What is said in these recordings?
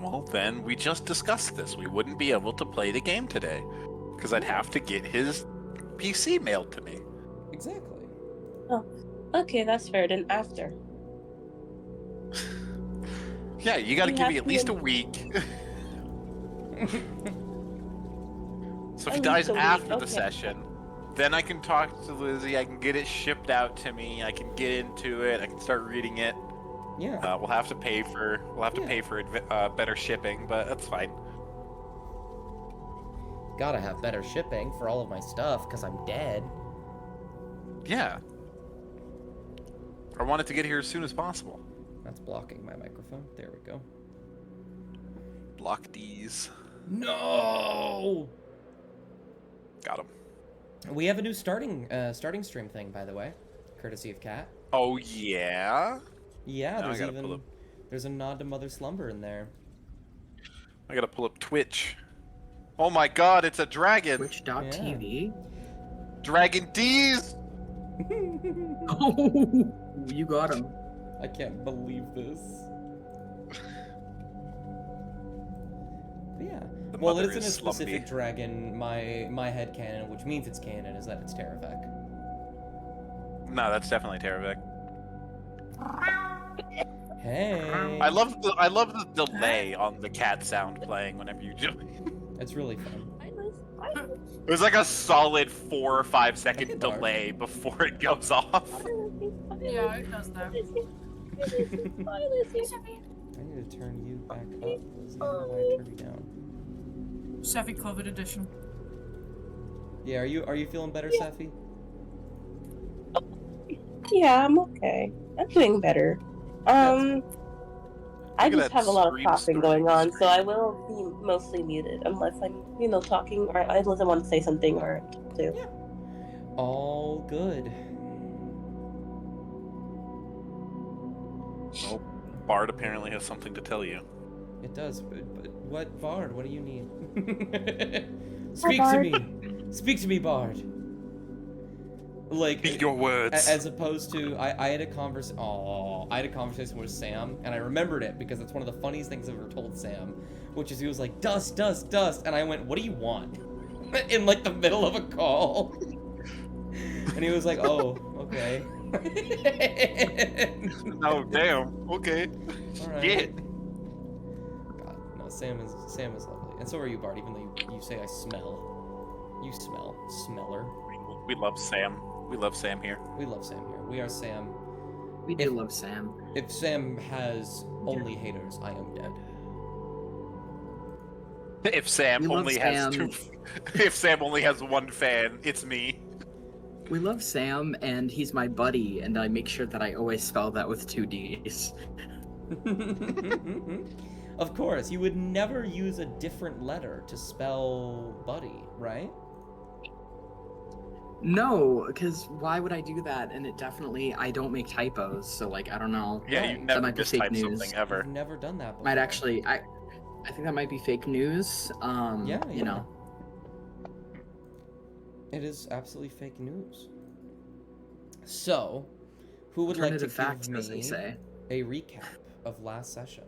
Well, then we just discussed this. We wouldn't be able to play the game today because I'd have to get his PC mailed to me. Exactly. Oh, okay, that's fair. Then after. Yeah, you gotta You give have me at to least a in- week. So if he At dies least a week, after the okay. session, then I can talk to Lizzie, I can get it shipped out to me, I can get into it, I can start reading it. Yeah. We'll have to pay for better shipping, but that's fine. Gotta have better shipping for all of my stuff, because I'm dead. Yeah. I want it to get here as soon as possible. That's blocking my microphone. There we go. Block these. No! Got him. We have a new starting stream thing, by the way, courtesy of Kat. Oh yeah. Yeah, Now I gotta pull up. there's a nod to Mother Slumber in there. I gotta pull up Twitch. Oh my God, it's a dragon. Twitch.tv. Dragon D's. Oh, you got him. I can't believe this. But yeah. The Well, mother it isn't is a specific Slumby. dragon. My head canon, which means it's canon, is that it's Terravec. No, that's definitely Terravec. Hey. I love the delay on the cat sound playing whenever you join. It's really fun. It was like a solid 4 or 5 second Hey, Barb. delay before it goes off. Yeah, it does that. Bye, Lizzie. I need to turn you back up. Lizzie. I don't know why I turned you down. Seffi COVID edition. Yeah, are you feeling better, Yeah. Safi? Yeah, I'm okay. I'm doing better. I Look at just that have a lot of scream coughing story. going on, so I will be mostly muted unless I'm, talking or unless I want to say something or to. Yeah. All good. Oh, Bard apparently has something to tell you. It does, but what, Bard? What do you need? Speak to Bard. me. Speak to me, Bard. Like, Speak your words. as opposed to, I had a conversation with Sam, and I remembered it because it's one of the funniest things I've ever told Sam, which is he was like, dust, dust, dust, and I went, what do you want? In like the middle of a call. And he was like, oh, okay. Oh damn. Okay. Alright. Yeah. God, no, Sam is lovely. And so are you, Bart, even though you say I smell. You smell. Smeller. We love Sam. We love Sam here. We love Sam here. We are Sam. We do love Sam. If Sam has only haters, I am dead. If Sam We love only has Sam. two, if Sam only has one fan, it's me. We love Sam, and he's my buddy, and I make sure that I always spell that with 2 D's. Of course, you would never use a different letter to spell buddy, right? No, because why would I do that? And I don't make typos, so like I don't know. Yeah, Right. you That never might be fake mistype news. something ever. I've never done that before. Might actually, I think that might be fake news. Yeah. You know. It is absolutely fake news. So, who would like to Alternative facts, give as they me say. a recap of last session?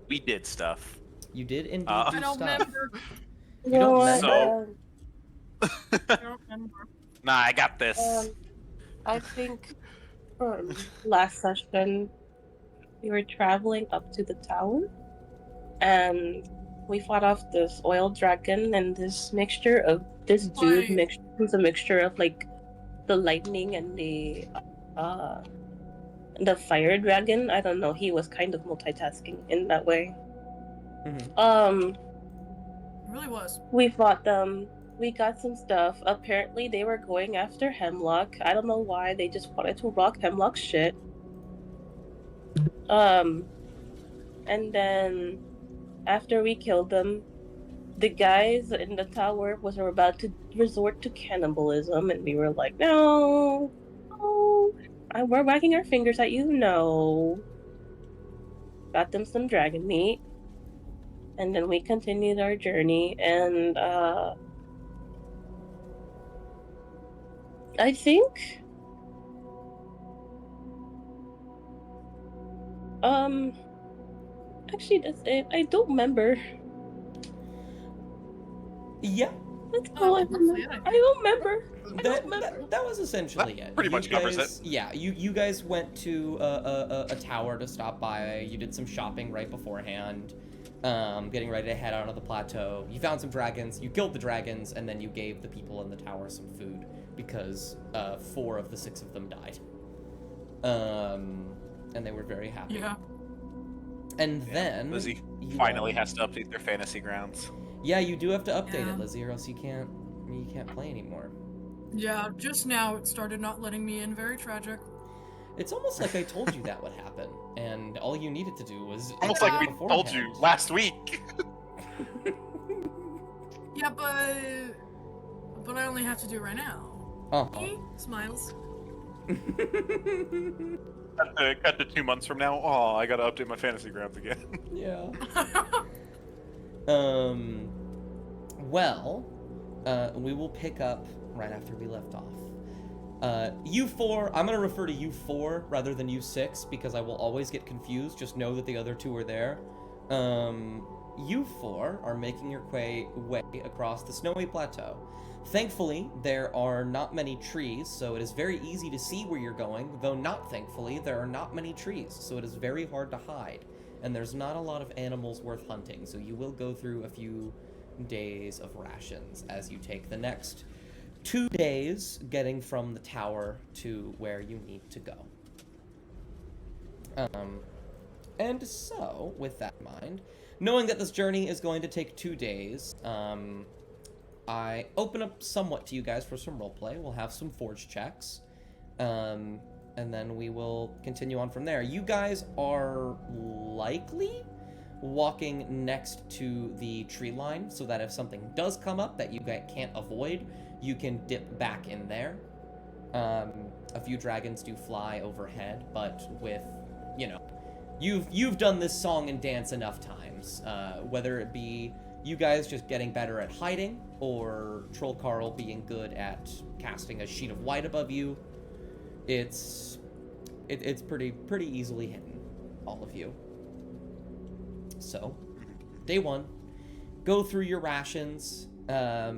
We did stuff. You did indeed I do I don't stuff. remember. You don't remember? I don't remember. Nah, I got this. I think last session we were traveling up to the tower, and we fought off this oil dragon and this mixture of this dude Wait. who's a mixture of like the lightning and the fire dragon. I don't know. He was kind of multitasking in that way. Mhm. It really was. We fought them. We got some stuff. Apparently, they were going after Hemlock. I don't know why. They just wanted to rock Hemlock's shit. And then after we killed them, the guys in the tower were about to resort to cannibalism, and we were like, no, we're wagging our fingers at you. No. Got them some dragon meat, and then we continued our journey, and I think Actually, that's it. I don't remember. Yeah, That's all I That's remember. it, I I think. don't remember. I don't remember. that was essentially That it. pretty You much covers guys, it. Yeah, you guys went to a tower to stop by. You did some shopping right beforehand, getting ready to head out on the plateau. You found some dragons. You killed the dragons, and then you gave the people in the tower some food because 4 of the 6 of them died. And they were very happy. Yeah. And then Lizzie you finally all- has to update their fantasy grounds. Yeah, you do have to update Yeah. it, Lizzie, or else you can't play anymore. Yeah, just now it started not letting me in. Very tragic. It's almost like I told you that would happen, and all you needed to do was Almost update like we beforehand. told you last week. Yeah, but I only have to do it right now. Uh-huh. Smiles. Cut to 2 months from now. Oh, I gotta update my fantasy grounds again. Yeah. Well, we will pick up right after we left off. You 4, I'm gonna refer to you 4 rather than you 6 because I will always get confused. Just know that the other 2 are there. You 4 are making your way across the snowy plateau. Thankfully, there are not many trees, so it is very easy to see where you're going, though not thankfully, there are not many trees, so it is very hard to hide. And there's not a lot of animals worth hunting, so you will go through a few days of rations as you take the next 2 days getting from the tower to where you need to go. And so, with that in mind, knowing that this journey is going to take 2 days, I open up somewhat to you guys for some roleplay. We'll have some forge checks, and then we will continue on from there. You guys are likely walking next to the tree line so that if something does come up that you guys can't avoid, you can dip back in there. A few dragons do fly overhead, but with, you've done this song and dance enough times, whether it be you guys just getting better at hiding, or Troll Carl being good at casting a sheet of white above you. It's pretty easily hidden, all of you. So, day 1, go through your rations. I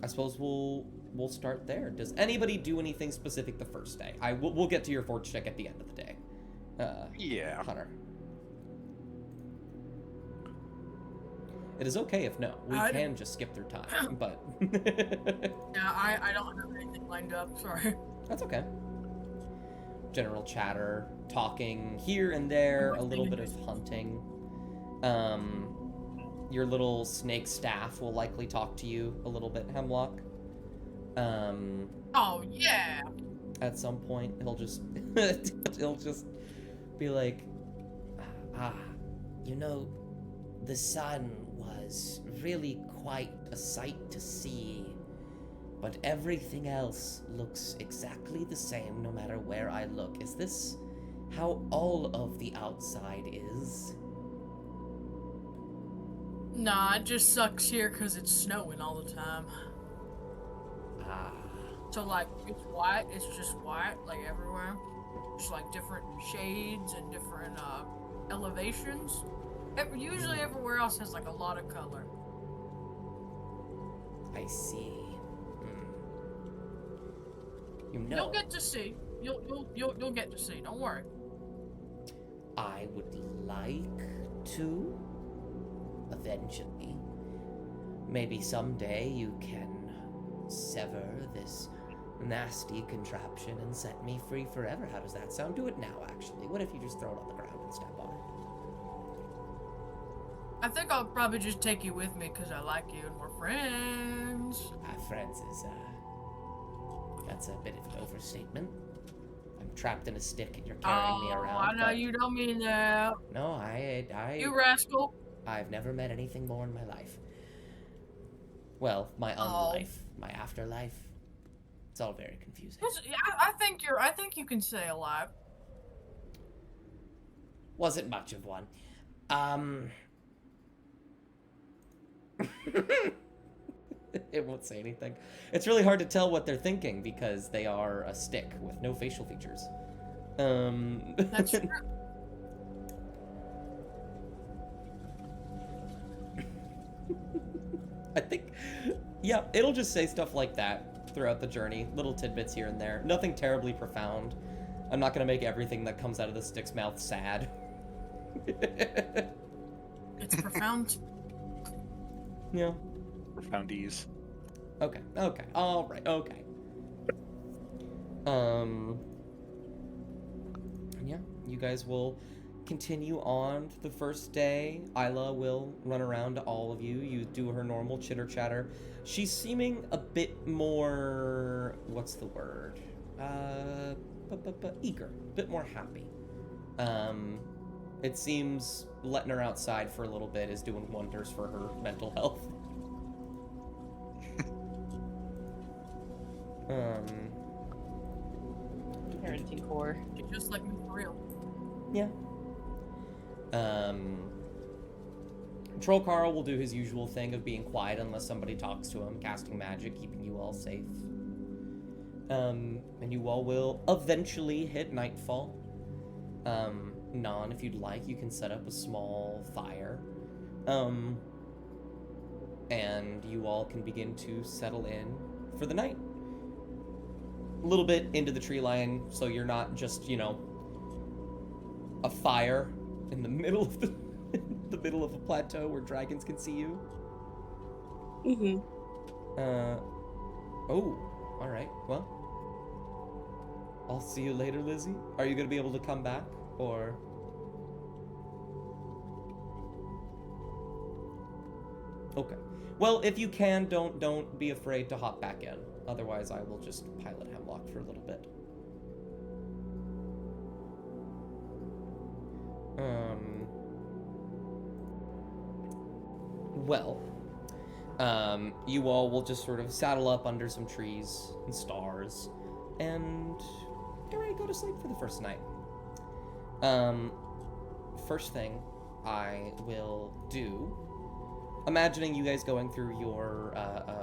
suppose we'll start there. Does anybody do anything specific the first day? We'll get to your forge check at the end of the day. Yeah. Hunter. It is okay if no. We I can just skip through time, but Yeah, I don't have anything lined up. Sorry. that's okay. General chatter, talking here and there, a little bit of hunting. Your little snake staff will likely talk to you a little bit, Hemlock. Oh yeah. At some point, he'll just be like, the sun was really quite a sight to see, but everything else looks exactly the same no matter where I look. Is this how all of the outside is? Nah, it just sucks here because it's snowing all the time. Ah, So like, it's white. It's just white, like everywhere. Just like different shades and different elevations. Usually everywhere else has like a lot of color. I see. You'll get to see. You'll get to see. Don't worry. I would like to eventually. Maybe someday you can sever this nasty contraption and set me free forever. How does that sound? Do it now, actually. What if you just throw it on the ground and step on it? I think I'll probably just take you with me because I like you and we're friends. Friends is, that's a bit of an overstatement. I'm trapped in a stick and you're carrying me around. I know but you don't mean that. No, I You rascal. I've never met anything more in my life. Well, my Oh. unlife, my afterlife. It's all very confusing. I think you can stay alive. Wasn't much of one. it won't say anything. It's really hard to tell what they're thinking because they are a stick with no facial features. That's true. I think, yeah, it'll just say stuff like that throughout the journey, little tidbits here and there. Nothing terribly profound. I'm not gonna make everything that comes out of the stick's mouth sad. It's profound. Yeah. Profoundies. Okay. Okay. All right. Okay. Yeah, you guys will continue on to the first day. Isla will run around to all of you. You do her normal chitter chatter. She's seeming a bit more, what's the word? Eager, a bit more happy. It seems letting her outside for a little bit is doing wonders for her mental health. Parenting core. You're just like me for real. Yeah. Troll Carl will do his usual thing of being quiet unless somebody talks to him, casting magic, keeping you all safe. And you all will eventually hit nightfall. Non, if you'd like, you can set up a small fire. And you all can begin to settle in for the night. A little bit into the tree line, so you're not just, you know, a fire in the middle of the middle of a plateau where dragons can see you. Mm-hmm. Oh, all right. Well, I'll see you later, Lizzie. Are you gonna be able to come back, or? Okay. Well, if you can, don't be afraid to hop back in. Otherwise, I will just pilot Hemlock for a little bit. Well, you all will just sort of saddle up under some trees and stars, and get ready to go to sleep for the first night. First thing I will do, imagining you guys going through your,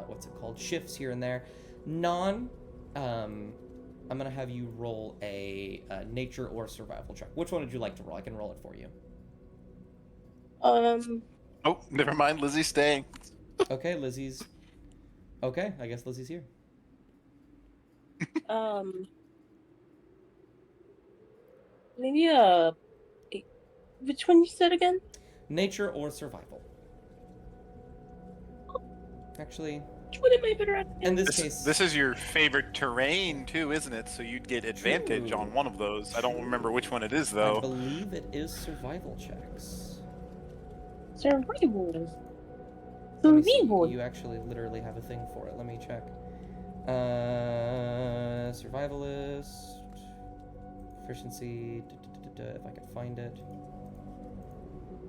what's it called, shifts here and there. I'm gonna have you roll a nature or survival check. Which one would you like to roll? I can roll it for you. Oh, never mind. Lizzie's staying. Okay, Lizzie's. Okay, I guess Lizzie's here. Maybe which one you said again? Nature or survival. Actually, Which one am I better at? in this case, This is your favorite terrain too, isn't it? So you'd get advantage True. on one of those. I don't remember which one it is I though. believe it is survival checks. Survival. Let me see. Survival. You actually literally have a thing for it. Let me check. Survivalist. Efficiency. If I can find it.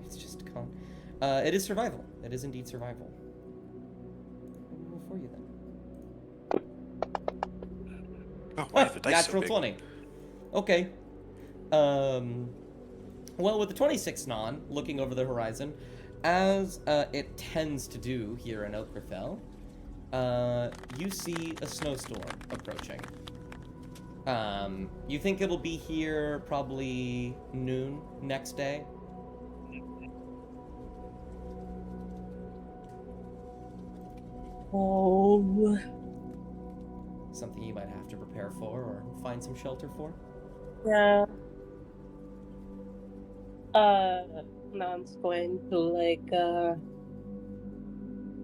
It's just gone. It is survival. It is indeed survival. I'll roll for you then. Oh, why are the dice so Natural big? 20. Okay. Well, with the 26 non, looking over the horizon, as it tends to do here in Oakrafell, you see a snowstorm approaching. You think it'll be here probably noon next day? Oh. Something you might have to prepare for or find some shelter for? Yeah. Nan's going to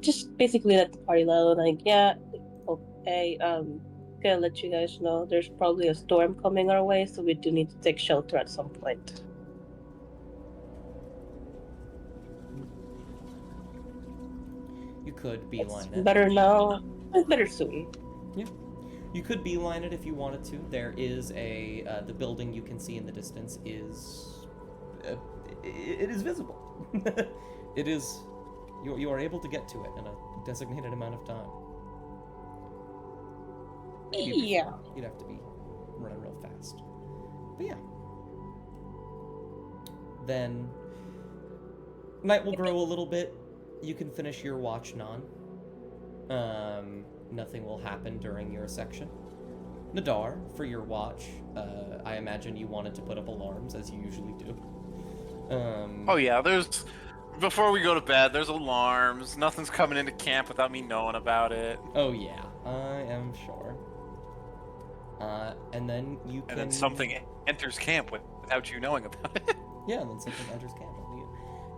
just basically let the party know, like, yeah, okay, gonna let you guys know there's probably a storm coming our way, so we do need to take shelter at some point. You could beeline it. Better now. Better soon. Yeah. You could beeline it if you wanted to. There is a the building you can see in the distance is it is visible. It is you are able to get to it in a designated amount of time. Maybe Yeah. you'd have to be running real fast. But yeah. Then night will grow a little bit. You can finish your watch, Non. Nothing will happen during your section. Nadar, for your watch, I imagine you wanted to put up alarms, as you usually do. Oh yeah, there's Before we go to bed, there's alarms. Nothing's coming into camp without me knowing about it. Oh yeah, I am sure. And then you can. And then something enters camp without you knowing about it. Yeah, and then something enters camp.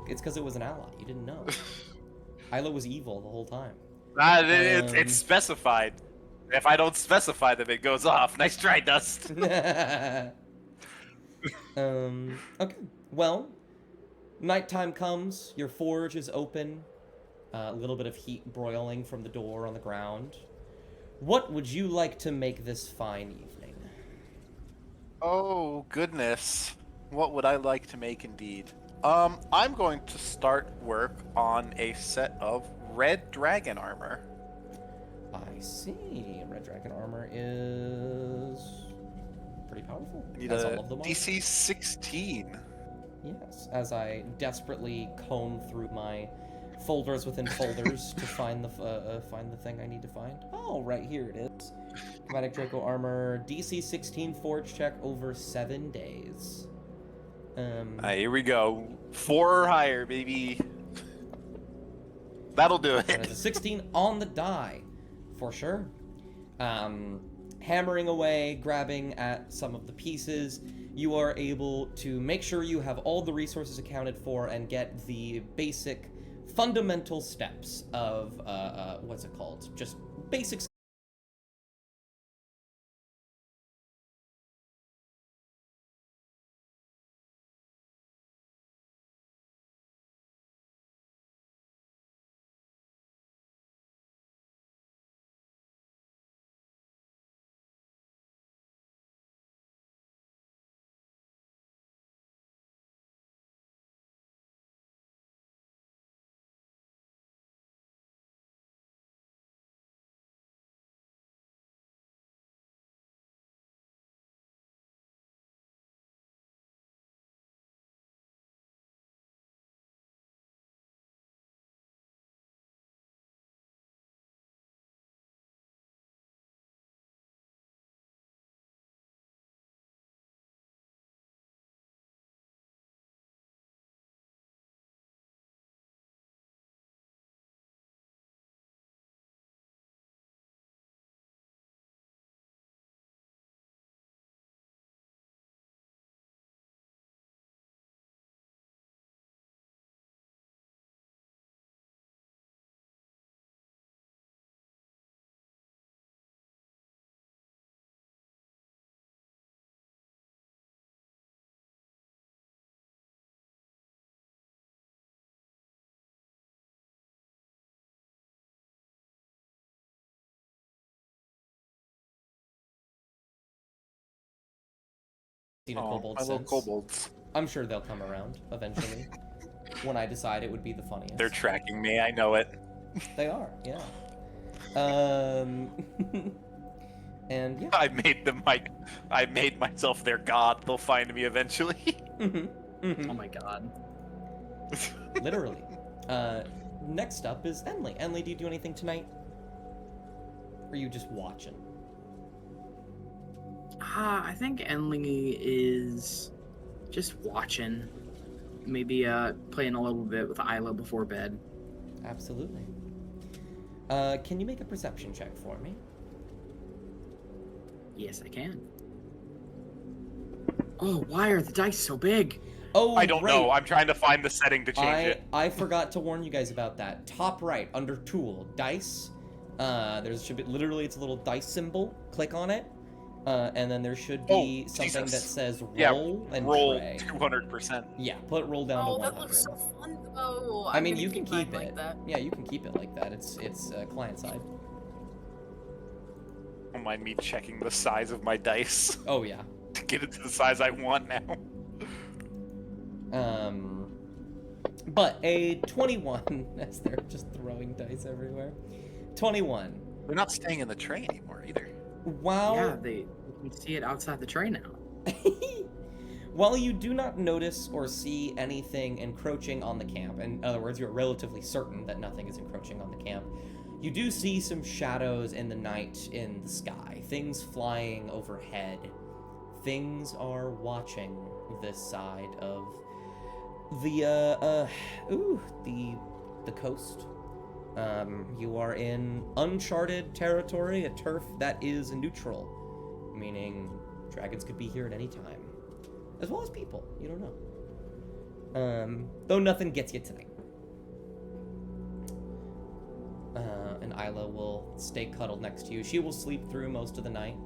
It's because it was an ally. You didn't know. Isla was evil the whole time. It's specified. If I don't specify them, it goes off. Nice try, Dust. Okay. Well, nighttime comes. Your forge is open. A little bit of heat broiling from the door on the ground. What would you like to make this fine evening? Oh, goodness. What would I like to make indeed? I'm going to start work on a set of red dragon armor. I see. Red dragon armor is pretty powerful. I need As a all of them are. DC 16. Yes, as I desperately comb through my folders within folders to find the thing I need to find. Oh, right here it is. Chromatic Draco armor, DC 16 forge check over 7 days. Here we go. 4 or higher, baby. That'll do That is it. a 16 on the die, for sure. Hammering away, grabbing at some of the pieces, you are able to make sure you have all the resources accounted for and get the basic fundamental steps of, what's it called? Just basic. Seen a kobold my little since. kobolds. I'm sure they'll come around eventually. When I decide it would be the funniest. They're tracking me, I know it. They are, yeah. And yeah. I made myself their god. They'll find me eventually. Oh my god. Literally. Next up is Enley. Enley, do you do anything tonight? Or are you just watching? I think Enley is just watching. Maybe playing a little bit with Isla before bed. Absolutely. Can you make a perception check for me? Yes, I can. Oh, why are the dice so big? Oh, I don't right. know. I'm trying to find the setting to change it. I forgot to warn you guys about that. Top right, under tool, dice. Should be literally it's a little dice symbol. Click on it. And then there should be something Jesus. that says roll Yeah, and roll tray. 200%. Yeah, put roll down Oh, to 100. that looks so fun though. I I'm mean, gonna you can mine keep like it. that. Yeah, you can keep it like that. It's client side. Don't mind me checking the size of my dice Oh yeah. to get it to the size I want now. But a 21 as they're just throwing dice everywhere. 21. They're not staying in the tray anymore either. Wow. Yeah, you can see it outside the tray now. While you do not notice or see anything encroaching on the camp, in other words, you're relatively certain that nothing is encroaching on the camp, you do see some shadows in the night in the sky, things flying overhead. Things are watching this side of The coast. You are in uncharted territory, a turf that is neutral, meaning dragons could be here at any time, as well as people. You don't know. Though nothing gets you tonight. And Isla will stay cuddled next to you. She will sleep through most of the night.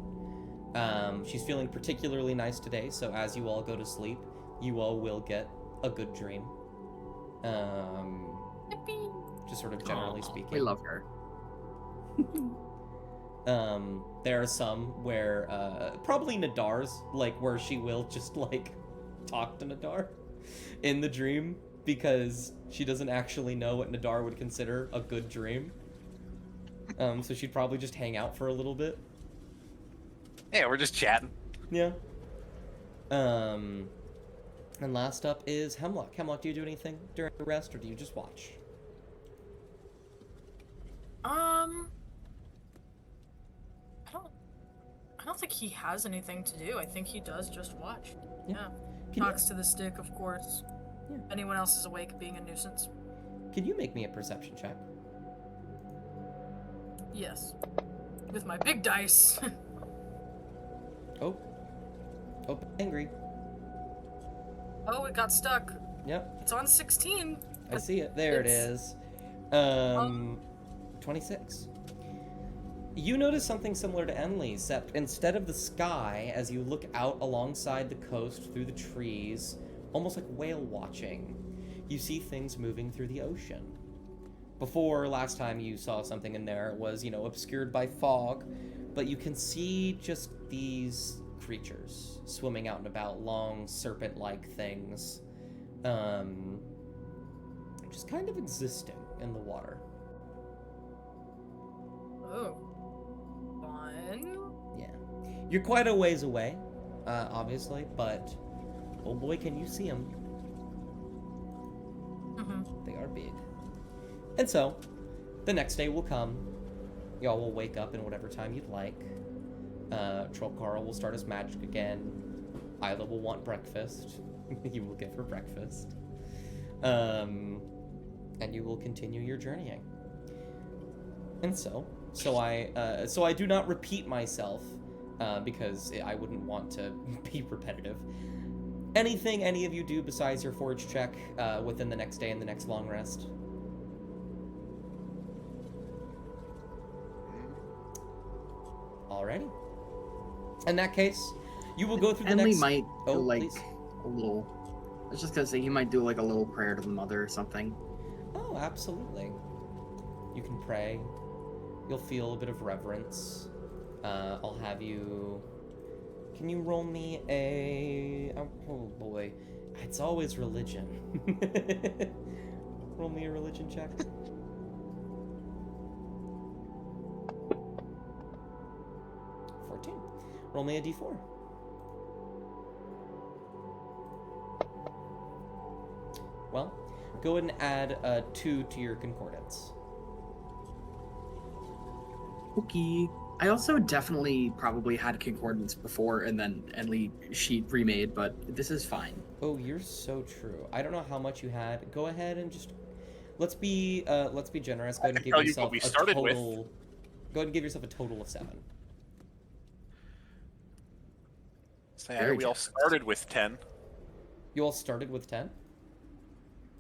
She's feeling particularly nice today, so as you all go to sleep, you all will get a good dream. Just sort of generally speaking. We love her. There are some where, probably Nadar's, like, where she will just, like, talk to Nadar in the dream, because she doesn't actually know what Nadar would consider a good dream. So she'd probably just hang out for a little bit. Yeah, we're just chatting. Yeah. And last up is Hemlock. Hemlock, do you do anything during the rest, or do you just watch? I don't think he has anything to do. I think he does just watch. Yeah. Yeah. Talks to the stick, of course. Yeah. Anyone else is awake, being a nuisance. Can you make me a perception check? Yes. With my big dice. Oh, angry. Oh, it got stuck. Yep, It's on 16. I see it. There it It's- is. 26. You notice something similar to Enlil, except instead of the sky, as you look out alongside the coast through the trees, almost like whale watching, you see things moving through the ocean. Before, last time you saw something in there, it was, obscured by fog, but you can see just these creatures swimming out and about, long serpent-like things, just kind of existing in the water. Oh. Fun. Yeah. You're quite a ways away, obviously, but oh boy, can you see them. Mm-hmm. They are big. And so, the next day will come. Y'all will wake up in whatever time you'd like. Troll Carl will start his magic again. Isla will want breakfast. You will give her breakfast. And you will continue your journeying. And so I do not repeat myself, because I wouldn't want to be repetitive. Anything any of you do besides your forge check within the next day and the next long rest? Alrighty. In that case, you will go through the And we next... might do Oh, like please. a little. I was just gonna say he might do like a little prayer to the mother or something. Oh, absolutely. You can pray. You'll feel a bit of reverence. I'll have you... Can you roll me a... Oh boy. It's always religion. Roll me a religion check. Roll me a d4. Well, go ahead and add 2 to your concordance. Okay. I also definitely probably had concordance before and then Enlil sheet remade, but this is fine. Oh, you're so true. I don't know how much you had. Go ahead and just let's be generous. Go ahead and give tell you yourself what we a started with. total. Go ahead and give yourself a total of 7. So yeah, Very we all generous. started with 10. You all started with 10?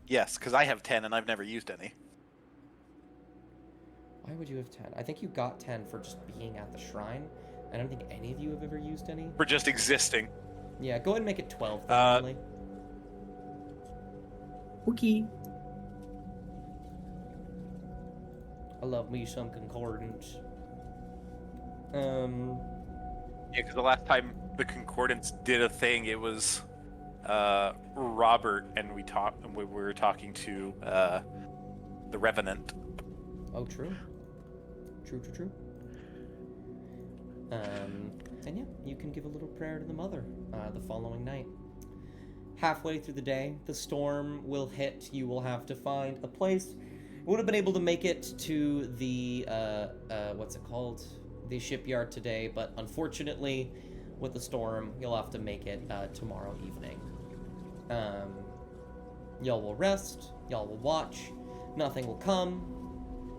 Yes, because I have 10 and I've never used any. Why would you have 10? I think you got 10 for just being at the shrine. I don't think any of you have ever used any. For just existing. Yeah, go ahead and make it 12 then, Emily. Okay. I love me some concordance. Yeah, because the last time the Concordance did a thing, it was Robert, and we were talking to the Revenant. Oh, true. True. And yeah, you can give a little prayer to the mother the following night. Halfway through the day, the storm will hit. You will have to find a place. You would have been able to make it to the, what's it called? The shipyard today, but unfortunately, with the storm, you'll have to make it tomorrow evening. Y'all will rest. Y'all will watch. Nothing will come.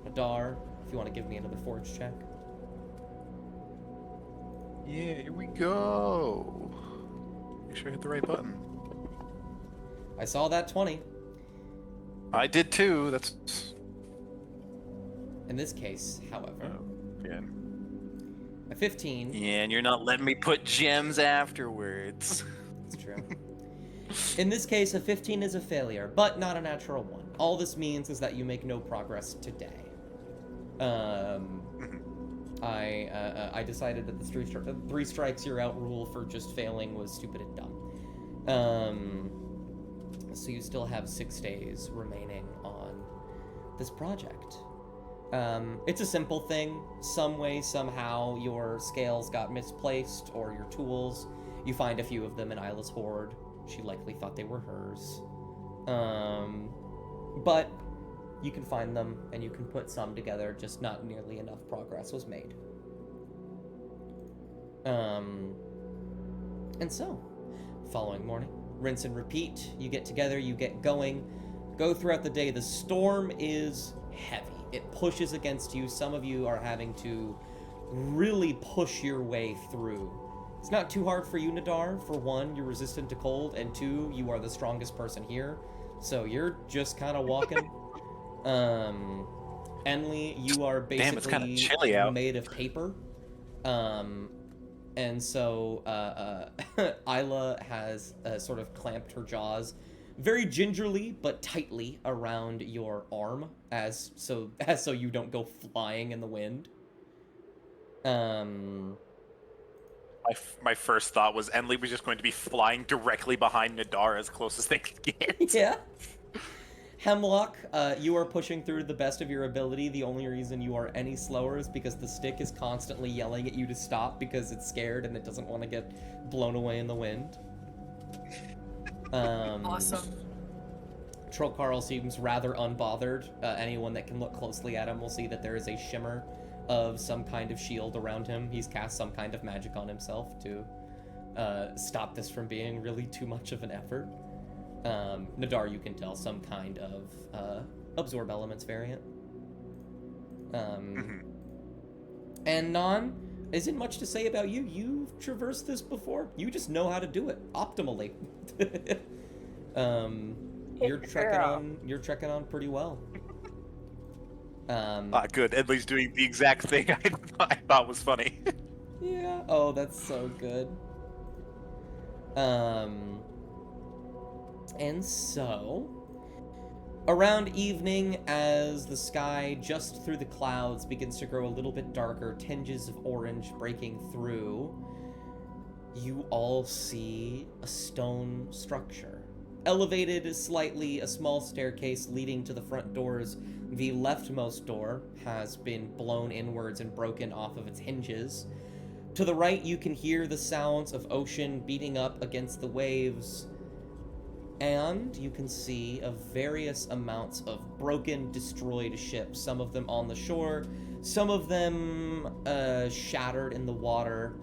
Nadar, if you want to give me another forge check. Yeah, here we go. Make sure I hit the right button. I saw that 20. I did too. That's. In this case, however, Yeah. a 15. Yeah, and you're not letting me put gems afterwards. It's true. In this case, a 15 is a failure, but not a natural one. All this means is that you make no progress today. I decided that the three strikes you're out rule for just failing was stupid and dumb. So you still have 6 days remaining on this project. It's a simple thing. Some way, somehow, your scales got misplaced, or your tools. You find a few of them in Isla's hoard. She likely thought they were hers. But you can find them, and you can put some together, just not nearly enough progress was made. And so, following morning, rinse and repeat. You get together, you get going, go throughout the day. The storm is heavy. It pushes against you. Some of you are having to really push your way through. It's not too hard for you, Nadar. For one, you're resistant to cold, and two, you are the strongest person here. So you're just kind of walking. Enli, you are basically it's kinda chilly out. made of paper. And so Isla has sort of clamped her jaws very gingerly but tightly around your arm as so you don't go flying in the wind. My first thought was Enli was just going to be flying directly behind Nadar as close as they could get. Yeah. Hemlock, you are pushing through the best of your ability. The only reason you are any slower is because the stick is constantly yelling at you to stop because it's scared and it doesn't want to get blown away in the wind. Awesome. Troll Carl seems rather unbothered. Anyone that can look closely at him will see that there is a shimmer of some kind of shield around him. He's cast some kind of magic on himself to stop this from being really too much of an effort. Nadar, you can tell, some kind of absorb elements variant. And Non, isn't much to say about you. You've traversed this before. You just know how to do it optimally. You're trekking on pretty well. Good. Enli's doing the exact thing I thought was funny. Yeah. Oh, that's so good. And so, around evening, as the sky just through the clouds begins to grow a little bit darker, tinges of orange breaking through, you all see a stone structure. Elevated slightly, a small staircase leading to the front doors. The leftmost door has been blown inwards and broken off of its hinges. To the right, you can hear the sounds of ocean beating up against the waves. And you can see of various amounts of broken, destroyed ships. Some of them on the shore, some of them shattered in the water.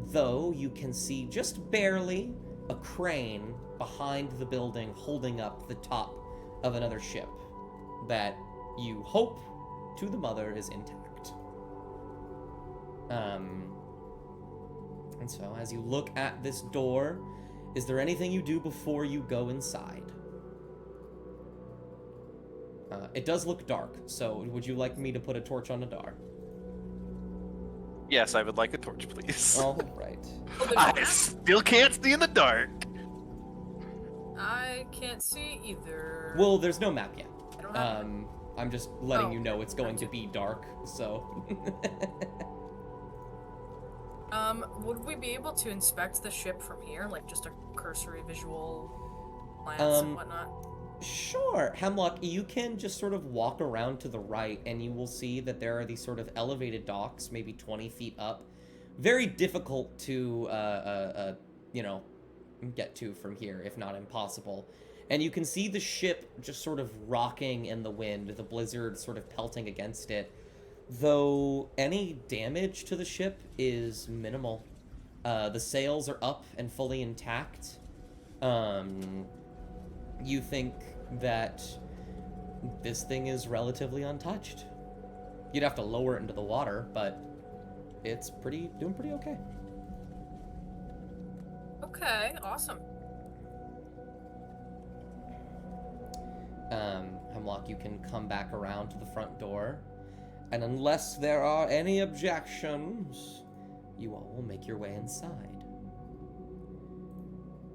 Though you can see just barely a crane behind the building holding up the top of another ship that you hope to the mother is intact. And so as you look at this door, is there anything you do before you go inside? It does look dark, so would you like me to put a torch on Nadar? Yes, I would like a torch, please. All right. Oh, there's a I map? still can't see in the dark. I can't see either. Well, there's no map yet. I don't have I'm just letting Oh, you know it's going to gotcha. be dark, so... Would we be able to inspect the ship from here? Like, just a cursory visual glance and whatnot? Sure. Hemlock, you can just sort of walk around to the right, and you will see that there are these sort of elevated docks, maybe 20 feet up. Very difficult to, get to from here, if not impossible. And you can see the ship just sort of rocking in the wind, the blizzard sort of pelting against it. Though any damage to the ship is minimal. The sails are up and fully intact. you think that this thing is relatively untouched. You'd have to lower it into the water, but it's doing pretty okay. Okay, awesome. Hemlock, you can come back around to the front door, and unless there are any objections, you all will make your way inside.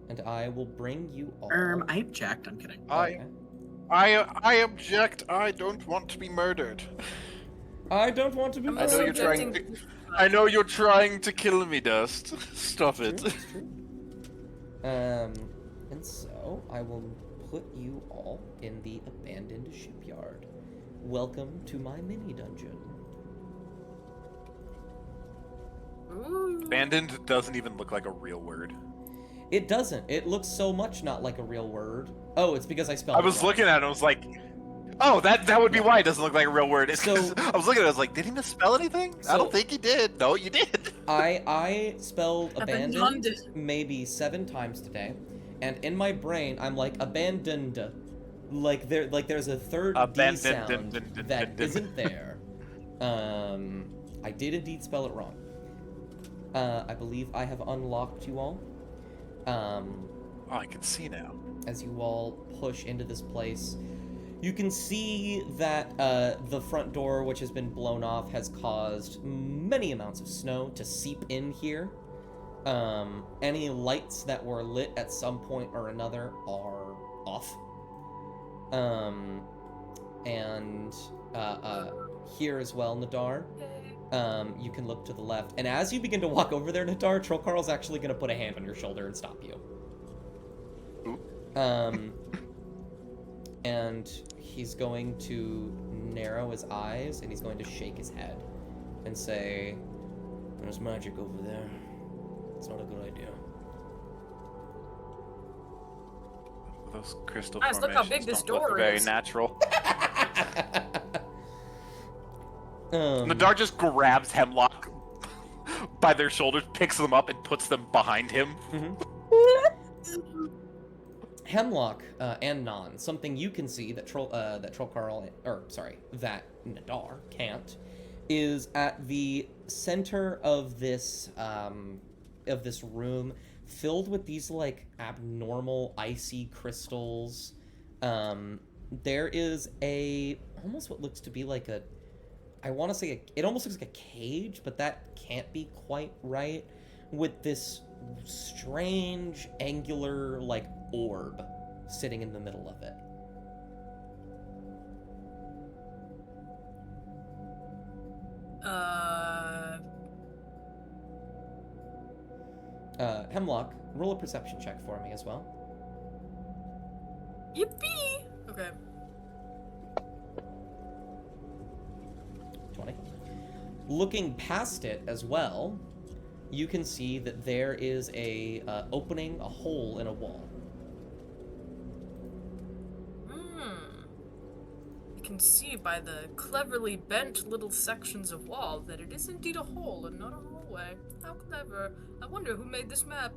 And I will bring you all. I object. I'm kidding. Okay. I object. I don't want to be murdered. I don't want to be. I'm I know also you're trying objecting to. I know you're trying to kill me, Dust. Stop it. It's true. And so I will put you all in the abandoned shipyard. Welcome to my mini dungeon. Ooh. Abandoned doesn't even look like a real word. It doesn't. It looks so much not like a real word. Oh, it's because I spelled I it was wrong. looking at it, I was like, oh, that would be why it doesn't look like a real word. It's So- 'cause I was looking at it, I was like, did he misspell anything? I So- don't think he did. No, you did. I spelled abandoned Abandoned. maybe 7 times today, and in my brain I'm like abandoned, like there's a third D Abandoned, sound dun, dun, dun, that dun, dun. isn't there. I did indeed spell it wrong. I believe I have unlocked you all. Oh, I can see now. As you all push into this place, you can see that the front door, which has been blown off, has caused many amounts of snow to seep in here. Any lights that were lit at some point or another are off. And here as well, Nadar, you can look to the left. And as you begin to walk over there, Nadar, Troll Carl's actually going to put a hand on your shoulder and stop you. And he's going to narrow his eyes and he's going to shake his head and say, "There's magic over there. It's not a good idea." Those crystal Guys, look how big formations this don't look door very is. natural. Um, Nadar just grabs Hemlock by their shoulders, picks them up, and puts them behind him. Hemlock and Non, something you can see that Troll Carl, that Nadar can't, is at the center of this room, filled with these like abnormal icy crystals. There is almost what looks to be like it almost looks like a cage, but that can't be quite right, with this strange angular like orb sitting in the middle of it. Hemlock, roll a perception check for me as well. Yippee! Okay. 20. Looking past it as well, you can see that there is a hole in a wall. You can see by the cleverly bent little sections of wall that it is indeed a hole and not a hallway. How clever. I wonder who made this map.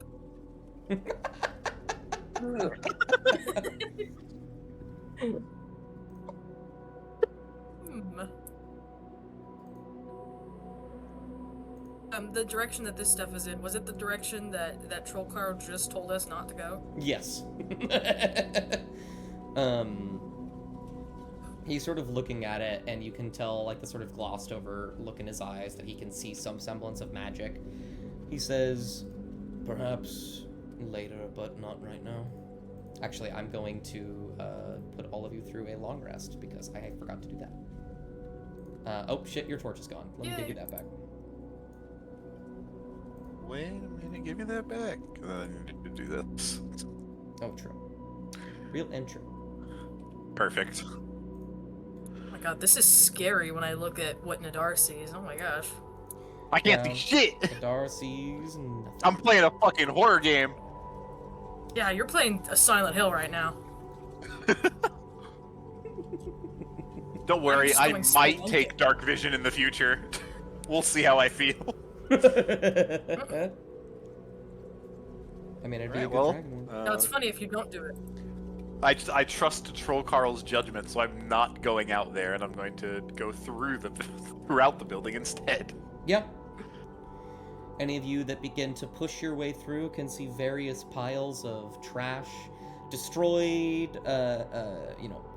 The direction that this stuff is in, was it the direction that Troll Carl just told us not to go? Yes. He's sort of looking at it, and you can tell, like, the sort of glossed over look in his eyes that he can see some semblance of magic. He says, "Perhaps later, but not right now." Actually, I'm going to put all of you through a long rest because I forgot to do that. Oh shit, your torch is gone. Let me give you that back. Wait a minute, give me that back. I need to do this. Oh, true. Real and true. Perfect. Oh my god, this is scary when I look at what Nadar sees. Oh my gosh. I can't Yeah. see shit. Nadar sees nothing. I'm playing a fucking horror game. Yeah, you're playing a Silent Hill right now. Don't worry, just I going might spelunking. take dark vision in the future. We'll see how I feel. I mean, it'd be a Alright, good well, dragon one. No, it's funny if you don't do it. I trust Troll Carl's judgment, so I'm not going out there, and I'm going to go throughout the building instead. Yeah. Any of you that begin to push your way through can see various piles of trash, destroyed,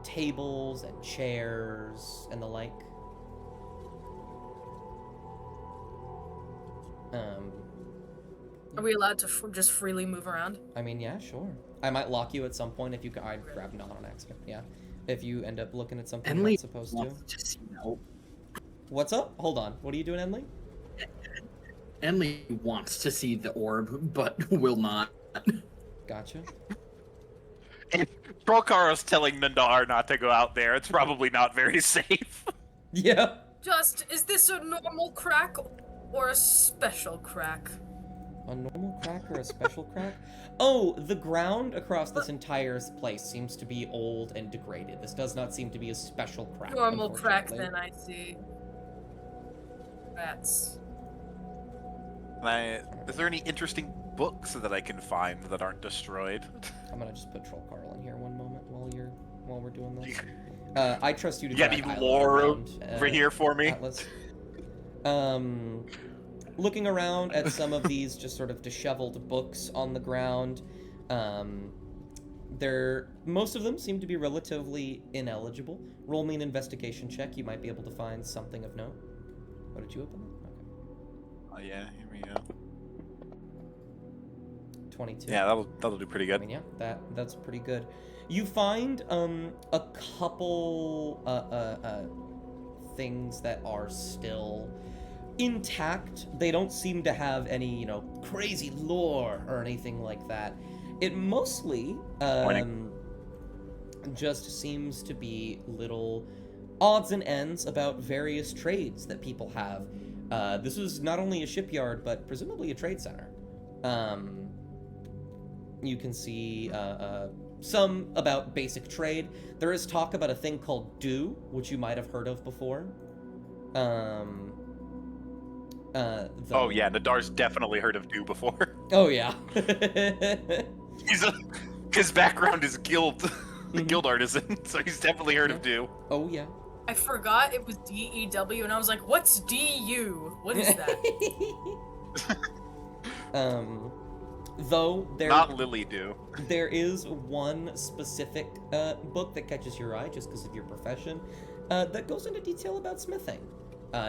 tables and chairs and the like. Are we allowed to just freely move around? I mean, yeah, sure. I might lock you at some point if you. I'd grab not on accident. Yeah, if you end up looking at something you're Emily not supposed to. wants to see no. What's up? Hold on. What are you doing, Emily? Emily wants to see the orb, but will not. Gotcha. If Troll Carl's telling Nadar not to go out there, it's probably not very safe. Yeah. Is this a normal crack or a special crack? A normal crack or a special crack? Oh, the ground across this entire place seems to be old and degraded. This does not seem to be a special crack. Normal crack, unfortunately. then, I see. That's... Is there any interesting books that I can find that aren't destroyed? I'm gonna just put Troll Carl in here one moment while we're doing this. I trust you to You got drag any Isla lore around, over here for me? Atlas. Looking around at some of these just sort of disheveled books on the ground, most of them seem to be relatively ineligible. Roll me an investigation check. You might be able to find something of note. What did you open? Okay. Oh yeah, here we go. 22. Yeah, that'll do pretty I good. mean, yeah, that's pretty good. You find a couple things that are still intact. They don't seem to have any, crazy lore or anything like that. It mostly just seems to be little odds and ends about various trades that people have. This is not only a shipyard, but presumably a trade center. You can see some about basic trade. There is talk about a thing called dew, which you might have heard of before. Oh yeah, Nadar's definitely heard of Dew before. Oh yeah. His background is guild artisan, so he's definitely heard of Dew. Oh yeah. I forgot it was DEW, and I was like, what's DU? What is that? Though Not Lily Dew. there is one specific book that catches your eye just because of your profession that goes into detail about smithing.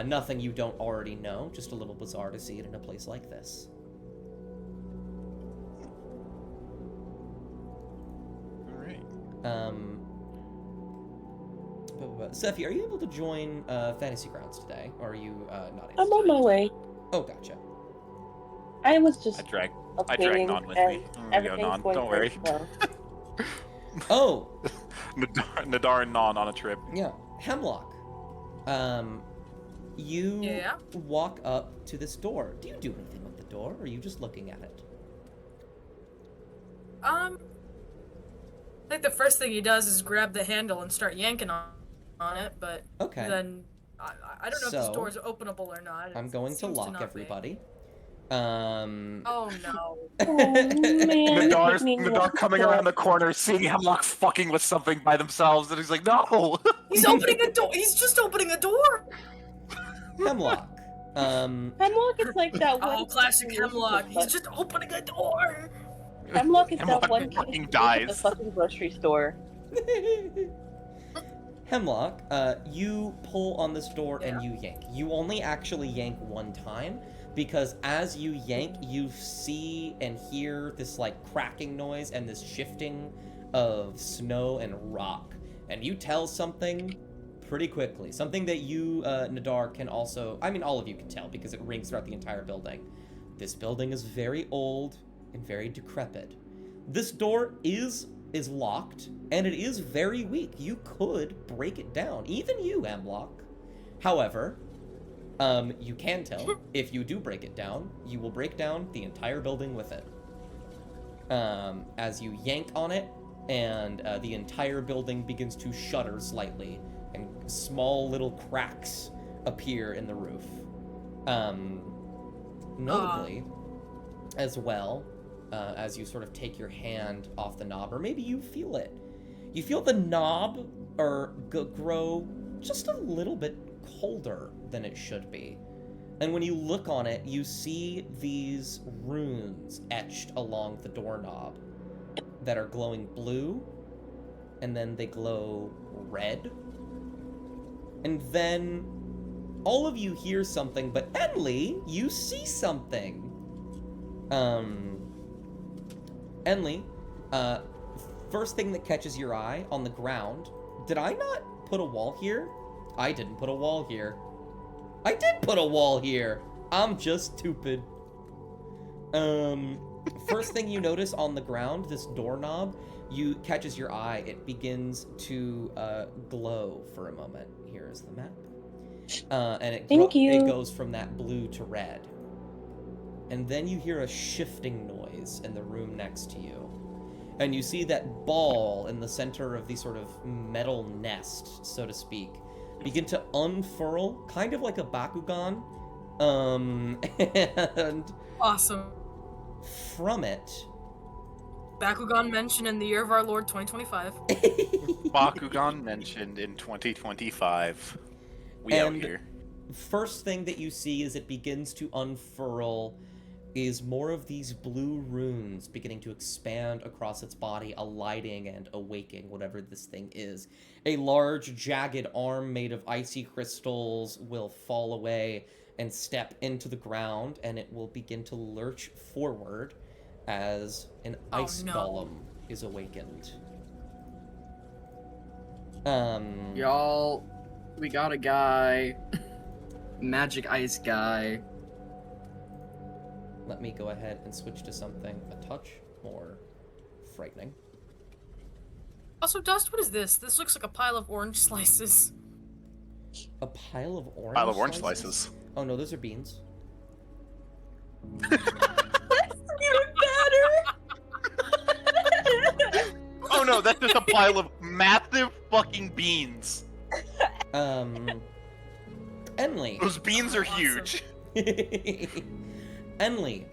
Nothing you don't already know, just a little bizarre to see it in a place like this. All right. Sephi, are you able to join Fantasy Grounds today, or are you not? I'm on my way. Oh, gotcha. I was just I drag updating, Non with and me. There we go, everything's Non. going Don't worry. very well. Oh, Nadar and Non on a trip. yeah. Hemlock. You Yeah? walk up to this door. Do you do anything with the door, or are you just looking at it? I think the first thing he does is grab the handle and start yanking on it, but Okay. then I don't know if this So, door is openable or not. I'm It going to seems lock not be. everybody. Oh no. Oh man, Nadar coming around the corner, seeing Hemlock fucking with something by themselves, and he's like, "No!" He's opening a door. He's just opening a door. Hemlock. Hemlock is like that one. Oh, classic kid who Hemlock. lives He's at just opening a door. Hemlock is Hemlock that one kid fucking who lives dies. at the fucking grocery store. Hemlock, you pull on this door and Yeah. you yank. You only actually yank one time, because as you yank, you see and hear this like cracking noise and this shifting of snow and rock. And you tell something pretty quickly. Something that you, Nadar, can also, I mean, all of you can tell because it rings throughout the entire building. This building is very old and very decrepit. This door is locked, and it is very weak. You could break it down. Even you, Hemlock. However, you can tell, if you do break it down, you will break down the entire building with it. As you yank on it, and the entire building begins to shudder slightly, and small little cracks appear in the roof. Notably, as well, as you sort of take your hand off the knob, or maybe you feel it, you feel the knob grow just a little bit colder than it should be. And when you look on it, you see these runes etched along the doorknob that are glowing blue, and then they glow red. And then all of you hear something, but Enli, you see something. Enli, first thing that catches your eye on the ground, did I not put a wall here? I didn't put a wall here. I did put a wall here. I'm just stupid. First thing you notice on the ground, this doorknob, catches your eye. It begins to glow for a moment. Here is the map. And it goes from that blue to red. And then you hear a shifting noise in the room next to you. And you see that ball in the center of the sort of metal nest, so to speak, begin to unfurl, kind of like a Bakugan. And Awesome. from it... Bakugan mentioned in the year of our Lord 2025. Bakugan mentioned in 2025. We out here. First thing that you see as it begins to unfurl is more of these blue runes beginning to expand across its body, alighting and awaking whatever this thing is. A large, jagged arm made of icy crystals will fall away and step into the ground, and it will begin to lurch forward as an ice golem is awakened. Y'all, we got a guy. Magic ice guy. Let me go ahead and switch to something a touch more frightening. Also, Dust, what is this? This looks like a pile of orange slices. A pile of orange Pile of orange slices. Oh no, those are beans. That's even better. Oh no, that's just a pile of massive fucking beans. Enli. Those beans are Awesome. huge. Enli,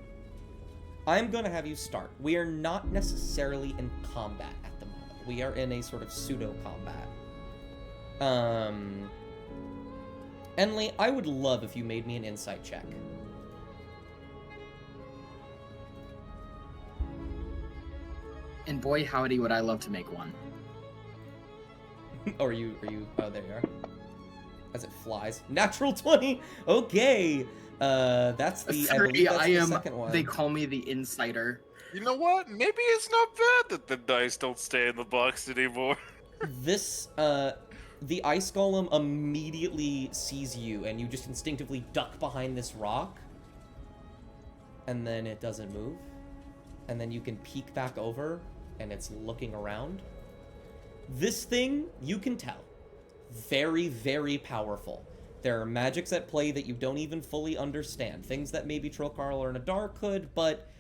I'm gonna have you start. We are not necessarily in combat at the moment. We are in a sort of pseudo-combat. Enli, I would love if you made me an insight check. And boy, howdy, would I love to make one. Oh, there you are. As it flies. Natural 20! Okay! That's the, I believe that's the second one. They call me the Insider. You know what? Maybe it's not bad that the dice don't stay in the box anymore. This, the ice golem immediately sees you, and you just instinctively duck behind this rock. And then it doesn't move. And then you can peek back over, and it's looking around. This thing, you can tell, very, very powerful. There are magics at play that you don't even fully understand. Things that maybe Trollcarl or Nadar could, but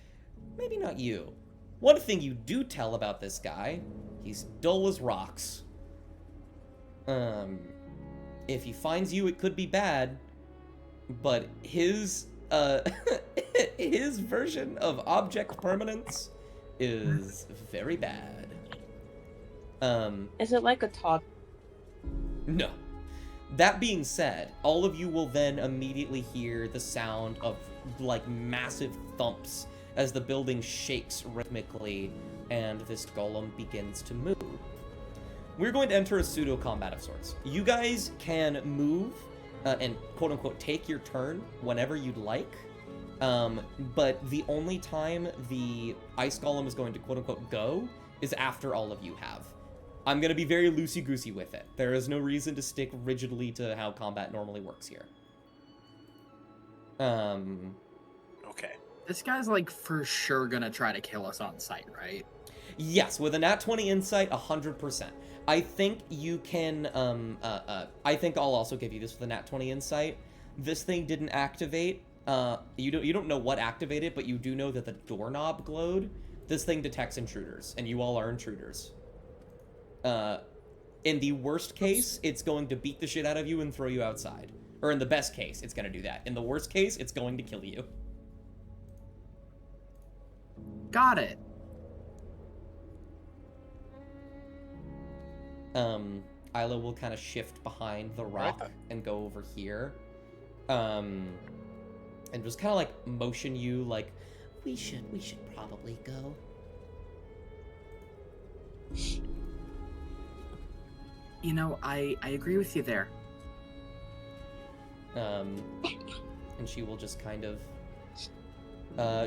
maybe not you. One thing you do tell about this guy, he's dull as rocks. If he finds you, it could be bad, but his, his version of object permanence is very bad. Is it like a top? No. That being said, all of you will then immediately hear the sound of, like, massive thumps as the building shakes rhythmically and this golem begins to move. We're going to enter a pseudo-combat of sorts. You guys can move and quote-unquote take your turn whenever you'd like, but the only time the ice golem is going to quote-unquote go is after all of you have. I'm going to be very loosey-goosey with it. There is no reason to stick rigidly to how combat normally works here. Okay. This guy's like for sure gonna try to kill us on sight, right? Yes, with a nat 20 insight, 100%. I think you can, I think I'll also give you this with a nat 20 insight. This thing didn't activate. You don't know what activated, but you do know that the doorknob glowed. This thing detects intruders, and you all are intruders. In the worst case, it's going to beat the shit out of you and throw you outside. Or in the best case, it's going to do that. In the worst case, it's going to kill you. Got it. Isla will kind of shift behind the rock then. and go over here. And just kind of like motion you like, we should probably go. You know, I agree with you there. And she will just kind of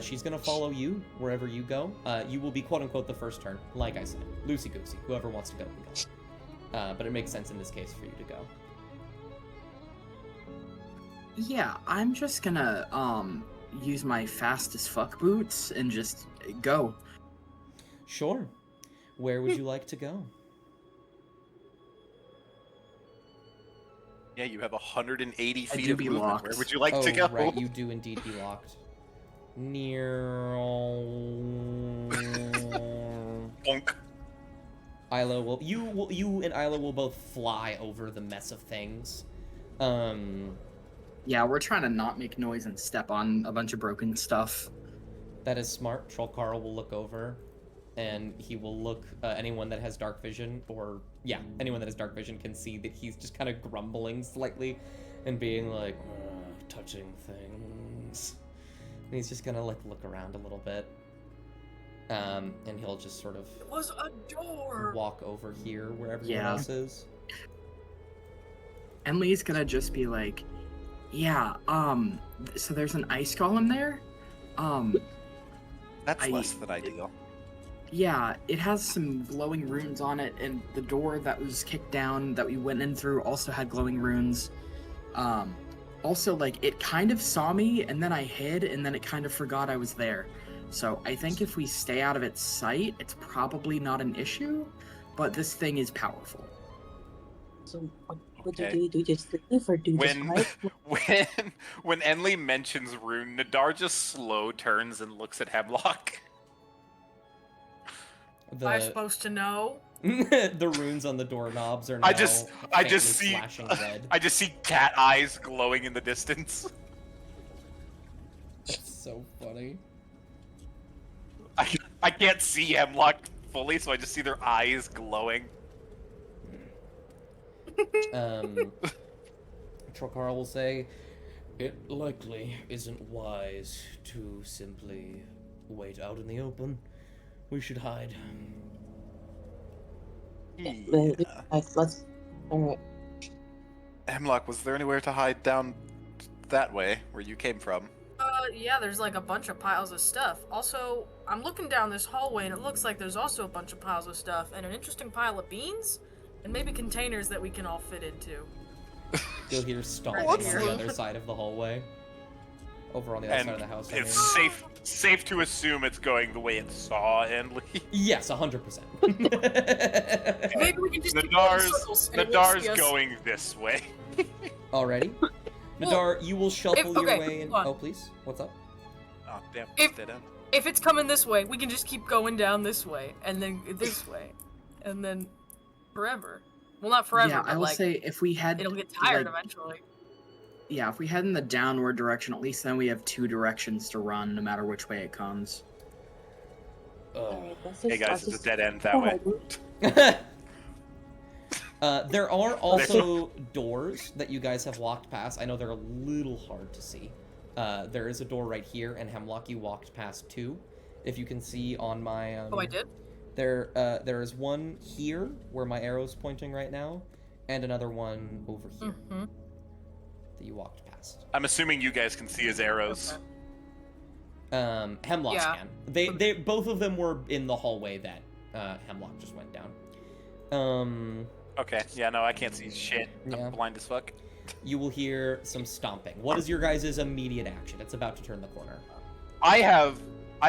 she's gonna follow you wherever you go. You will be quote unquote the first turn, like I said. Loosey goosey. Whoever wants to go can go. But it makes sense in this case for you to go. Yeah, I'm just gonna use my fast as fuck boots and just go. Sure. Where would you like to go? Yeah, you have 180 I feet do of be movement. locked. Where would you like Oh, to go? right, you do indeed be locked. Near Bonk. Isla will you and Isla will both fly over the mess of things. Yeah, we're trying to not make noise and step on a bunch of broken stuff. That is smart. Troll Carl will look over, and he will look. Anyone that has dark vision, or yeah, anyone that has dark vision can see that he's just kind of grumbling slightly, and being like, touching things. And he's just gonna like look around a little bit, and he'll just sort of It was a door. walk over here where everyone Yeah. else is. And Lee's gonna just be like, yeah, so there's an ice golem there? That's I- less than ideal. Yeah, it has some glowing runes on it, and the door that was kicked down that we went in through also had glowing runes. Also, like, it kind of saw me, and then I hid, and then it kind of forgot I was there. So I think if we stay out of its sight, it's probably not an issue, but this thing is powerful. So what Okay. do? Do you just leave or do you just When hide? when Enlil mentions rune, Nadar just slow turns and looks at Hemlock. Am I supposed to know? The runes on the doorknobs are now I just faintly see flashing red. I just see cat eyes glowing in the distance. That's so funny. I can't see Hemlock fully, so I just see their eyes glowing. Trokar will say, "It likely isn't wise to simply wait out in the open. We should hide." Yeah. Let's. All right. Hemlock, was there anywhere to hide down that way, where you came from? Yeah, there's like a bunch of piles of stuff. Also, I'm looking down this hallway and it looks like there's also a bunch of piles of stuff and an interesting pile of beans and maybe containers that we can all fit into. You'll hear stomping What's on the the- other side of the hallway. Over on the other And side of the house. I mean. it's safe to assume it's going the way it saw Enlil. Yes, 100%. Maybe we can just keep going in Nadar's circles and it won't Nadar's see us. going this way. Already? Nadar, you will shuffle your okay, way in. hold on. Oh, please? What's up? Oh damn! If- Dead end. If it's coming this way, we can just keep going down this way and then this way and then forever. Well, not forever, Yeah, but I will like say if we head, it'll get tired like, eventually. yeah, if we head in the downward direction, at least then we have two directions to run, no matter which way it comes. All right. Let's Hey just, guys, I'll it's a just dead end that way. There are also doors that you guys have walked past. I know they're a little hard to see. There is a door right here, and Hemlock, you walked past two. If you can see on my... Oh, I did? There is one here, where my arrow's pointing right now, and another one over here Mm-hmm. that you walked past. I'm assuming you guys can see his arrows. Hemlock's Yeah. can. They both of them were in the hallway that Hemlock just went down. Okay, yeah, no, I can't see shit. Yeah. I'm blind as fuck. You will hear some stomping. What is your guys' immediate action? It's about to turn the corner. I've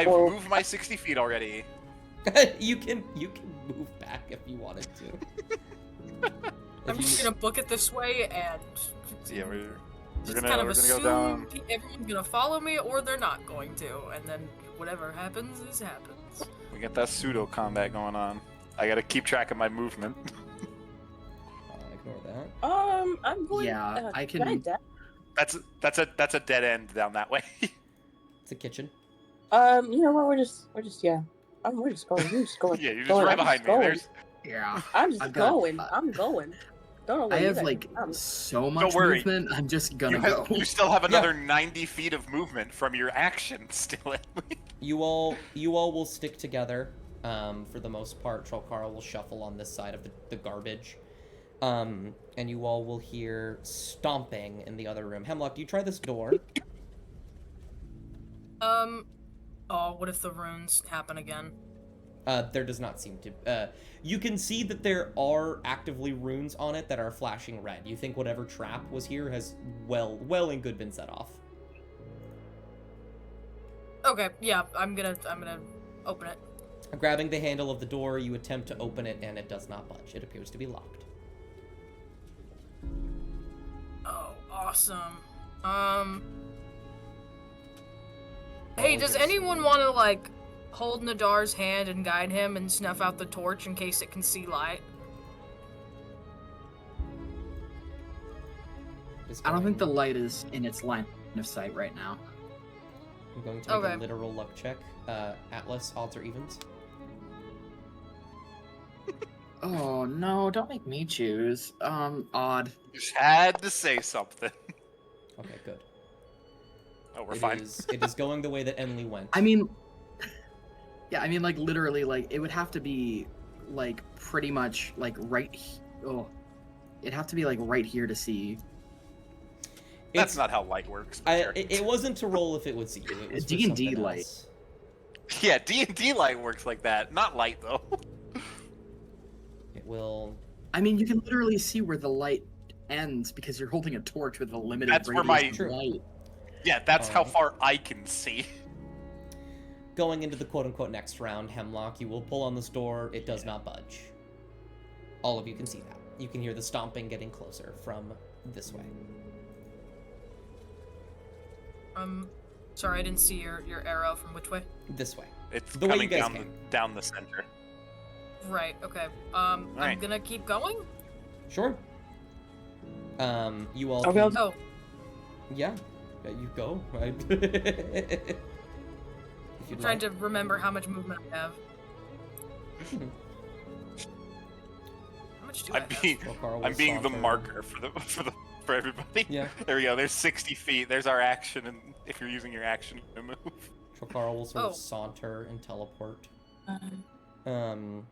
Well- moved my 60 feet already. you can move back if you wanted to. I'm just gonna book it this way and Yeah, we're just gonna kind of go assume down. everyone's gonna follow me or they're not going to, and then whatever happens is happens. We got that pseudo combat going on. I gotta keep track of my movement. Ignore that. I'm going. Yeah, I can I can. da- That's a dead end down that way. It's a kitchen. You know what? We're just yeah. We're just going. Yeah, you're just going. right I'm behind me. going. There's Yeah. I'm just I've got- going. I'm going. Don't know where I you have guys like are. so much worry. movement. I'm just gonna You, go. you still have another 90 feet of movement from your action still. You all will stick together. For the most part, Trollcarl will shuffle on this side of the garbage. And you all will hear stomping in the other room. Hemlock, do you try this door? Oh, what if the runes happen again? There does not seem to. You can see that there are actively runes on it that are flashing red. You think whatever trap was here has well and good been set off. Okay, yeah, I'm gonna open it. Grabbing the handle of the door, you attempt to open it, and it does not budge. It appears to be locked. Oh, awesome. Hey, does goodness. anyone want to like hold Nadar's hand and guide him and snuff out the torch in case it can see light? I don't think the light is in its line of sight right now. I'm going to make Okay. a literal luck check. Atlas, odds or evens? Oh no, don't make me choose. Odd. Just had to say something. Okay, good. Oh, we're fine. It is going the way that Emily went. I mean, yeah, I mean, like literally, like it would have to be, like pretty much like oh, it'd have to be like right here to see. That's not how light works. It wasn't to roll if it would see you. It was for D&D something light. else. Yeah, D&D light works like that. Not light, though. It will. I mean, you can literally see where the light ends because you're holding a torch with a limited That's where radius my- of light. Yeah, that's how Alright. far I can see. Going into the quote-unquote next round, Hemlock, you will pull on this door. It does not budge. All of you can see that. You can hear the stomping getting closer from this way. Sorry, I didn't see your arrow from which way? This way. It's The way you coming guys down came. down the center. Right, okay. I'm Right. gonna keep going? Sure. You all. Are we can- all- Oh, Yeah. You go. Right? If I'm you'd trying like. to remember how much movement I have. How much do I I'm have? being Trollcarl will I'm being the saunter- marker for everybody. Yeah. There we go. There's 60 feet. There's our action, and if you're using your action to move. Trollcarl will sort Oh. of saunter and teleport. Um,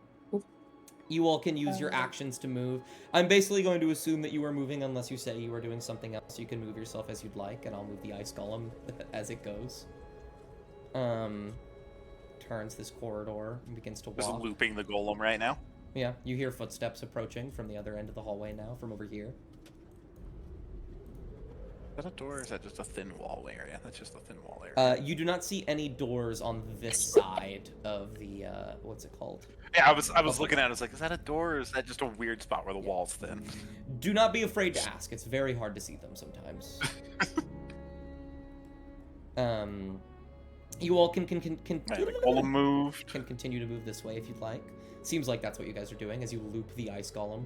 You all can use your actions to move. I'm basically going to assume that you are moving unless you say you are doing something else. You can move yourself as you'd like, and I'll move the ice golem as it goes. Turns this corridor and begins to Just walk. looping the golem right now. Yeah, you hear footsteps approaching from the other end of the hallway now, from over here. Is that a door or is that just a thin wall area? That's just a thin wall area. You do not see any doors on this side of the, what's it called? Yeah, I was looking at it. I was like, is that a door or is that just a weird spot where the wall's thin? Do not be afraid to ask. It's very hard to see them sometimes. You all can Right, the golem moved. can continue to move this way if you'd like. Seems like that's what you guys are doing as you loop the ice golem.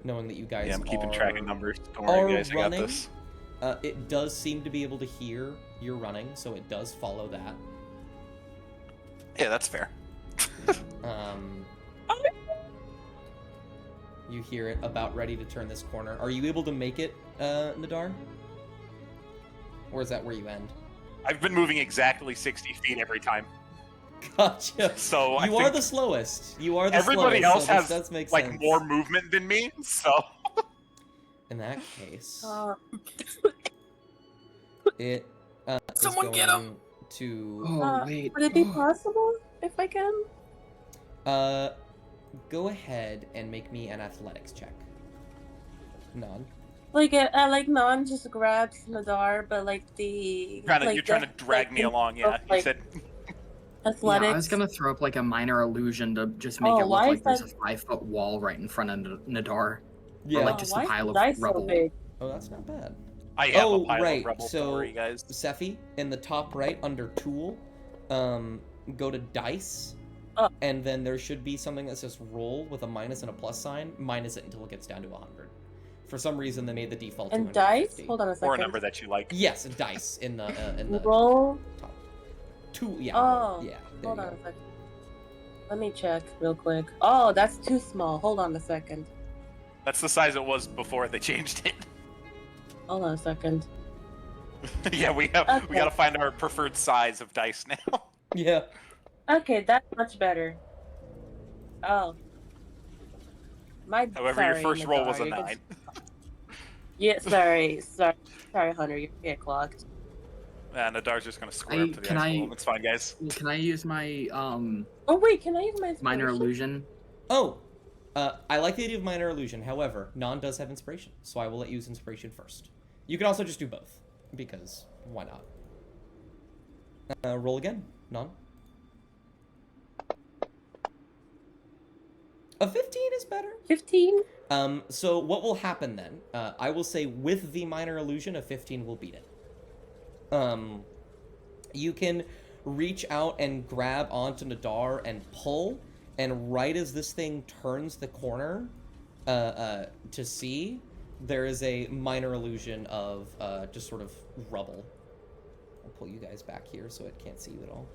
Knowing that you guys Yeah, I'm keeping are, track of numbers. Don't are worry, guys. I got running. this. It does seem to be able to hear you're running, so it does follow that. Yeah, that's fair. You hear it about ready to turn this corner. Are you able to make it, Nadar? Or is that where you end? I've been moving exactly 60 feet every time. Gotcha. So I You are think the slowest. You are the everybody slowest, else so this has does make like sense. more movement than me. So In that case, uh, it is Someone going get him! to Oh wait. would it be Oh. possible if I can? go ahead and make me an athletics check. None. Like, Non just grabs Nadar, but like the you're trying to drag me along. Yeah, you like, said athletics. Yeah, I was gonna throw up like a minor illusion to just make Oh, it look why like is there's that- a 5-foot wall right in front of Nadar. Yeah. Or like just why a is pile the of dice rubble. so big? Oh, that's not bad. I have Oh, a pile right, of rubble. so- Don't worry, guys. Sephi, in the top right under tool, go to dice, Oh. and then there should be something that says roll with a minus and a plus sign. Minus it until it gets down to 100. For some reason, they made the default And dice? 250. Hold on a second. Or a number that you like. Yes, dice in the Roll. top. Two, yeah. Oh, yeah. There Hold you on go. a second. Let me check real quick. Oh, that's too small. Hold on a second. That's the size it was before they changed it. Hold on a second. Yeah, we Okay. gotta find our preferred size of dice now. Yeah. Okay, that's much better. Oh. However, your Sorry, first roll was a Nadar, 9. Yeah, sorry, Hunter, you're get clocked. And Nadar's just gonna square up to the ice wall. It's fine, guys. Can I use my Oh wait, can I use my minor inspiration? illusion? Oh, I like the idea of minor illusion. However, Non does have inspiration, so I will let you use inspiration first. You can also just do both, because why not? Roll again, Non. A 15 is better. 15? So what will happen then? I will say with the minor illusion, a 15 will beat it. You can reach out and grab onto Nadar and pull, and right as this thing turns the corner to see, there is a minor illusion of just sort of rubble. I'll pull you guys back here so it can't see you at all.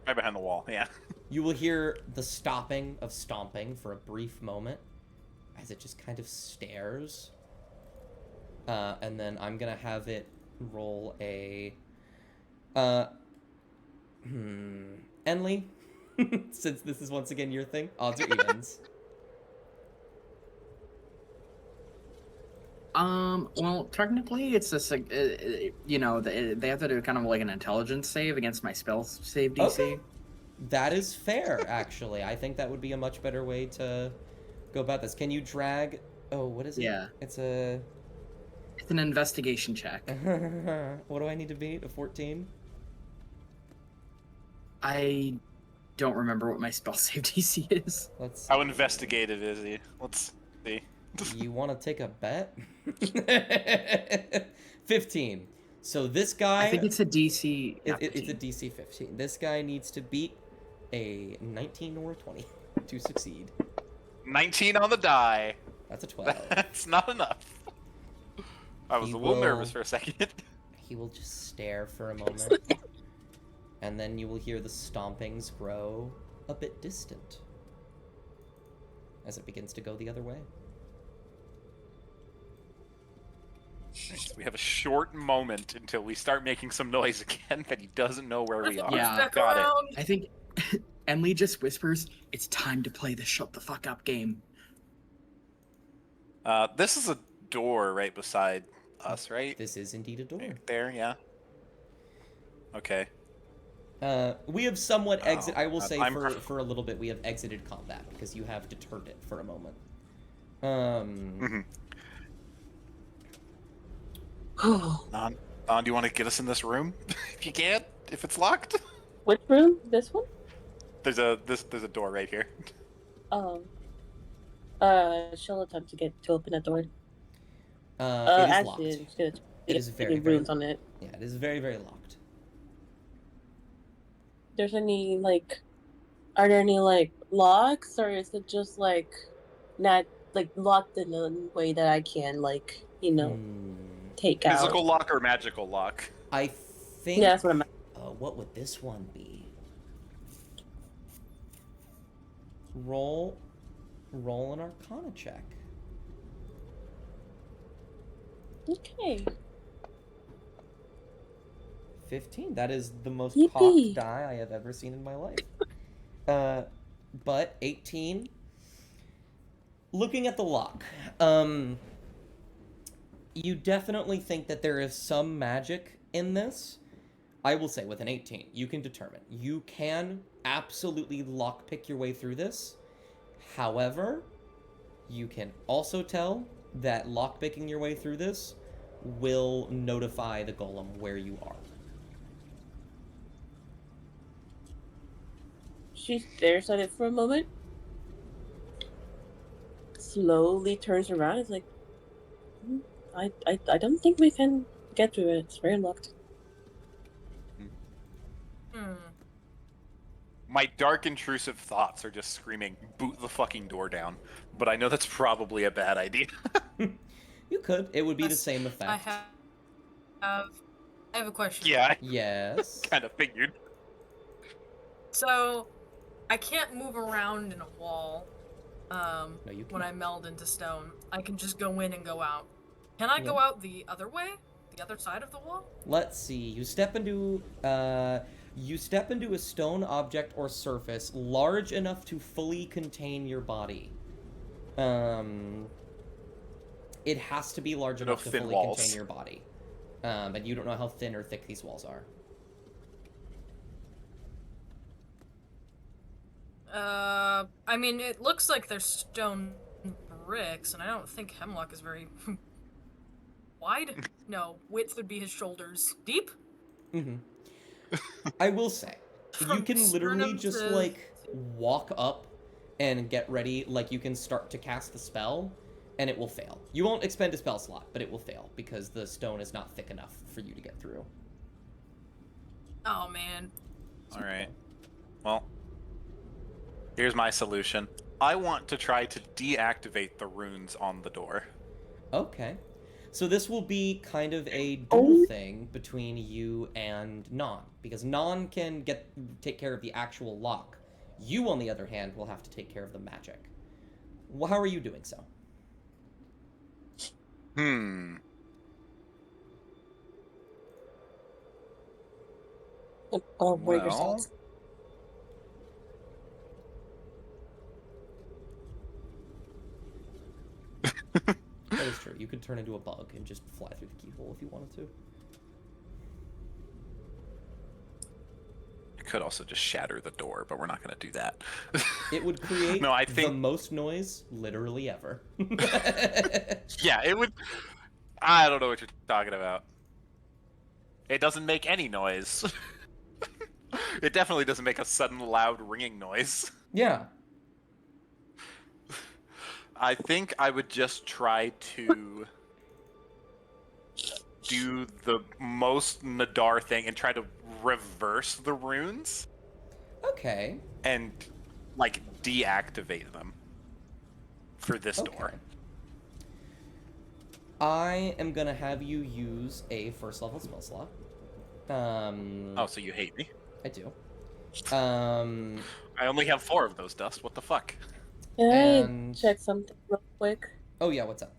Right behind the wall, yeah. You will hear the stopping of stomping for a brief moment as it just kind of stares. And then I'm going to have it roll a... Enley, since this is once again your thing, odds or evens. Well, technically, it's you know, they have to do kind of like an intelligence save against my spell save DC. Okay. That is fair, actually. I think that would be a much better way to go about this. Can you drag... Oh, what is it? Yeah. It's a... It's an investigation check. What do I need to beat? A 14? I don't remember what my spell save DC is. Let's... How investigative is he? Let's see. You want to take a bet? 15. So this guy... I think it's a DC. It's a DC 15. This guy needs to beat a 19 or a 20 to succeed. 19 on the die. That's a 12. That's not enough. I was He a little will- nervous for a second. He will just stare for a moment. And then you will hear the stompings grow a bit distant as it begins to go the other way. We have a short moment until we start making some noise again that he doesn't know where we are. Yeah. Back Got it. around. I think Emily just whispers, "It's time to play the shut the fuck up game." This is a door right beside us, right? This is indeed a door. There, yeah. Okay. We have somewhat exit. Oh, I will say I'm- for a little bit we have exited combat because you have deterred it for a moment. Mm-hmm. Don, do you want to get us in this room? If you can, if it's locked. Which room? This one? There's a door right here. Oh. She'll attempt to open that door. It is Actually, locked. I'm just gonna It is very, any very runes on it. Yeah, it is very, very locked. There's any are there any locks, or is it just not locked in a way that I can take out? Physical lock or magical lock? I think. Yeah, that's what I'm. What would this one be? Roll an Arcana check. Okay. 15. That is the most Yippee. cocked die I have ever seen in my life. But 18. Looking at the lock, you definitely think that there is some magic in this. I will say with an 18, you can determine. You can absolutely lockpick your way through this. However, you can also tell that lockpicking your way through this will notify the golem where you are. She stares at it for a moment, slowly turns around. It's like, I don't think we can get through it. It's very locked. My dark intrusive thoughts are just screaming, boot the fucking door down. But I know that's probably a bad idea. You could. It would be the same effect. I have a question. Yeah, I Yes. kind of figured. So, I can't move around in a wall. No, you can. When I meld into stone, I can just go in and go out. Can I Yeah. go out the other way? The other side of the wall? Let's see. You step into a stone object or surface large enough to fully contain your body. It has to be large No enough to thin fully walls. contain your body. And you don't know how thin or thick these walls are. I mean, it looks like they're stone bricks, and I don't think Hemlock is very wide. No, width would be his shoulders. Deep? Mm-hmm. I will say, you From can literally sternum just, to- like, walk up and get ready. Like, you can start to cast the spell, and it will fail. You won't expend a spell slot, but it will fail, because the stone is not thick enough for you to get through. Oh, man. All right. Well, here's my solution. I want to try to deactivate the runes on the door. Okay. So this will be kind of a dual thing between you and Non, because Non can take care of the actual lock. You, on the other hand, will have to take care of the magic. Well, how are you doing so? Oh, where Well, yourself. That is true. You could turn into a bug and just fly through the keyhole if you wanted to. I could also just shatter the door, but we're not going to do that. It would create No, I the think most noise literally ever. yeah, it would. I don't know what you're talking about. It doesn't make any noise. It definitely doesn't make a sudden loud ringing noise. Yeah. I think I would just try to do the most Nadar thing and try to reverse the runes Okay. and like deactivate them for this door. Okay. I am gonna have you use a first level spell slot. Oh, so you hate me? I do. I only have 4 of those, Dust. What the fuck? Can And- I check something real quick? Oh yeah, what's up?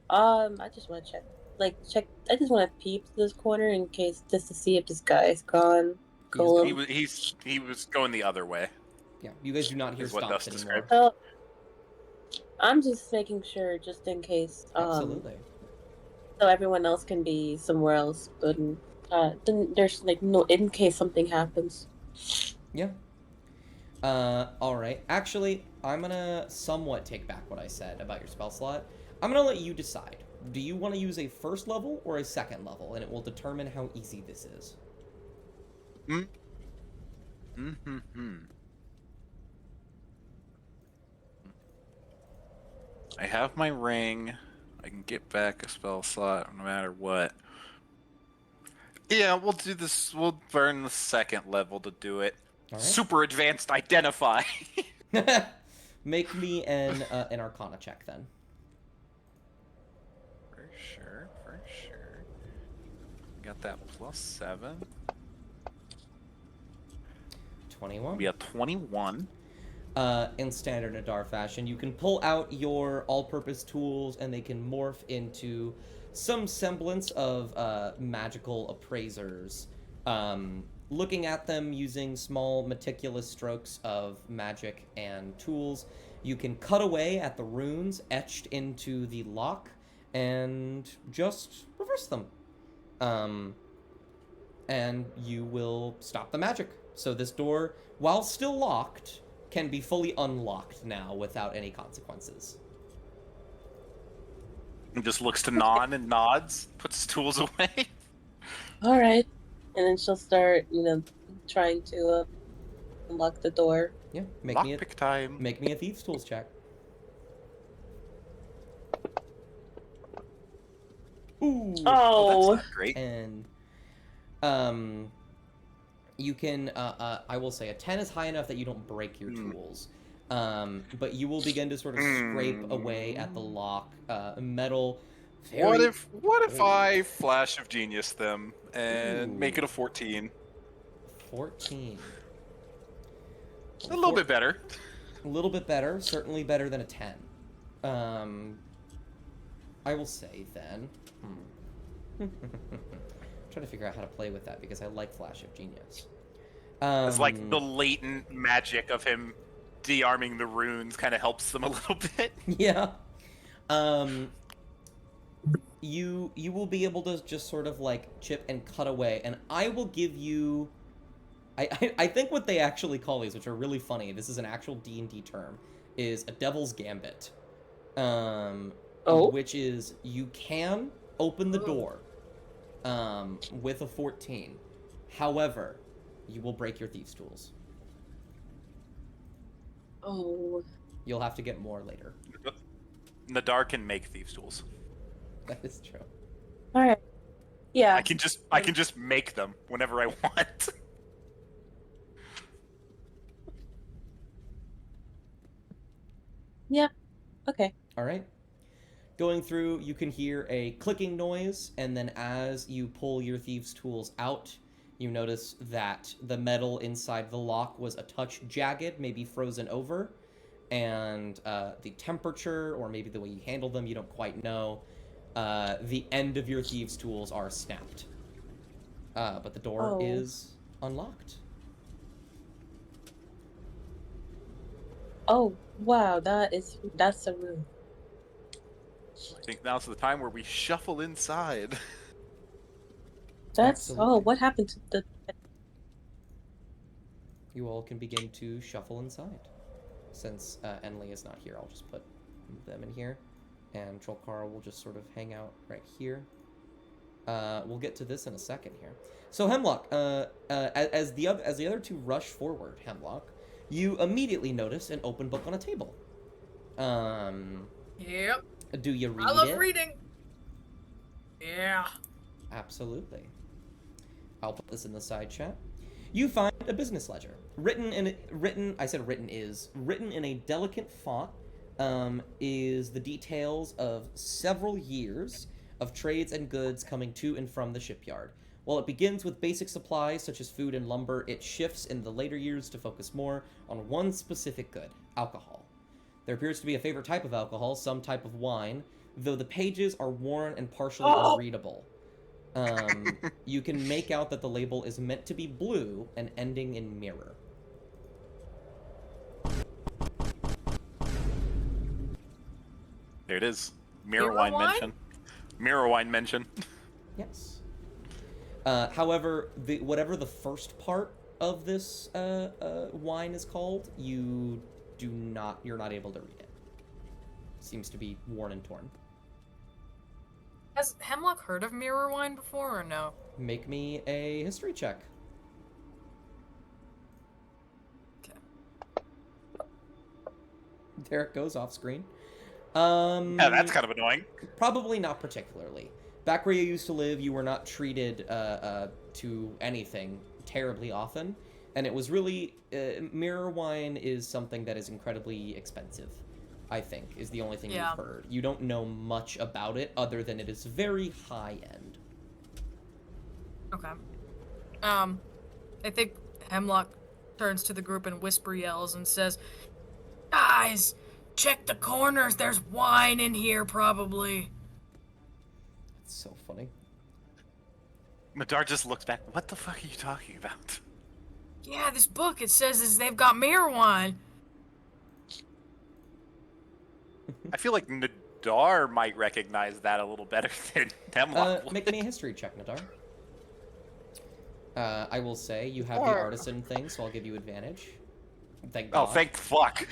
I just want to check. I just want to peep this corner in case, just to see if this guy's gone. gone? Golem. He was going the other way. Yeah, you guys do not hear Is what stomps Dust anymore. described. Oh, I'm just making sure, just in case. Absolutely. So everyone else can be somewhere else, but then there's like no, in case something happens. Yeah. Alright. Actually, I'm gonna somewhat take back what I said about your spell slot. I'm gonna let you decide. Do you want to use a first level or a second level? And it will determine how easy this is. I have my ring. I can get back a spell slot no matter what. Yeah, we'll do this. We'll burn the second level to do it. Alright. Super advanced identify. Make me an Arcana check then. For sure, for sure. Got that +7. 21. We have 21. In standard Nadar fashion, you can pull out your all-purpose tools and they can morph into some semblance of magical appraisers. Looking at them using small, meticulous strokes of magic and tools, you can cut away at the runes etched into the lock and just reverse them. And you will stop the magic. So this door, while still locked, can be fully unlocked now without any consequences. And just looks to Non and nods, puts his tools away. All right, and then she'll start, trying to unlock the door. Yeah, make me Lockpick time. a thieves tools check. Ooh. Oh, That's not great. And you can I will say a 10 is high enough that you don't break your tools. But you will begin to sort of scrape away at the lock, metal. What very- if I flash of genius them and make it a 14? 14. A little bit better. A little bit better, certainly better than a 10. I will say then. Trying to figure out how to play with that because I like Flash of Genius. It's like the latent magic of him de-arming the runes kind of helps them a little bit. Yeah. You will be able to just sort of like chip and cut away, and I will give you. I think what they actually call these, which are really funny. This is an actual D&D term, is a Devil's Gambit. Which is you can open the door, with a 14. However, you will break your thieves' tools. Oh. You'll have to get more later. Nadar can make thieves' tools. That is true. All right. Yeah. I can just make them whenever I want. Yeah. Okay. All right. Going through, you can hear a clicking noise, and then as you pull your thieves' tools out, you notice that the metal inside the lock was a touch jagged, maybe frozen over, and the temperature, or maybe the way you handle them, you don't quite know. The end of your thieves' tools are snapped. But the door is unlocked. Oh, wow, that's a room. I think now's the time where we shuffle inside. Absolutely. What happened to the You all can begin to shuffle inside. Since Enley is not here, I'll just put them in here. And Trollcar will just sort of hang out right here. We'll get to this in a second here. So Hemlock, as the other two rush forward, Hemlock, you immediately notice an open book on a table. Yep. Do you read it? I love reading. Yeah. Absolutely. I'll put this in the side chat. You find a business ledger. Written in a delicate font, is the details of several years of trades and goods coming to and from the shipyard. While it begins with basic supplies such as food and lumber, it shifts in the later years to focus more on one specific good, alcohol. There appears to be a favorite type of alcohol, some type of wine, though the pages are worn and partially unreadable. You can make out that the label is meant to be blue and ending in mirror. There it is. Mirror wine mention. Mirror wine mention. Yes. However, whatever the first part of this wine is called, you're not able to read it. Seems to be worn and torn. Has Hemlock heard of mirror wine before or no? Make me a history check. Okay. There it goes off screen. Yeah, that's kind of annoying. Probably not particularly. Back where you used to live, you were not treated to anything terribly often, and it was really mirror wine is something that is incredibly expensive. I think is the only thing you've heard. You don't know much about it other than it is very high end. Okay. I think Hemlock turns to the group and whisper yells and says, "Guys, check the corners. There's wine in here, probably." It's so funny. Madar just looks back. What the fuck are you talking about? Yeah, this book, it says they've got mirror wine. I feel like Nadar might recognize that a little better than Hemlock. Make me a history check, Nadar. I will say you have the artisan thing, so I'll give you advantage. Thank God. Oh, thank fuck.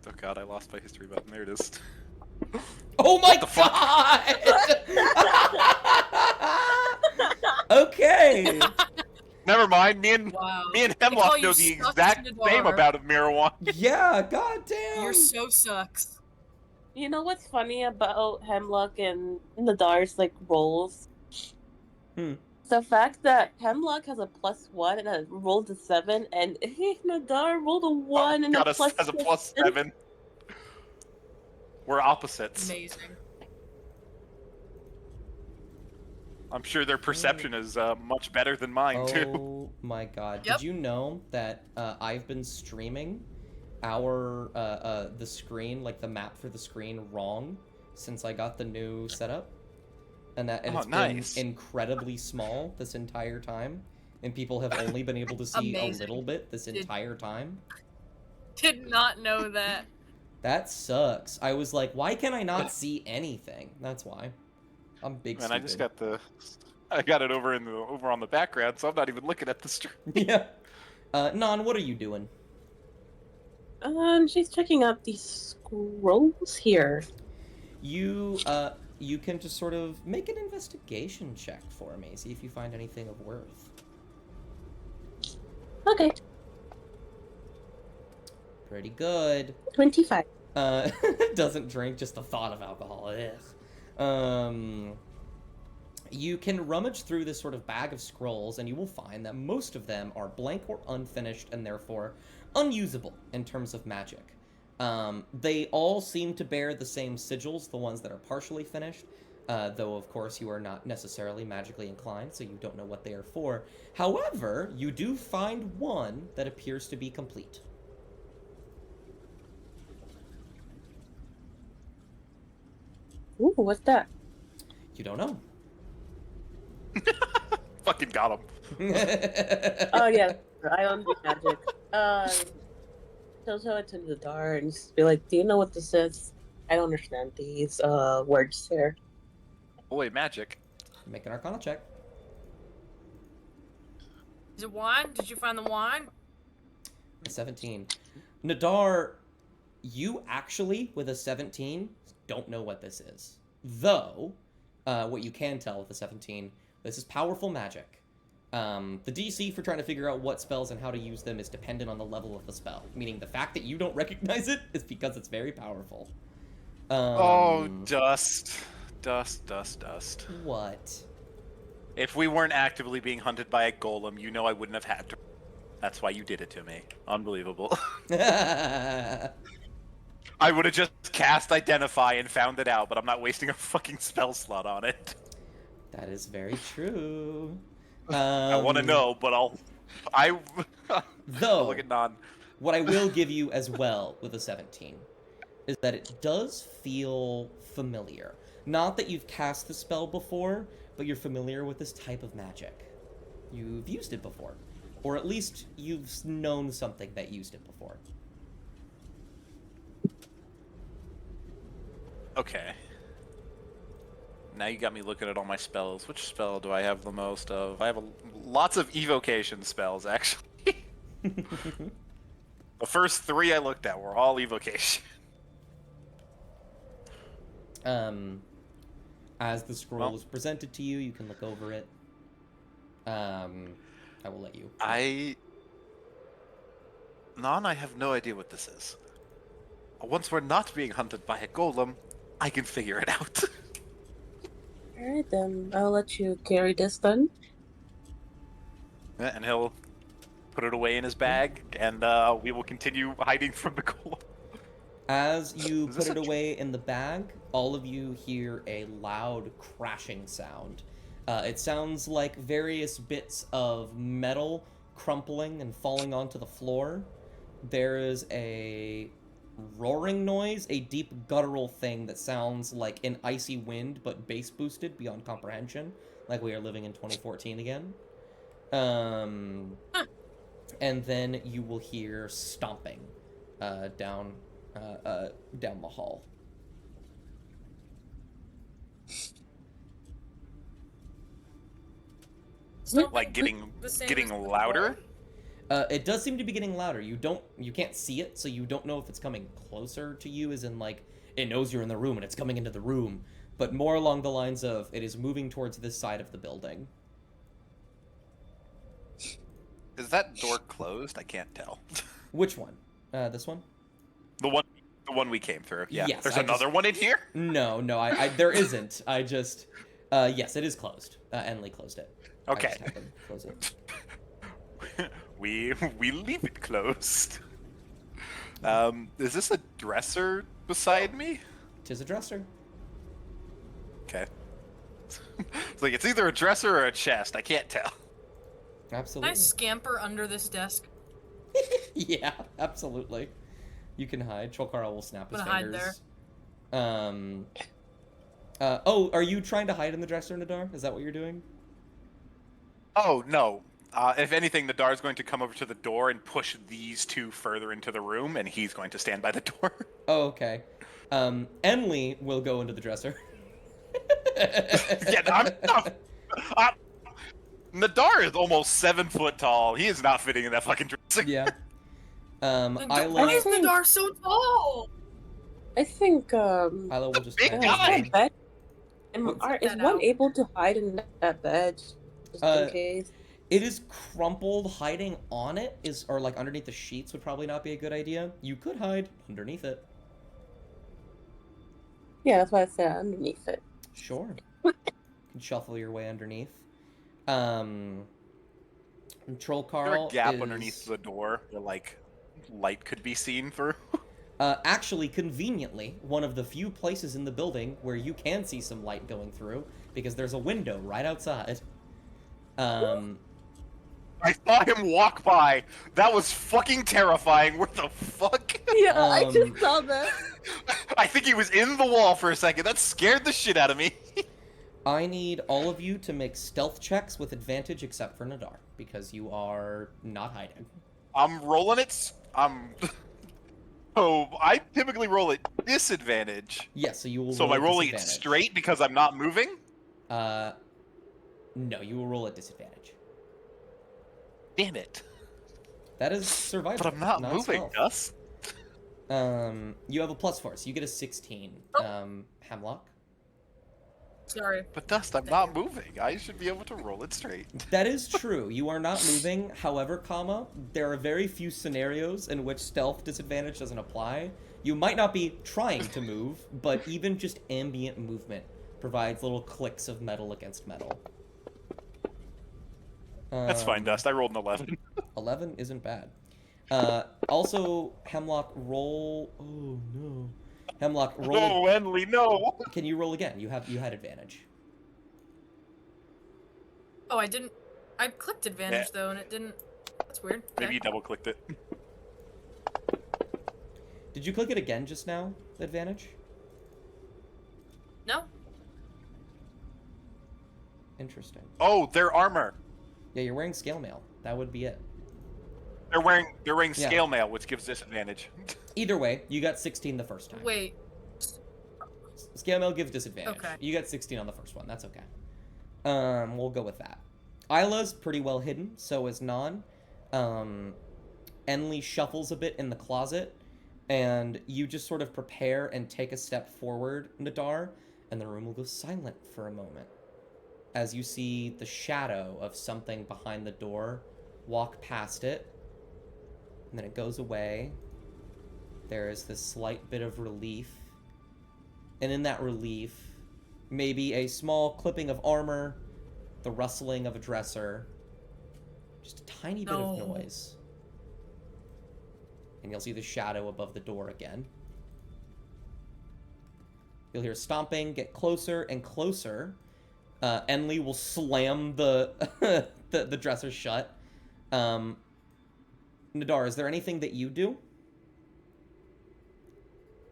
Oh god, I lost my history button. There it is. Oh my God! Okay. Never mind. Me and Hemlock know the sucks, exact same about mirror wine. Yeah, goddamn. You're so sucks. You know what's funny about Hemlock and Nadar's like rolls? The fact that Hemlock has a +1 and has rolled a 7, and Nadar rolled a 1 and got a has a +7. We're opposites. Amazing. I'm sure their perception is much better than mine too. Oh my god. Yep. Did you know that I've been streaming our the screen, like the map for the screen, wrong since I got the new setup? And Oh, it's nice. been incredibly small this entire time, and people have only been able to see a Amazing. little bit this entire time. Did not know that. That sucks. I was like, why can I not see anything? That's why. I'm big. Man, I just stupid. got I got it over on the background, so I'm not even looking at the stream. Yeah. Non, what are you doing? She's checking out these scrolls here. You can just sort of make an investigation check for me. See if you find anything of worth. Okay, Pretty good. 25. Doesn't drink, just the thought of alcohol. Ugh. You can rummage through this sort of bag of scrolls, and you will find that most of them are blank or unfinished, and therefore unusable in terms of magic. They all seem to bear the same sigils, the ones that are partially finished, though of course you are not necessarily magically inclined, so you don't know what they are for. However, you do find one that appears to be complete. Ooh, what's that? You don't know. Fucking got him. Oh yeah, I don't do magic. So it's in the dark and just be like, do you know what this is? I don't understand these words here. Boy, magic. Make an Arcana check. Is it wine? Did you find the wine? A 17. Nadar, you actually, with a 17, don't know what this is. Though, what you can tell with a 17, this is powerful magic. The DC for trying to figure out what spells and how to use them is dependent on the level of the spell, meaning the fact that you don't recognize it is because it's very powerful. Oh, dust. What? If we weren't actively being hunted by a golem, you know I wouldn't have had to. That's why you did it to me. Unbelievable. I would have just cast Identify and found it out, but I'm not wasting a fucking spell slot on it. That is very true. I want to know, but I'll Though, look at Non. what I will give you as well with a 17 is that it does feel familiar. Not that you've cast the spell before, but you're familiar with this type of magic. You've used it before. Or at least you've known something that used it before. Okay. Now you got me looking at all my spells. Which spell do I have the most of? I have lots of evocation spells, actually. The first 3 I looked at were all evocation. As the scroll is presented to you, you can look over it. I will let you. Non, I have no idea what this is. Once we're not being hunted by a golem, I can figure it out. Alright then, I'll let you carry this then. And he'll put it away in his bag, and we will continue hiding from the golem. As you Is put this it away in the bag, all of you hear a loud crashing sound. It sounds like various bits of metal crumpling and falling onto the floor. There is a roaring noise, a deep guttural thing that sounds like an icy wind, but bass boosted beyond comprehension, like we are living in 2014 again. And then you will hear stomping down the hall. Like getting louder. It does seem to be getting louder. You can't see it, so you don't know if it's coming closer to you, as in like it knows you're in the room and it's coming into the room, but more along the lines of it is moving towards this side of the building. Is that door closed? I can't tell. Which one? This one? The one we came through. Yeah. Yes, There's I another one in here? No, I there isn't. I just yes, it is closed. Enley closed it. Okay. I just had to close it. we leave it closed. Is this a dresser beside me? Tis a dresser. Okay. It's like it's either a dresser or a chest. I can't tell. Can Absolutely. I scamper under this desk? Yeah, absolutely. You can hide. Trollcarl will snap his I'm gonna hide there. fingers. Oh, are you trying to hide in the dresser, Nadar? Is that what you're doing? Oh, no. If anything, Nadar's going to come over to the door and push these two further into the room, and he's going to stand by the door. Oh, okay. Enli will go into the dresser. Yeah, Nadar is almost 7 foot tall. He is not fitting in that fucking dresser. Yeah. Why Isla, is Nadar so tall? I think Isla will just Big hide guy. in there. bed. What's- Is that one out. able to hide in that bed just in case? It is crumpled. Hiding on it is, or like underneath the sheets would probably not be a good idea. You could hide underneath it. Yeah, that's why I said underneath it. Sure. You can shuffle your way underneath. And Troll Is there Carl a gap is underneath the door where, like, light could be seen through? actually conveniently one of the few places in the building where you can see some light going through because there's a window right outside. I saw him walk by. That was fucking terrifying. What the fuck? Yeah, I Um, just saw that. I think he was in the wall for a second. That scared the shit out of me. I need all of you to make stealth checks with advantage except for Nadar because you are not hiding. I'm rolling it. Oh, I typically roll at disadvantage. Yes, so you will So am roll I at rolling it disadvantage. straight because I'm not moving? No, you will roll at disadvantage. Damn it. That is survival. But I'm not moving, stealth. Gus. You have a +4, so you get a 16. Hemlock. Sorry. But Dust, I'm not moving. I should be able to roll it straight. That is true. You are not moving. However, there are very few scenarios in which stealth disadvantage doesn't apply. You might not be trying to move, but even just ambient movement provides little clicks of metal against metal. That's fine, Dust. I rolled an 11. 11 isn't bad. Also, Hemlock, roll. Oh no. Hemlock, roll. No, Enley, no. Can you roll again? You had advantage. Oh, I didn't. I clicked advantage though, and it didn't. That's weird. Okay. Maybe you double clicked it. Did you click it again just now? Advantage? No. Interesting. Oh, their armor. Yeah, you're wearing scale mail. That would be it. They're wearing Yeah. scale mail, which gives disadvantage. Either way, you got 16 the first time. Wait. Scale mail gives disadvantage. Okay. You got 16 on the first one. That's okay. We'll go with that. Isla's pretty well hidden, so is Non. Enli shuffles a bit in the closet, and you just sort of prepare and take a step forward, Nadar, and the room will go silent for a moment as you see the shadow of something behind the door walk past it, and then it goes away. There is this slight bit of relief, and in that relief, maybe a small clipping of armor, the rustling of a dresser, just a tiny bit of No. noise. And you'll see the shadow above the door again. You'll hear stomping get closer and closer. Enli will slam the the dresser shut. Nadar, is there anything that you do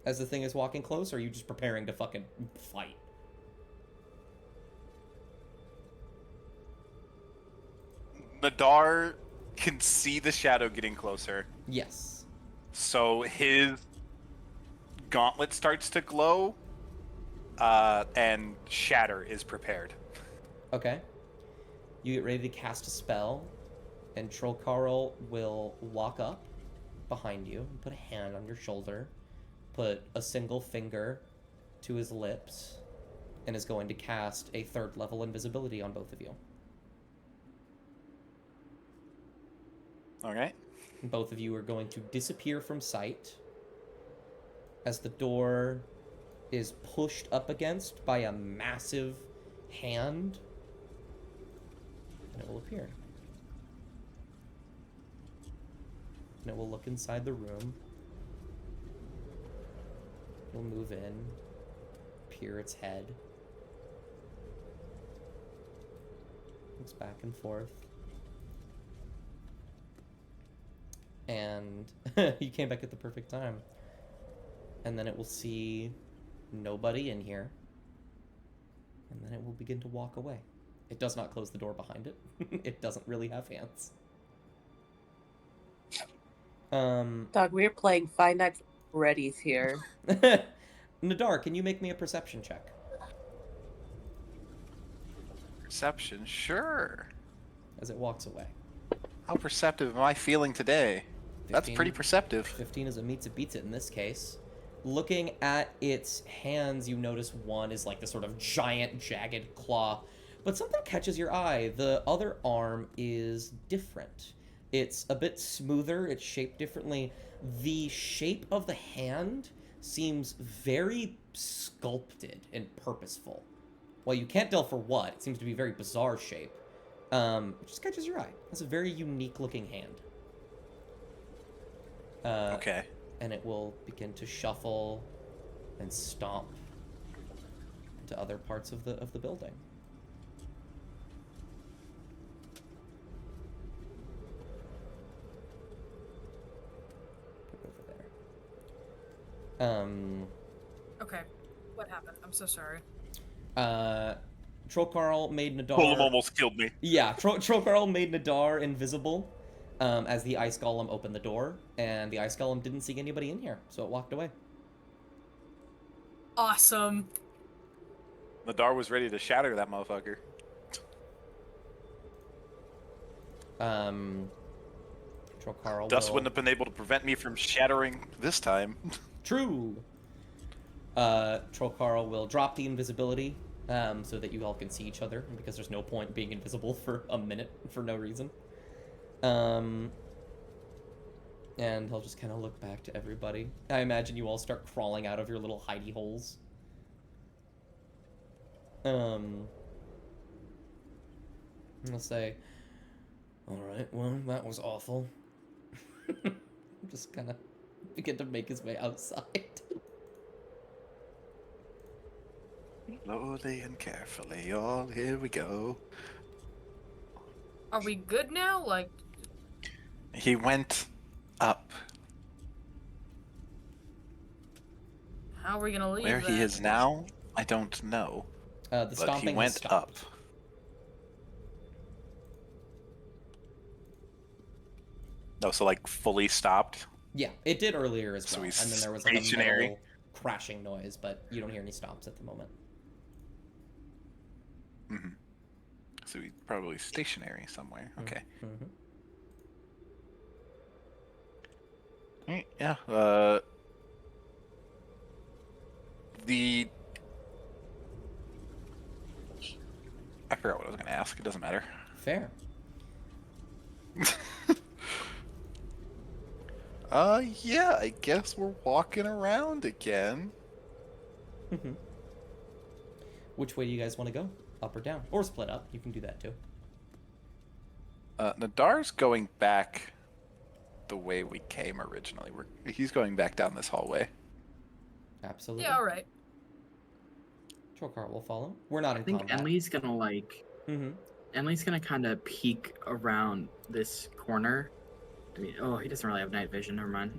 as the thing is walking close, or are you just preparing to fucking fight? Nadar can see the shadow getting closer, Yes. so his gauntlet starts to glow, and Shatter is prepared. Okay. You get ready to cast a spell, and Trollcarl will walk up behind you and put a hand on your shoulder, put a single finger to his lips, and is going to cast a 3rd level invisibility on both of you. Okay. And both of you are going to disappear from sight as the door is pushed up against by a massive hand, and it will appear. And it will look inside the room. It'll move in, peer its head. Looks back and forth. And you came back at the perfect time. And then it will see nobody in here. And then it will begin to walk away. It does not close the door behind it. It doesn't really have hands. Dog, we're playing Five Nights at Freddy's here. Nadar, can you make me a perception check? Perception, sure. As it walks away. How perceptive am I feeling today? That's 15. pretty perceptive. 15 is a meets it beats it in this case. Looking at its hands, you notice one is like this sort of giant, jagged claw. But something catches your eye. The other arm is different. It's a bit smoother. It's shaped differently. The shape of the hand seems very sculpted and purposeful. Well, you can't tell for what. It seems to be a very bizarre shape. It just catches your eye. It's a very unique looking hand. Okay. And it will begin to shuffle and stomp into other parts of the building. Put it over there. Okay. What happened? I'm so sorry. Trollcarl made Nadar. Golem almost killed me. Yeah, Trollcarl made Nadar invisible as the ice golem opened the door, and the ice golem didn't see anybody in here, so it walked away. Awesome. Nadar was ready to shatter that motherfucker. Trollcarl Dust will... wouldn't have been able to prevent me from shattering this time. True. Trollcarl will drop the invisibility so that you all can see each other, because there's no point being invisible for a minute for no reason. And he'll just kind of look back to everybody. I imagine you all start crawling out of your little hidey holes. I'll say, alright, well, that was awful. Just kind of begin to make his way outside. Slowly and carefully, all here we go. Are we good now? Like, He went up. how are we gonna leave Where that? he is now, I don't know. The But stomping he has went up. stopped. No, so like fully stopped. Yeah, it did earlier as So well. he's And then there was like stationary. a metal crashing noise, but you don't hear any stops at the moment. Mm-hmm. So he's probably stationary somewhere. Okay. Mm-hmm. Alright, yeah. The I forgot what I was going to ask. It doesn't matter. Fair. Yeah. I guess we're walking around again. Mm-hmm. Which way do you guys want to go? Up or down? Or split up. You can do that too. Nadar's going back the way we came originally. He's going back down this hallway. Absolutely. Yeah, alright. Trollcarl will follow. We're not in I think combat. Emily's gonna like. Mm-hmm. Emily's gonna kind of peek around this corner. I mean, oh, he doesn't really have night vision. Never mind.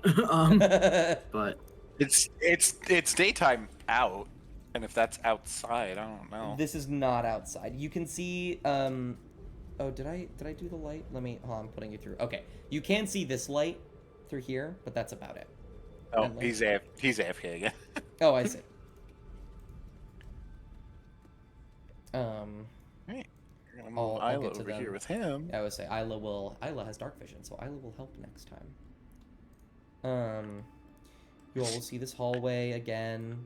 But It's daytime out, and if that's outside, I don't know. This is not outside. You can see. Oh, did I do the light? Let me. I'm putting you through. Okay, you can see this light through here, but that's about it. Oh, And, like- he's AFK again. Oh, I see. Right. I'll Isla get to over them. here with him. I would say Isla has dark vision, so Isla will help next time. You all will see this hallway again.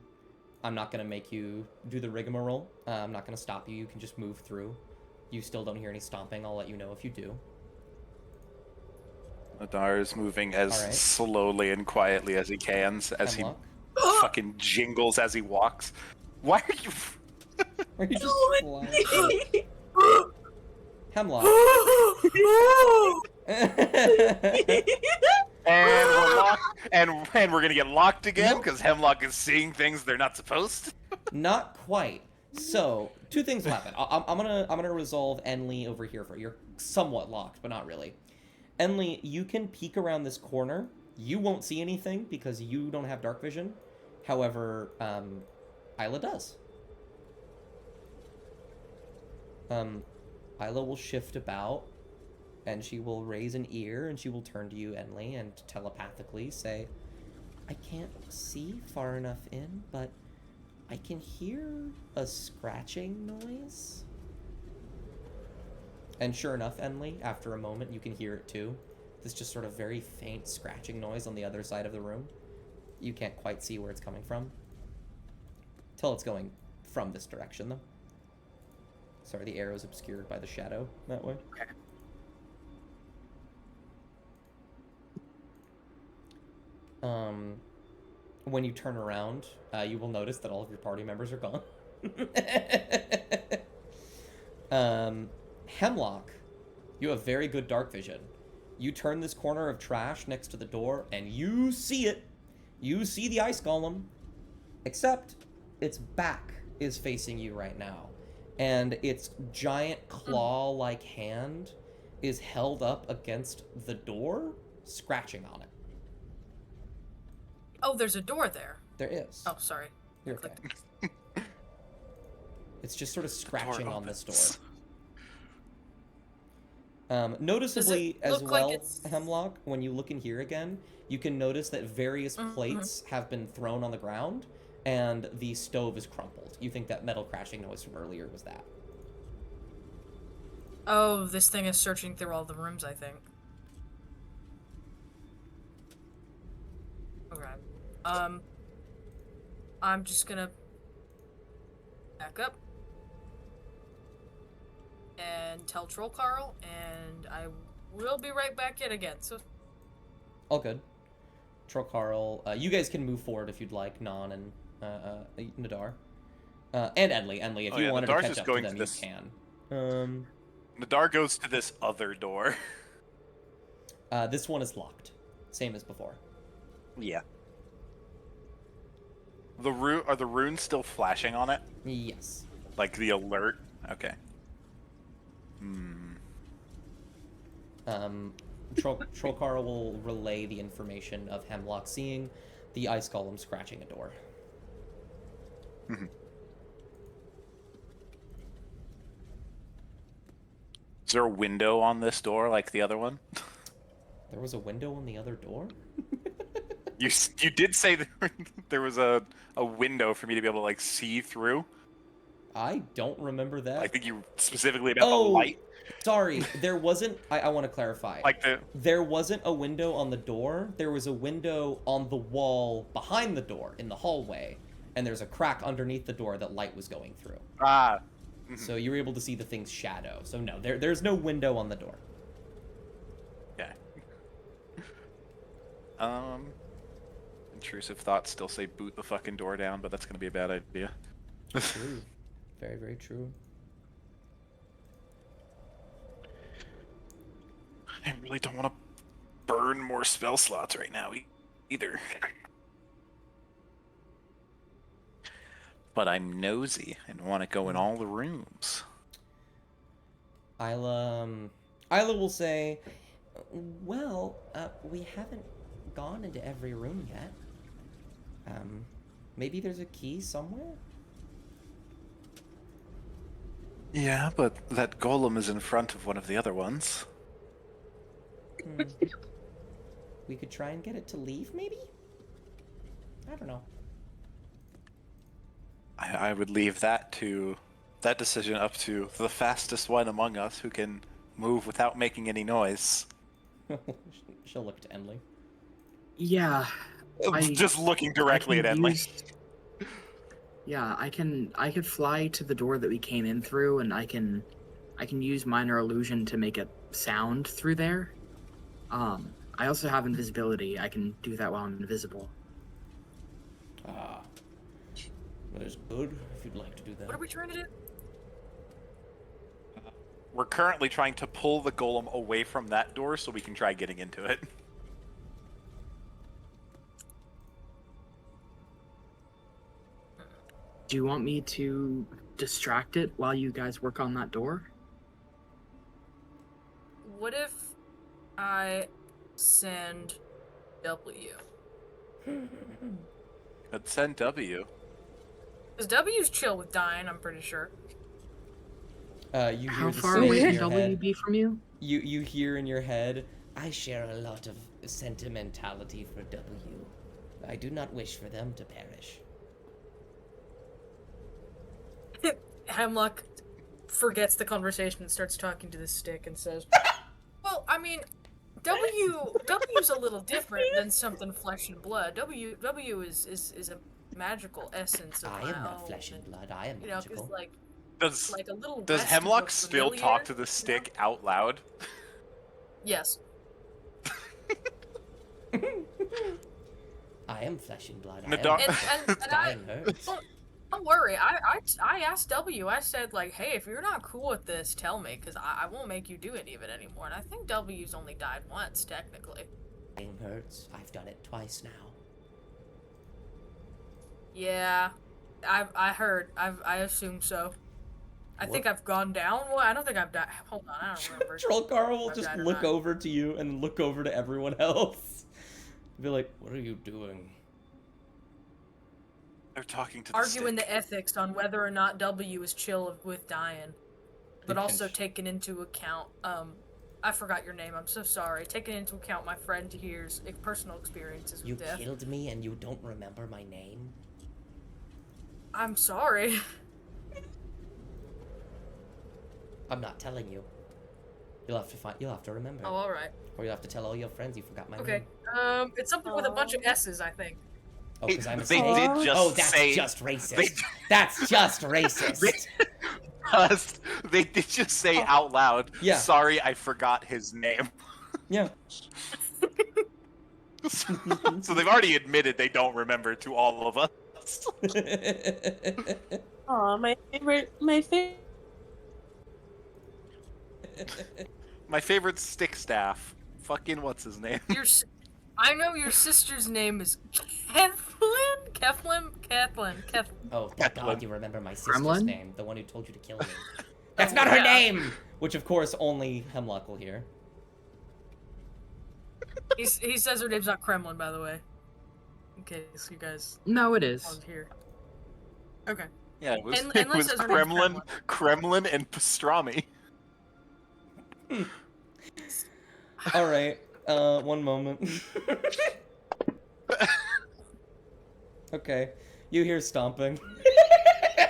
I'm not gonna make you do the rigmarole. I'm not gonna stop you. You can just move through. You still don't hear any stomping. I'll let you know if you do. Nadar is moving as Alright. slowly and quietly as he can, as Hemlock. he fucking jingles as he walks. Why are you? Are you just flying? Hemlock. And we're locked, and we're gonna get locked again because Hemlock is seeing things they're not supposed to. Not quite. So, two things will happen. I'm gonna resolve Enly over here for you. You're somewhat locked, but not really. Enli, you can peek around this corner. You won't see anything because you don't have dark vision. However, Isla does. Isla will shift about, and she will raise an ear, and she will turn to you, Enli, and telepathically say, I can't see far enough in, but I can hear a scratching noise. And sure enough, Enli, after a moment, you can hear it too. This just sort of very faint scratching noise on the other side of the room. You can't quite see where it's coming from. Till it's going from this direction, though. Sorry, the arrow's obscured by the shadow that way. Okay. When you turn around, you will notice that all of your party members are gone. Hemlock, you have very good dark vision. You turn this corner of trash next to the door, and you see it. You see the ice golem, except its back is facing you right now, and its giant claw-like hand is held up against the door, scratching on it. Oh, there's a door there. There is. Oh, sorry. You're okay. It's just sort of scratching on this door. Noticeably as look well, like it's... Hemlock, when you look in here again, you can notice that various plates have been thrown on the ground, and the stove is crumpled. You think that metal crashing noise from earlier was that. Oh, this thing is searching through all the rooms, I think. Okay. I'm just gonna back up and tell Troll Carl, and I will be right back in again. So, All good. Troll Carl, you guys can move forward if you'd like, Non and Nadar. And Enli. Enli, if you wanted Nadar's to catch just up to going them, to this... you can. Nadar goes to this other door. This one is locked. Same as before. Yeah. Are the runes still flashing on it? Yes. Like the alert? Okay. Trollcar will relay the information of Hemlock seeing the ice golem scratching a door. Is there a window on this door like the other one? There was a window on the other door? You did say there was a window for me to be able to like see through. I don't remember that. I think you specifically about the light. Sorry, there wasn't. I want to clarify. Like there wasn't a window on the door. There was a window on the wall behind the door in the hallway, and there's a crack underneath the door that light was going through. So you were able to see the thing's shadow. So no, there's no window on the door. Yeah. Intrusive thoughts still say boot the fucking door down, but that's gonna be a bad idea. True. Very, very true. I really don't want to burn more spell slots right now either. But I'm nosy and want to go in all the rooms. Isla will say, well, we haven't gone into every room yet. Maybe there's a key somewhere? Yeah, but that golem is in front of one of the other ones. We could try and get it to leave, maybe? I don't know. I would leave that decision up to the fastest one among us who can move without making any noise. She'll look to Enli. Yeah. Just looking directly at Enli. Yeah, I could fly to the door that we came in through, and I can use minor illusion to make a sound through there. I also have invisibility. I can do that while I'm invisible. That is good, if you'd like to do that. what are we trying to do? We're currently trying to pull the golem away from that door so we can try getting into it. Do you want me to distract it while you guys work on that door? What if I send W. Let's send W. Because W's chill with dying, I'm pretty sure. You hear How the far same away in can your W head. be from you? You hear in your head, I share a lot of sentimentality for W. I do not wish for them to perish. Hemlock forgets the conversation and starts talking to the stick and says, well, I mean, W's a little different than something flesh and blood. W is a magical essence of I my am not own, flesh and blood. I am you know, magical. it's like Does a little does west of Hemlock a still familiar, talk to the you know? stick out loud? Yes. I am flesh and blood. No, I am dog- magical. And I Dying hurts. don't worry. I asked W. I said like, hey, if you're not cool with this, tell me, because I won't make you do any of it anymore. And I think W's only died once technically. Dying hurts. I've done it twice now. Yeah, I heard. I assume so. I think I've gone down. Well, I don't think I've died. Hold on, I don't remember. Trollcar will I've just died or look not. over to you and look over to everyone else. Be like, what are you doing? They're talking to the Arguing stick. the ethics on whether or not W is chill with dying, but They also pinch. taking into account. I forgot your name. I'm so sorry. Taking into account my friend here's personal experiences You with death. killed me and you don't remember my name? I'm sorry. I'm not telling you. You'll have to remember. Oh, all right. Or you'll have to tell all your friends you forgot my Okay. name. It's something with a bunch of S's, I think. Oh, because I'm a They snake? did just Oh, that's say just racist. they- That's just racist. they did just say out loud. Yeah. Sorry, I forgot his name. Yeah. So they've already admitted they don't remember to all of us. Aw, my favorite My favorite stick staff. Fucking what's his name? I know your sister's name is Kathleen. Oh, thank God Kathleen. you remember my sister's Gremlin? name, the one who told you to kill me. That's not her yeah. name! Which, of course, only Hemlock will hear. He says her name's not Kremlin, by the way. In case you guys No, it is. aren't here. Okay. Yeah, it was, And it let's was say her name's Kremlin, Kremlin, and pastrami. Alright, one moment. Okay, you hear stomping.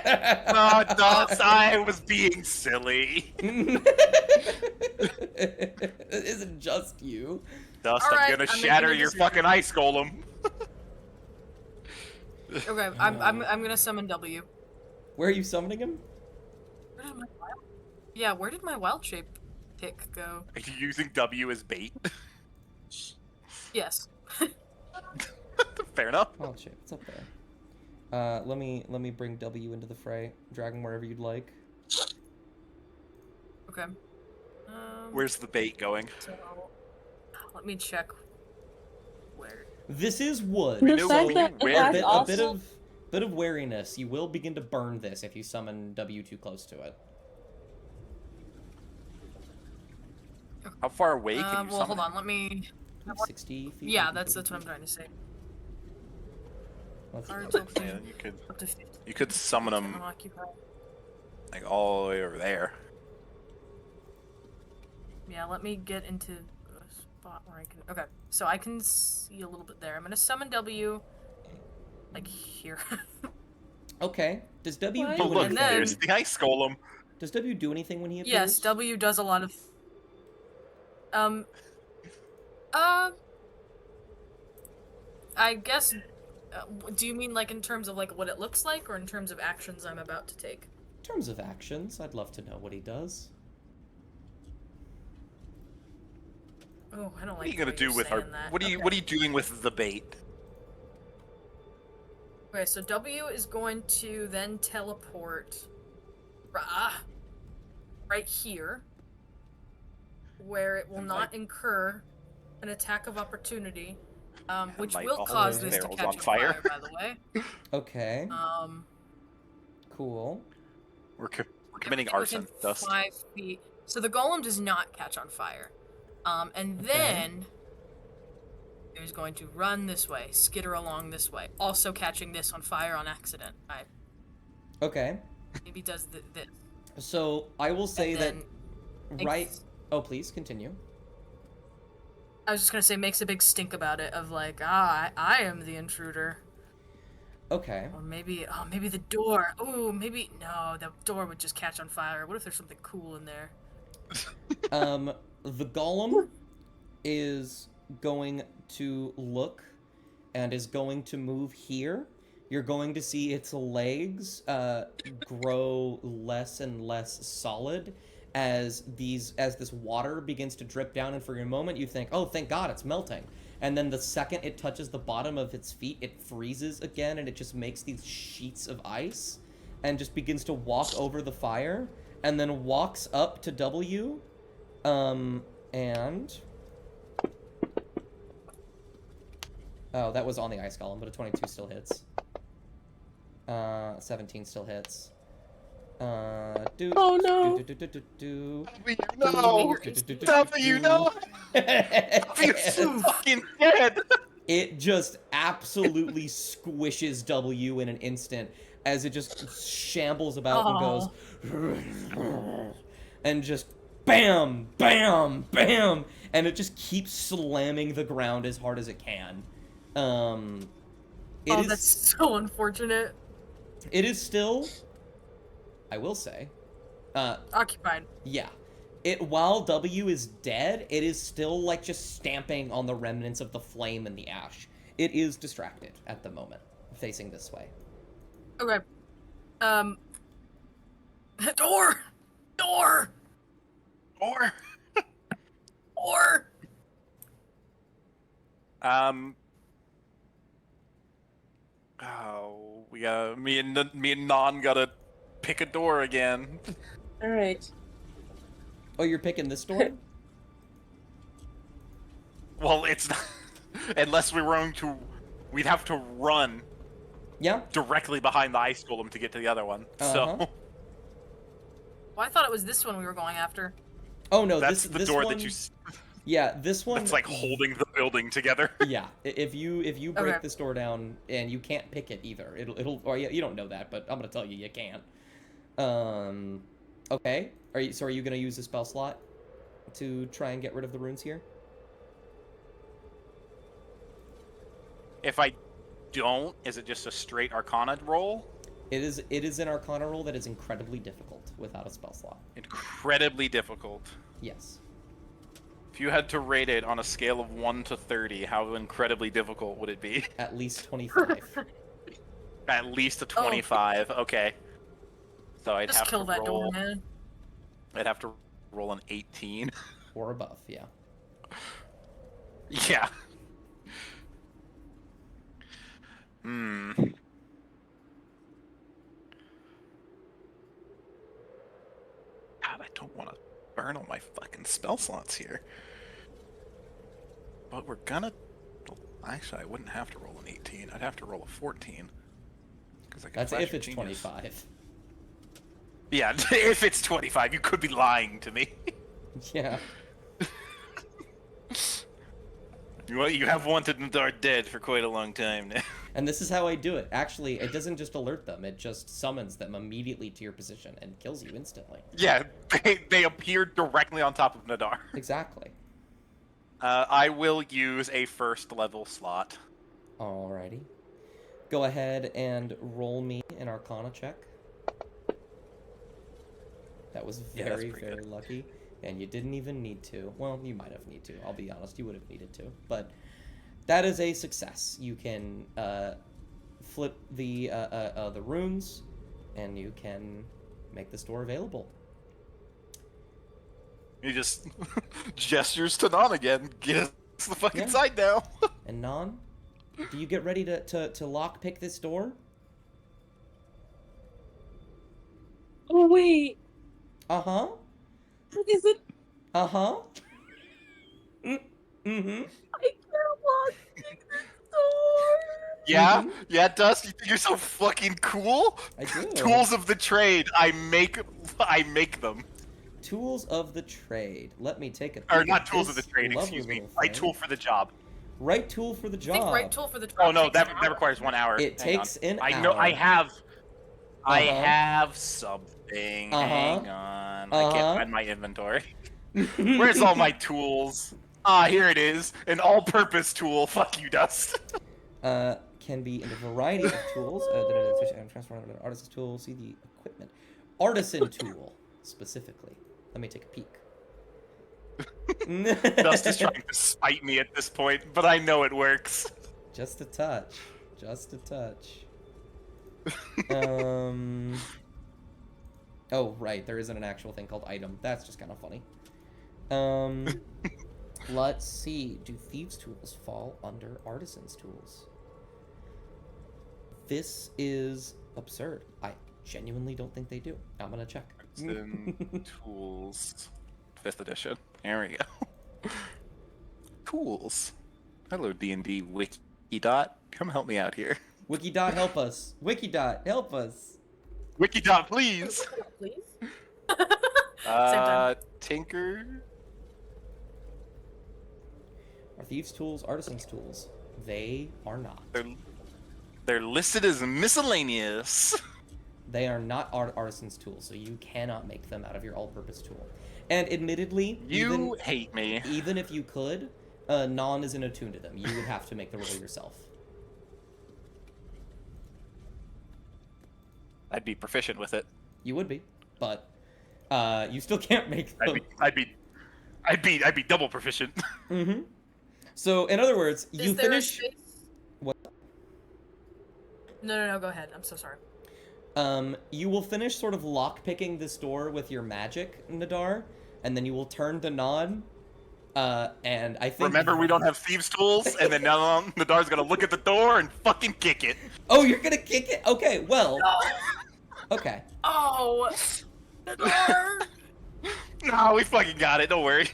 No, Dust, I was being silly. It isn't just you. Dust, All right, I'm gonna I'm shatter making a your decision. fucking ice golem. Okay, I'm gonna summon W. Where are you summoning him? Where did my wild shape pick go? Are you using W as bait? Yes. Fair enough. Oh shit, it's up there. Let me bring W into the fray. Drag him wherever you'd like. Okay. Where's the bait going? So, let me check where. This is wood. The know fact when that you it wear has it. A bit also of wariness. You will begin to burn this if you summon W too close to it. How far away can you Well, summon? hold on. Let me. 60 feet. Yeah, that's what I'm trying to say. That's- Cards open. Yeah, you could Up to 50. you could summon them Unoccupied. like all the way over there. Yeah, let me get into a spot where I can. Okay, so I can see a little bit there. I'm gonna summon W, like here. Okay. Does W What? do Oh look, And anything? then- there's the ice golem. Does W do anything when he appears? Yes, W does a lot of. I guess. Do you mean like in terms of like what it looks like, or in terms of actions I'm about to take? In terms of actions, I'd love to know what he does. Oh, I don't like. What are you the gonna way do you're with our? saying that. What are you Okay. What are you doing with the bait? Okay, so W is going to then teleport right here, where it will And, not like- incur an attack of opportunity, which light will all cause those this to barrels catch on on fire. fire, by the way. Okay. Cool. We're committing Everything within arson. Dust. 5 feet. So the golem does not catch on fire. And Okay. then is going to run this way, skitter along this way, also catching this on fire on accident. Okay. Maybe does this. So I will say that right. makes- Oh, please continue. I was just gonna say makes a big stink about it of like, I am the intruder. Okay. Or maybe, maybe the door. Oh, maybe, no, the door would just catch on fire. What if there's something cool in there? The golem is going to look and is going to move here. You're going to see its legs grow less and less solid as this water begins to drip down, and for a moment you think, oh, thank God, it's melting. And then the second it touches the bottom of its feet, it freezes again, and it just makes these sheets of ice and just begins to walk over the fire and then walks up to W. And... Oh, that was on the ice golem, but a 22 still hits. 17 still hits. Oh, no. No! You're so fucking dead! It just absolutely squishes W in an instant as it just shambles about and goes... and just bam, bam, bam, and it just keeps slamming the ground as hard as it can. That's so unfortunate. It is still, I will say, Occupied. yeah. While W is dead, it is still like just stamping on the remnants of the flame and the ash. It is distracted at the moment, facing this way. Okay. Door! Door! Or... Door! Oh, we got me and Non gotta pick a door again. All right. Oh, you're picking this door? Well, it's not... unless we were going to, we'd have to run Yeah. directly behind the ice golem to get to the other one. Uh-huh. So Well, I thought it was this one we were going after. Oh no, that's this the door one, that you. Yeah, this one. That's like holding the building together. Yeah, if you break Okay. this door down and you can't pick it either, it'll or you don't know that, but I'm gonna tell you you can't. Okay. Are you gonna use a spell slot to try and get rid of the runes here? If I don't, is it just a straight Arcana roll? It is an Arcana roll that is incredibly difficult without a spell slot. Incredibly difficult. Yes. If you had to rate it on a scale of 1 to 30, how incredibly difficult would it be? At least 25. At least a 25. Okay. So I'd Just have kill to that roll. door, man. I'd have to roll an 18. Or above, yeah. Yeah. Hmm. God, I don't want to burn all my fucking spell slots here. But we're gonna... Actually, I wouldn't have to roll an 18. I'd have to roll a 14. Because I can That's flash if of it's genius. 25. Yeah, if it's 25, you could be lying to me. Yeah. You have wanted Nadar dead for quite a long time now. And this is how I do it. Actually, it doesn't just alert them, it just summons them immediately to your position and kills you instantly. Yeah, they appear directly on top of Nadar. Exactly. I will use a first level slot. Alrighty. Go ahead and roll me an Arcana check. That was Yeah, that's very, pretty very good. lucky. And you didn't even need to. Well, you might have needed to. I'll be honest, you would have needed to. But that is a success. You can flip the runes, and you can make this door available. He just gestures to Non again. Get us the fucking Yeah. side now. And Non, do you get ready to lockpick this door? Oh wait, Uh-huh. is it? Uh-huh. Mm-hmm. I can't lock this door. Yeah, Mhm. yeah, Dust. You think you're so fucking cool? I do. Tools of the trade. I make them. Tools of the trade. Let me take a Or peek not at tools of the this trade. lovely Excuse me. little My thing. tool for the job. Right tool for the I think job. right tool for the job. Oh no, takes that an that hour. requires 1 hour. It Hang takes on. an I know. I hour. have. I Uh-huh. have something. Hang on. I can't find my inventory. Where's all my tools? Ah, here it is. An all-purpose tool. Fuck you, Dust. Can be in a variety of tools. Transform an artisan's tool. See the equipment. Artisan tool, specifically. Let me take a peek. Dust is trying to spite me at this point, but I know it works. Just a touch. Just a touch. Oh, right. There isn't an actual thing called item. That's just kind of funny. Let's see. Do thieves' tools fall under artisans' tools? This is absurd. I genuinely don't think they do. I'm gonna check. In tools, 5th edition. There we go. Tools. Hello, D&D Wikidot. Come help me out here. Wikidot, help us. Wikidot, help us. Wikidot, please. Please. Same time. Tinker. Are thieves' tools artisans' tools? They are not. They're listed as miscellaneous. They are not artisans' tools, so you cannot make them out of your all-purpose tool. And admittedly, You hate me. even if you could, non isn't attuned to them. You would have to make the roll yourself. I'd be proficient with it. You would be, but you still can't make them. I'd be double proficient. Mm-hmm. So, in other words, you Is there a finish. space? What? No, go ahead. I'm so sorry. You will finish sort of lockpicking this door with your magic, Nadar, and then you will turn to Non. And I think. Remember, we don't have thieves' tools, and then now Nadar's gonna look at the door and fucking kick it. Oh, you're gonna kick it? Okay, well. Okay. Oh, the door. No, we fucking got it. Don't worry.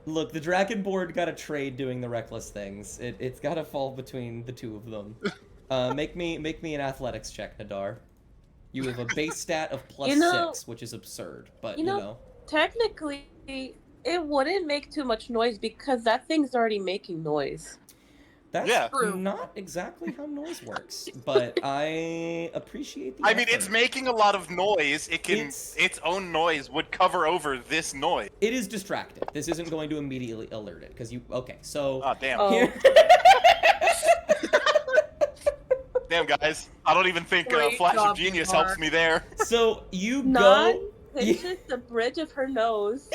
Look, the Dragonborn got a trade doing the reckless things. It's gotta fall between the two of them. Make me an athletics check, Nadar. You have a base stat of +6, which is absurd, but you know. Technically, it wouldn't make too much noise because that thing's already making noise. That's Yeah. True. not exactly how noise works, but I appreciate the I mean, it's effort. making a lot of noise. It can, It's- its own noise would cover over this noise. It is distracted. This isn't going to immediately alert it, because you... Okay, so... Oh, damn. Oh. Here... Damn, guys. I don't even think Great Flash job, of Genius Nadar. helps me there. So, you Non go... pinches the bridge of her nose.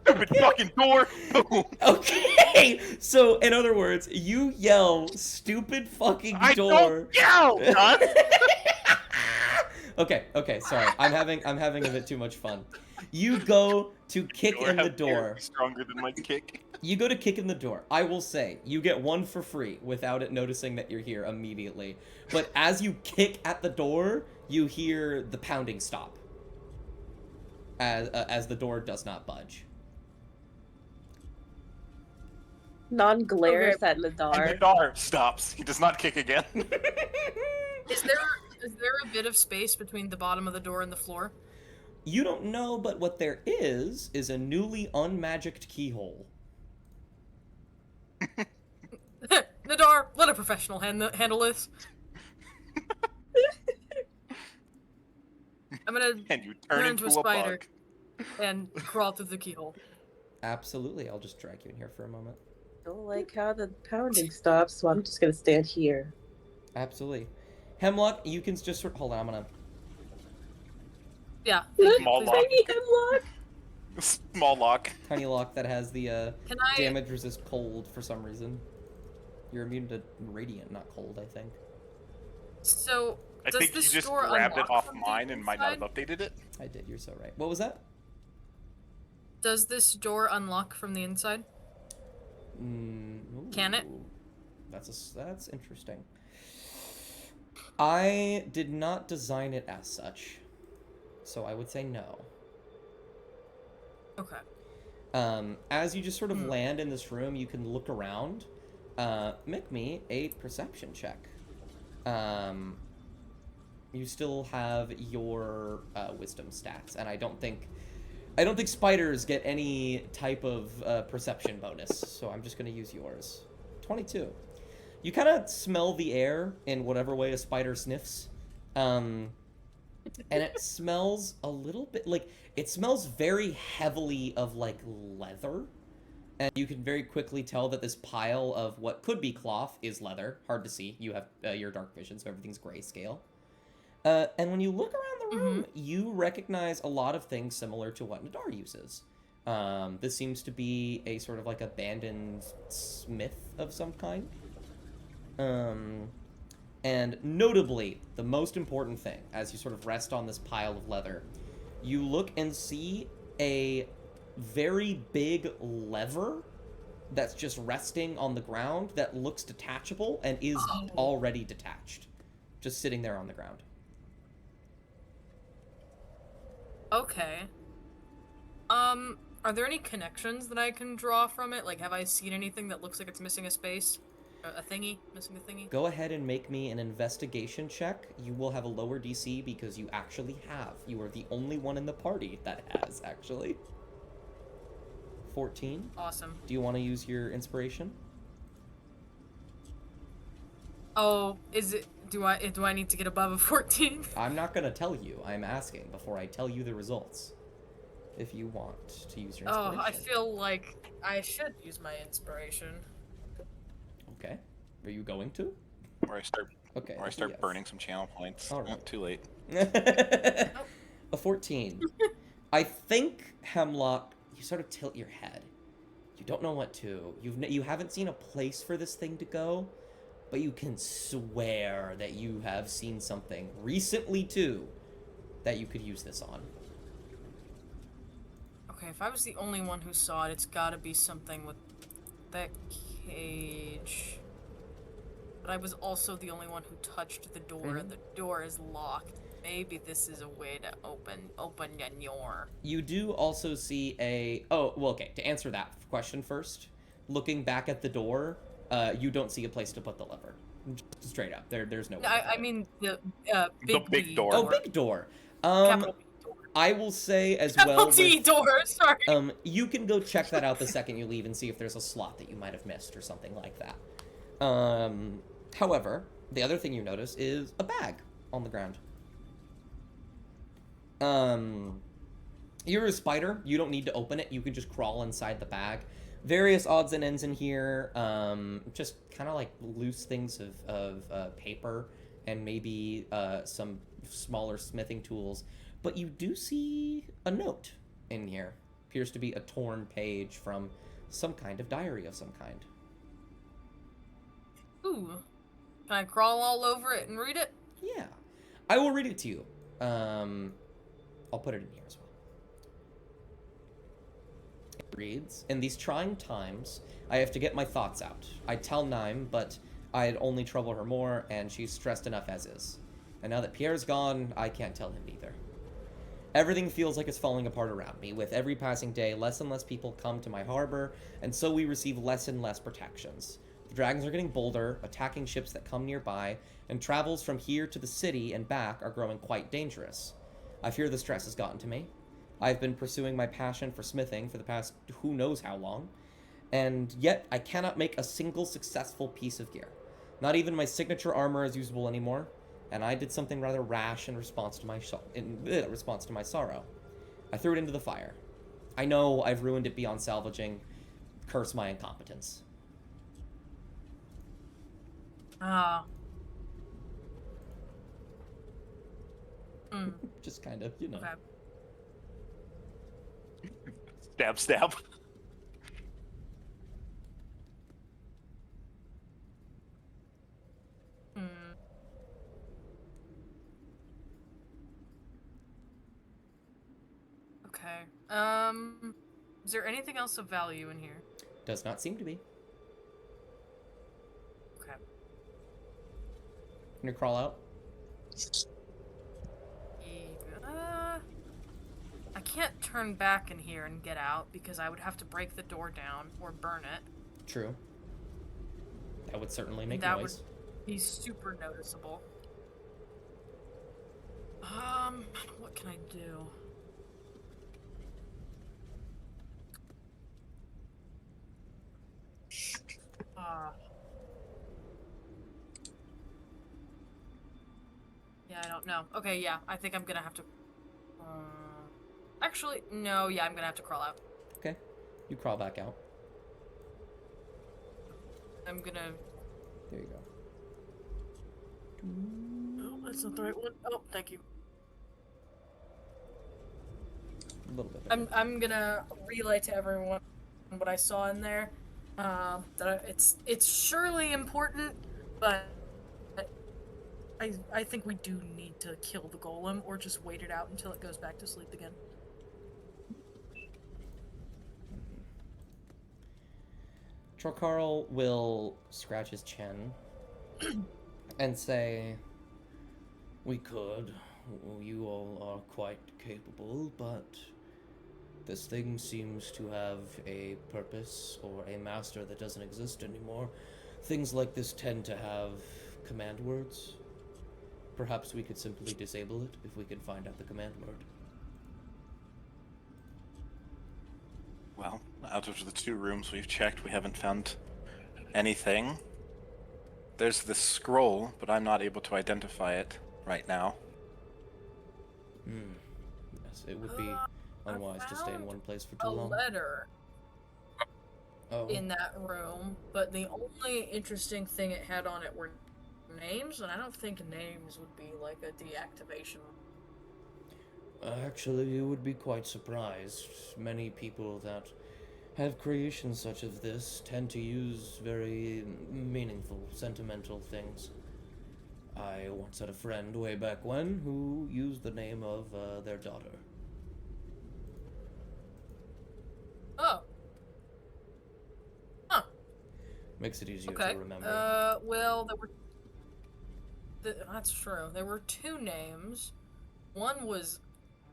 Stupid fucking door. Okay, so, in other words, you yell, stupid fucking I door... don't yell, Dust. Okay, sorry. I'm having a bit too much fun. You go to kick in the door. Stronger than my kick. You go to kick in the door. I will say, you get one for free without it noticing that you're here immediately. But as you kick at the door, you hear the pounding stop. As the door does not budge. Non glares at And Nadar. the door stops. He does not kick again. Is there a bit of space between the bottom of the door and the floor? You don't know, but what there is a newly unmagicked keyhole. Nadar, let a professional handle this. I'm gonna And you turn into a spider bug. and crawl through the keyhole. Absolutely, I'll just drag you in here for a moment. I don't like how the pounding stops, so I'm just gonna stand here. Absolutely. Hemlock, you can just sort... Hold on, I'm gonna... Yeah. Small lock. Tiny hemlock. Small lock. Tiny lock that has the Can I? damage resist cold for some reason. You're immune to radiant, not cold, I think. So I does think you this just door grabbed it unlock off from the mine and might not inside? have updated it. I did, you're so right. What was that? Does this door unlock from the inside? Can it? Ooh. That's interesting. I did not design it as such, so I would say no. Okay. As you just sort of land in this room, you can look around. Make me a perception check. You still have your wisdom stats, and I don't think I don't think spiders get any type of perception bonus, so I'm just going to use yours. 22. You kind of smell the air in whatever way a spider sniffs. And it smells a little bit like it smells very heavily of like leather. And you can very quickly tell that this pile of what could be cloth is leather. Hard to see. You have your dark vision, so everything's grayscale. And when you look around the room, you recognize a lot of things similar to what Nadar uses. This seems to be a sort of like abandoned smith of some kind. And notably, the most important thing, as you sort of rest on this pile of leather, you look and see a very big lever that's just resting on the ground that looks detachable and is already detached. Just sitting there on the ground. Okay. Are there any connections that I can draw from it? Like, have I seen anything that looks like it's missing a space? A thingy? Missing a thingy? Go ahead and make me an investigation check. You will have a lower DC because you actually have. You are the only one in the party that has, actually. 14. Awesome. Do you want to use your inspiration? Oh, is it... Do I need to get above a 14? I'm not going to tell you. I'm asking before I tell you the results. If you want to use your inspiration. Oh, I feel like I should use my inspiration. Okay. Are you going to? Or I start. Okay. Or I start yes. burning some channel points. All right. Too late. A 14. I think, Hemlock, you sort of tilt your head. You don't know what to. You haven't seen a place for this thing to go, but you can swear that you have seen something recently too that you could use this on. Okay, if I was the only one who saw it, it's gotta be something with that cage. But I was also the only one who touched the door, and the door is locked. Maybe this is a way to open the door. You do also see a... Oh, well, okay. To answer that question first, looking back at the door, you don't see a place to put the lever. Just straight up. There's no way. I mean the big door. Oh, big door. Capital B door. I will say as Capital well... T door, sorry. You can go check that out the second you leave and see if there's a slot that you might have missed or something like that. However, the other thing you notice is a bag on the ground. You're a spider. You don't need to open it. You can just crawl inside the bag. Various odds and ends in here. Just kind of like loose things of paper and maybe some smaller smithing tools. But you do see a note in here. Appears to be a torn page from some kind of diary of some kind. Ooh. Can I crawl all over it and read it? Yeah. I will read it to you. I'll put it in here as well. It reads, in these trying times, I have to get my thoughts out. I'd tell Naim, but I'd only trouble her more, and she's stressed enough as is. And now that Pierre's gone, I can't tell him either. Everything feels like it's falling apart around me. With every passing day, less and less people come to my harbor, and so we receive less and less protections. The dragons are getting bolder, attacking ships that come nearby, and travels from here to the city and back are growing quite dangerous. I fear the stress has gotten to me. I've been pursuing my passion for smithing for the past who knows how long, and yet I cannot make a single successful piece of gear. Not even my signature armor is usable anymore, and I did something rather rash in response to my sorrow. I threw it into the fire. I know I've ruined it beyond salvaging. Curse my incompetence. Just kind of, you know. Okay. Stab, stab. Okay. Is there anything else of value in here? Does not seem to be. Okay. Can you crawl out? I can't turn back in here and get out because I would have to break the door down or burn it. True. That would certainly make that noise. Would be super noticeable. What can I do? Yeah, I don't know. Okay, yeah, I think I'm gonna have to. Actually, no. Yeah, I'm gonna have to crawl out. Okay. You crawl back out. I'm gonna. There you go. Oh, that's not the right one. Oh, thank you. A little bit better. I'm gonna relay to everyone what I saw in there. It's surely important, but I think we do need to kill the golem or just wait it out until it goes back to sleep again. Trokarl will scratch his chin and say, "We could. You all are quite capable, but this thing seems to have a purpose or a master that doesn't exist anymore. Things like this tend to have command words. Perhaps we could simply disable it if we can find out the command word." Well, out of the 2 rooms we've checked, we haven't found anything. There's this scroll, but I'm not able to identify it right now. Yes, it would be unwise to stay in one place for too A long. letter Oh. in that room, but the only interesting thing it had on it were names, and I don't think names would be like a deactivation. Actually, you would be quite surprised. Many people that have creations such as this tend to use very meaningful, sentimental things. I once had a friend way back when who used the name of their daughter. Oh. Huh. Makes it easier Okay. to remember. Well, that's true. There were 2 names. One was,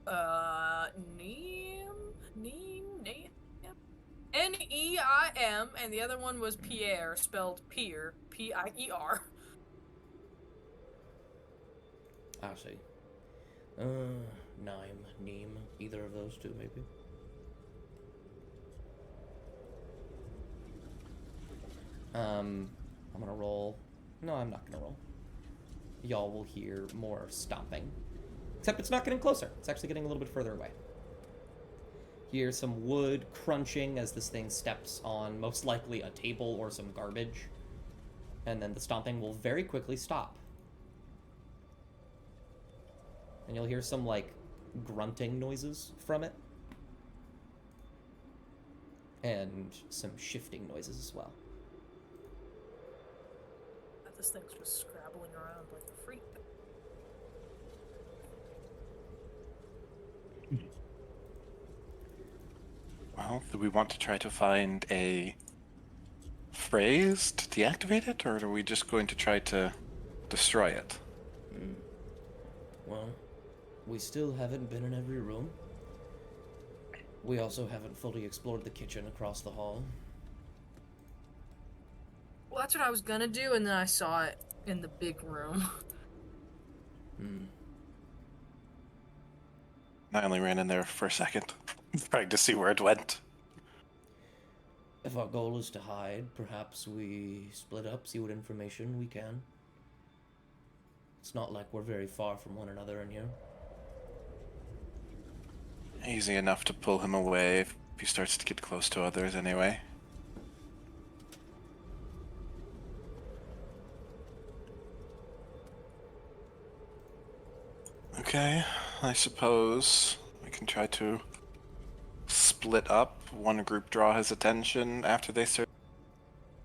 Neim? Neim, and the other one was Pierre, spelled Pier, P-I-E-R. I see. Neem, either of those 2, maybe. I'm gonna roll. No, I'm not gonna roll. Y'all will hear more stomping. Except it's not getting closer. It's actually getting a little bit further away. Hear some wood crunching as this thing steps on most likely a table or some garbage. And then the stomping will very quickly stop. And you'll hear some, like, grunting noises from it. And some shifting noises as well. This thing's just scrabbling around like a freak. Well, do we want to try to find a phrase to deactivate it, or are we just going to try to destroy it? Well, we still haven't been in every room. We also haven't fully explored the kitchen across the hall. Well, that's what I was gonna do, and then I saw it in the big room. I only ran in there for a second, trying to see where it went. If our goal is to hide, perhaps we split up, see what information we can. It's not like we're very far from one another in here. Easy enough to pull him away if he starts to get close to others anyway. Okay, I suppose we can try to split up. One group draw his attention after they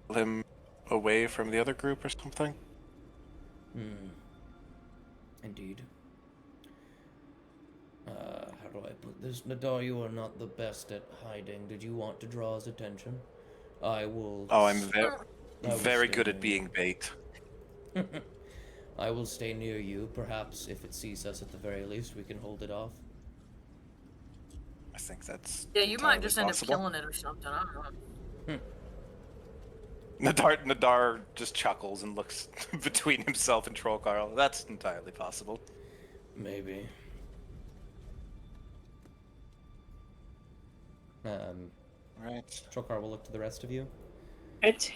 pull him away from the other group or something. Indeed. How do I put this? Nadar, you are not the best at hiding. Did you want to draw his attention? I will... Oh, I'm I will very stay good near at being bait. you. I will stay near you. Perhaps if it sees us at the very least, we can hold it off. I think that's Yeah, you might entirely just end up possible. killing it or something. I don't know. Nadar just chuckles and looks between himself and Trollcarl. That's entirely possible. Maybe. Right. Trokar will look to the rest of you. Right.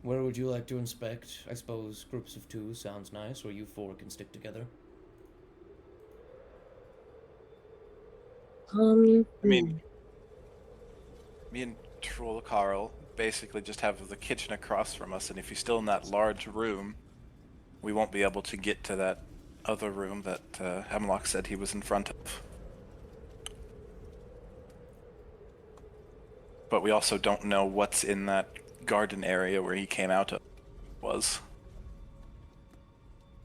Where would you like to inspect? I suppose groups of 2 sounds nice, or you 4 can stick together. I mean, me and Troll Carl basically just have the kitchen across from us, and if he's still in that large room, we won't be able to get to that other room that Hemlock said he was in front of. But we also don't know what's in that garden area where he came out of was.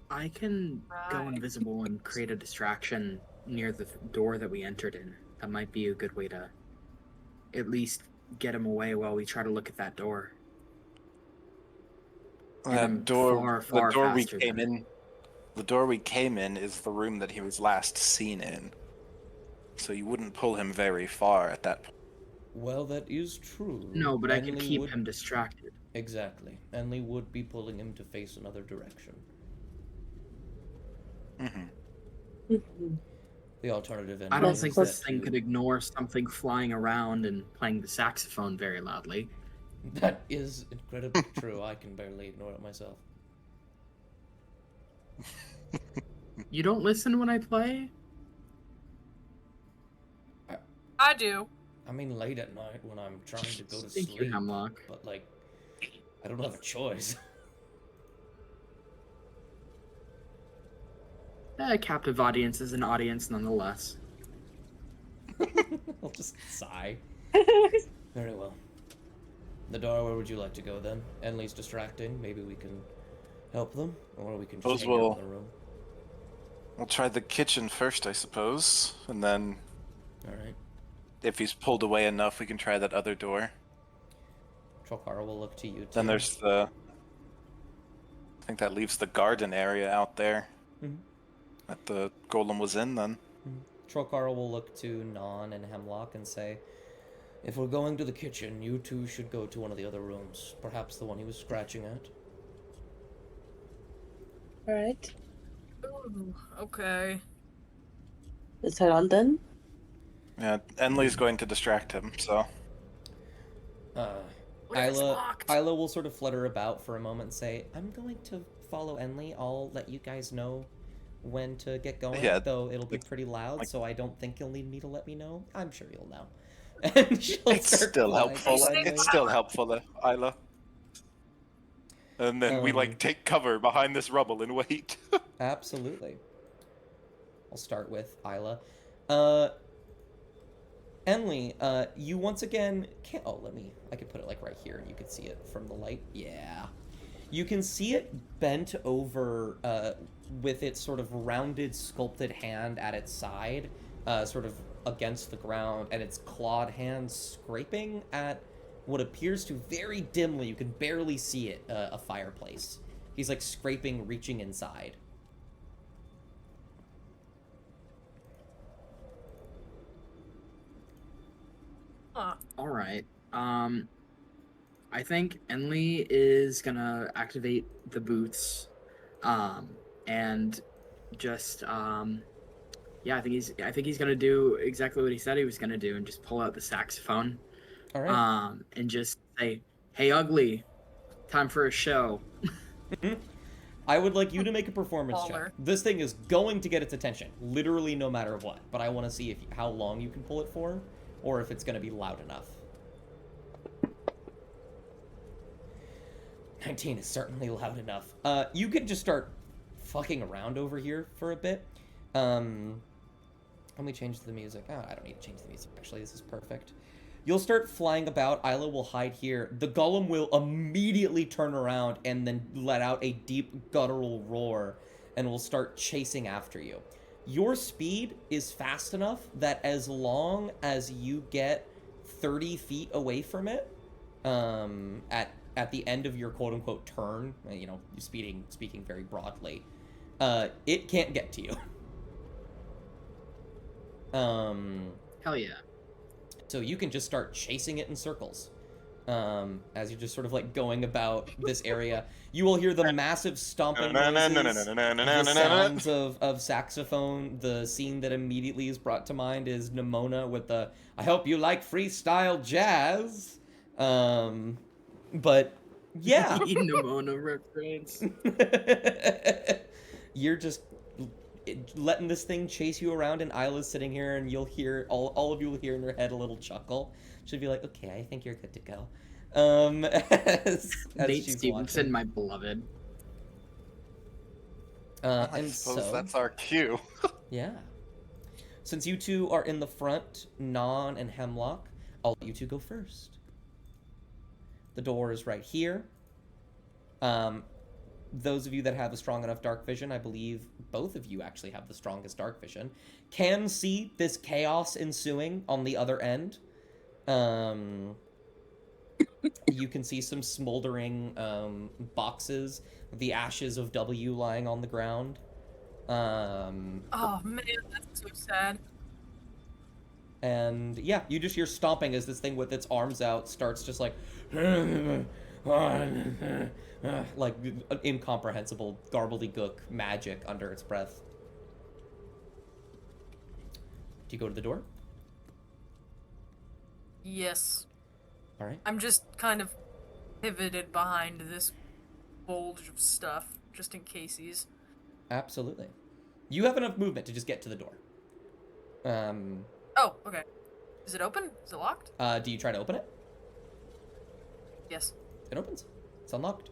I can go Right. invisible and create a distraction near the door that we entered in. That might be a good way to at least get him away while we try to look at that door. And I'm That door, far, the far door we faster came than- in, the door we came in is the room that he was last seen in. So you wouldn't pull him very far at that point. Well, that is true. No, but I could Enlil keep would... him distracted. Exactly. Enlil would be pulling him to face another direction. Mm-hmm. The alternative I Enlil don't That's think is this that thing you- could ignore something flying around and playing the saxophone very loudly. That is incredibly true. I can barely ignore it myself. You don't listen when I play? I do. I mean, late at night when I'm trying to go to Thank you, sleep. Hemlock. But, like, I don't have a choice. Captive audience is an audience nonetheless. I'll just sigh. Very well. The door, where would you like to go then? Enlil's distracting. Maybe we can help them, or we can just Those hang out will- in the room. We'll try the kitchen first, I suppose, and then All right. if he's pulled away enough, we can try that other door. Trokara will look to you too. Then there's the... I think that leaves the garden area out there Mhm. that the golem was in then. Trokara will look to Non and Hemlock and say, if we're going to the kitchen, you 2 should go to one of the other rooms. Perhaps the one he was scratching at. Alright. Ooh, okay. Is that all done? Yeah, Enlil's going to distract him, so... What if it's Isla locked? will sort of flutter about for a moment and say, I'm going to follow Enlil. I'll let you guys know when to get going, Yeah, though it'll be like- pretty loud, like- so I don't think you'll need me to let me know. I'm sure you'll know. And she'll It's start still flying helpful. behind It's me. still helpful, Isla. And then we, like, take cover behind this rubble and wait. Absolutely. I'll start with Isla. Enlil, you once again can't... Oh, I could put it, like, right here, and you can see it from the light. Yeah. You can see it bent over, with its sort of rounded, sculpted hand at its side, sort of against the ground, and its clawed hands scraping at what appears to very dimly, you can barely see it, a fireplace. He's, like, scraping, reaching inside. Huh. All right. I think Enlil is gonna activate the boots, and just yeah, I think he's gonna do exactly what he said he was gonna do, and just pull out the saxophone, All right. and just say, "Hey, ugly, time for a show." I would like you to make a performance Baller. check. This thing is going to get its attention, literally no matter what. But I want to see how long you can pull it for, or if it's going to be loud enough. 19 is certainly loud enough. You can just start fucking around over here for a bit. Let me change the music. Oh, I don't need to change the music. Actually, this is perfect. You'll start flying about. Isla will hide here. The golem will immediately turn around and then let out a deep guttural roar and will start chasing after you. Your speed is fast enough that as long as you get 30 feet away from it, at the end of your quote-unquote turn, you know, speaking very broadly, it can't get to you. Hell yeah. So you can just start chasing it in circles. As you're just sort of like going about this area. You will hear the massive stomping noises, the sounds of saxophone. The scene that immediately is brought to mind is Nimona with the, I hope you like freestyle jazz. But Yeah. Nimona reference. You're just letting this thing chase you around, and Isla's sitting here, and you'll hear all of you will hear in your head a little chuckle. She'll be like, "Okay, I think you're good to go." As Nate she's Stevenson, watching. my beloved. I And suppose so, that's our cue. yeah. Since you two are in the front, Non and Hemlock, I'll let you two go first. The door is right here. Those of you that have a strong enough dark vision, I believe both of you actually have the strongest dark vision, can see this chaos ensuing on the other end. You can see some smoldering boxes, the ashes of W lying on the ground. Oh man, that's so sad. And yeah, you just hear stomping as this thing with its arms out starts just like like incomprehensible gobbledygook magic under its breath. Do you go to the door? Yes. All right. I'm just kind of pivoted behind this bulge of stuff, just in case he's. Absolutely. You have enough movement to just get to the door. Oh, okay. Is it open? Is it locked? Do you try to open it? Yes. It opens. It's unlocked.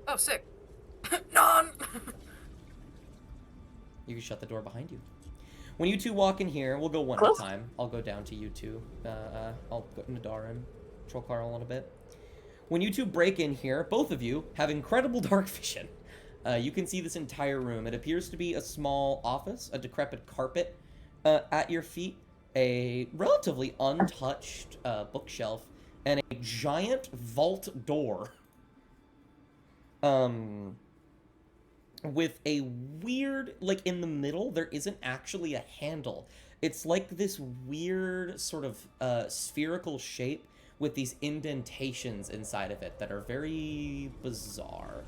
Oh, sick. Non! You can shut the door behind you. When you two walk in here, we'll go one Close. at a time. I'll go down to you two. I'll go to Nadar and Trollcar a little bit. When you two break in here, both of you have incredible dark vision. You can see this entire room. It appears to be a small office, a decrepit carpet at your feet, a relatively untouched bookshelf, and a giant vault door. With a weird, like in the middle, there isn't actually a handle. It's like this weird sort of spherical shape with these indentations inside of it that are very bizarre.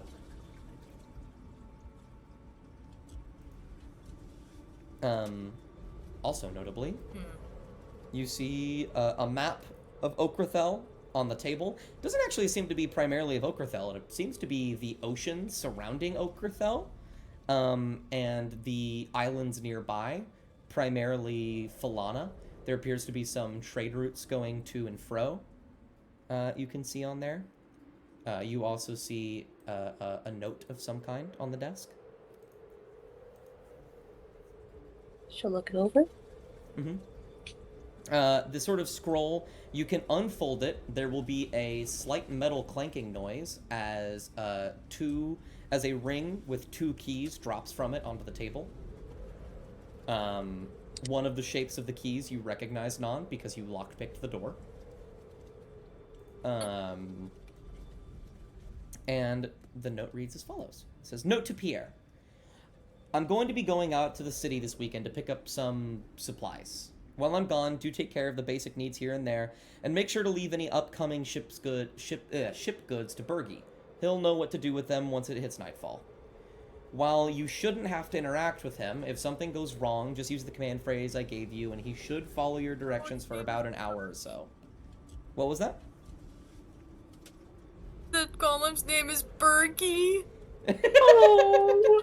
Also notably, you see a map of Okrathel on the table. It doesn't actually seem to be primarily of Okrathel. It seems to be the ocean surrounding Okrathel, and the islands nearby, primarily Falana. There appears to be some trade routes going to and fro. You can see on there. You also see a note of some kind on the desk. She'll look it over. The sort of scroll, you can unfold it. There will be a slight metal clanking noise as a ring with 2 keys drops from it onto the table. One of the shapes of the keys you recognize, Non, because you lockpicked the door. And the note reads as follows. It says, "Note to Pierre. I'm going to be going out to the city this weekend to pick up some supplies. While I'm gone, do take care of the basic needs here and there, and make sure to leave any upcoming ship goods to Bergie. He'll know what to do with them once it hits nightfall. While you shouldn't have to interact with him, if something goes wrong, just use the command phrase I gave you, and he should follow your directions for about an hour or so." What was that? The golem's name is Bergie. Oh.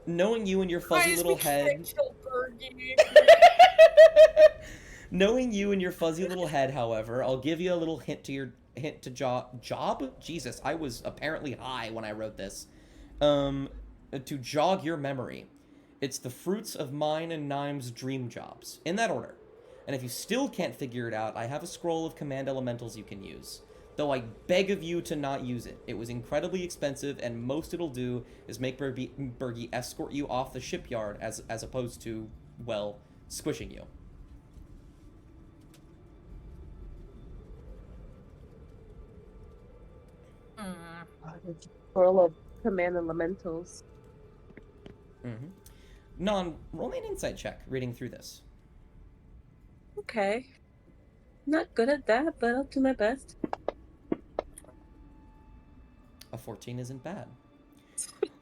Knowing you and your fuzzy Guys, little we head... can't kill Bergie. Knowing you and your fuzzy little head, however, I'll give you a little hint to job? Jesus, I was apparently high when I wrote this. To jog your memory. It's the fruits of mine and Nime's dream jobs. In that order. And if you still can't figure it out, I have a scroll of command elementals you can use. Though I beg of you to not use it. It was incredibly expensive, and most it'll do is make Bergie escort you off the shipyard as opposed to, well, squishing you. Scroll of command elementals. Non, roll me an insight check reading through this. Okay. Not good at that, but I'll do my best. A 14 isn't bad.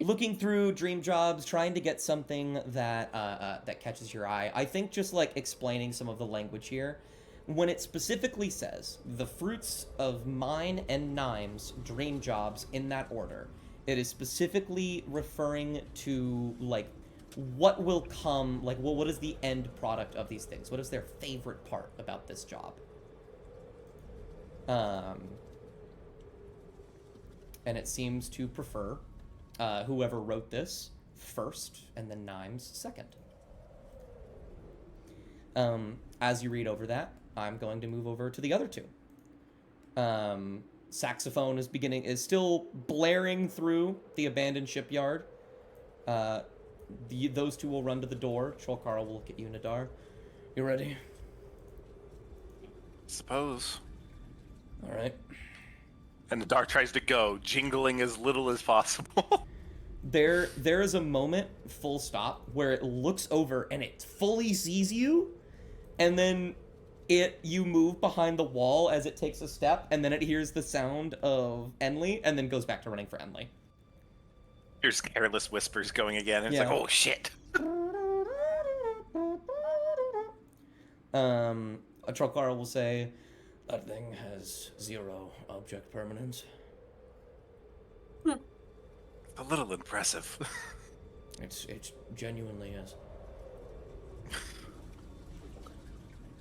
Looking through dream jobs, trying to get something that that catches your eye. I think just like explaining some of the language here. when it specifically says the fruits of mine and Nime's dream jobs in that order, it is specifically referring to, like, what will come, like, well, what is the end product of these things? What is their favorite part about this job? And it seems to prefer whoever wrote this first, and then Nimes second. As you read over that, I'm going to move over to the other two. Saxophone is still blaring through the abandoned shipyard. Those two will run to the door. Trollcarl will look at you, Nadar. You ready? Suppose. All right. And the dart tries to go, jingling as little as possible. There is a moment, full stop, where it looks over and it fully sees you, and then you move behind the wall as it takes a step, and then it hears the sound of Enlil, and then goes back to running for Enlil. Here's careless whispers going again, and it's Yeah. like, oh shit. A Trollcarl will say, that thing has 0 object permanence. A little impressive. It genuinely is.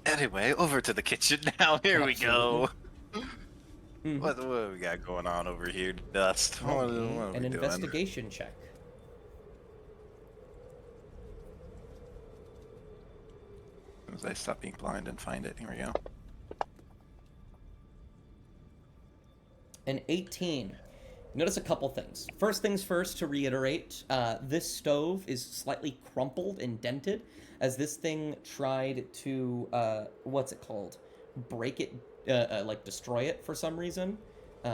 Anyway, over to the kitchen now. Here we go. Mhm. What do we got going on over here, Dust? What are we An doing? investigation check. As I stop being blind and find it, here we go. An 18. Notice a couple things. First things first, to reiterate, this stove is slightly crumpled and dented, as this thing tried to, what's it called? Break it, like destroy it for some reason.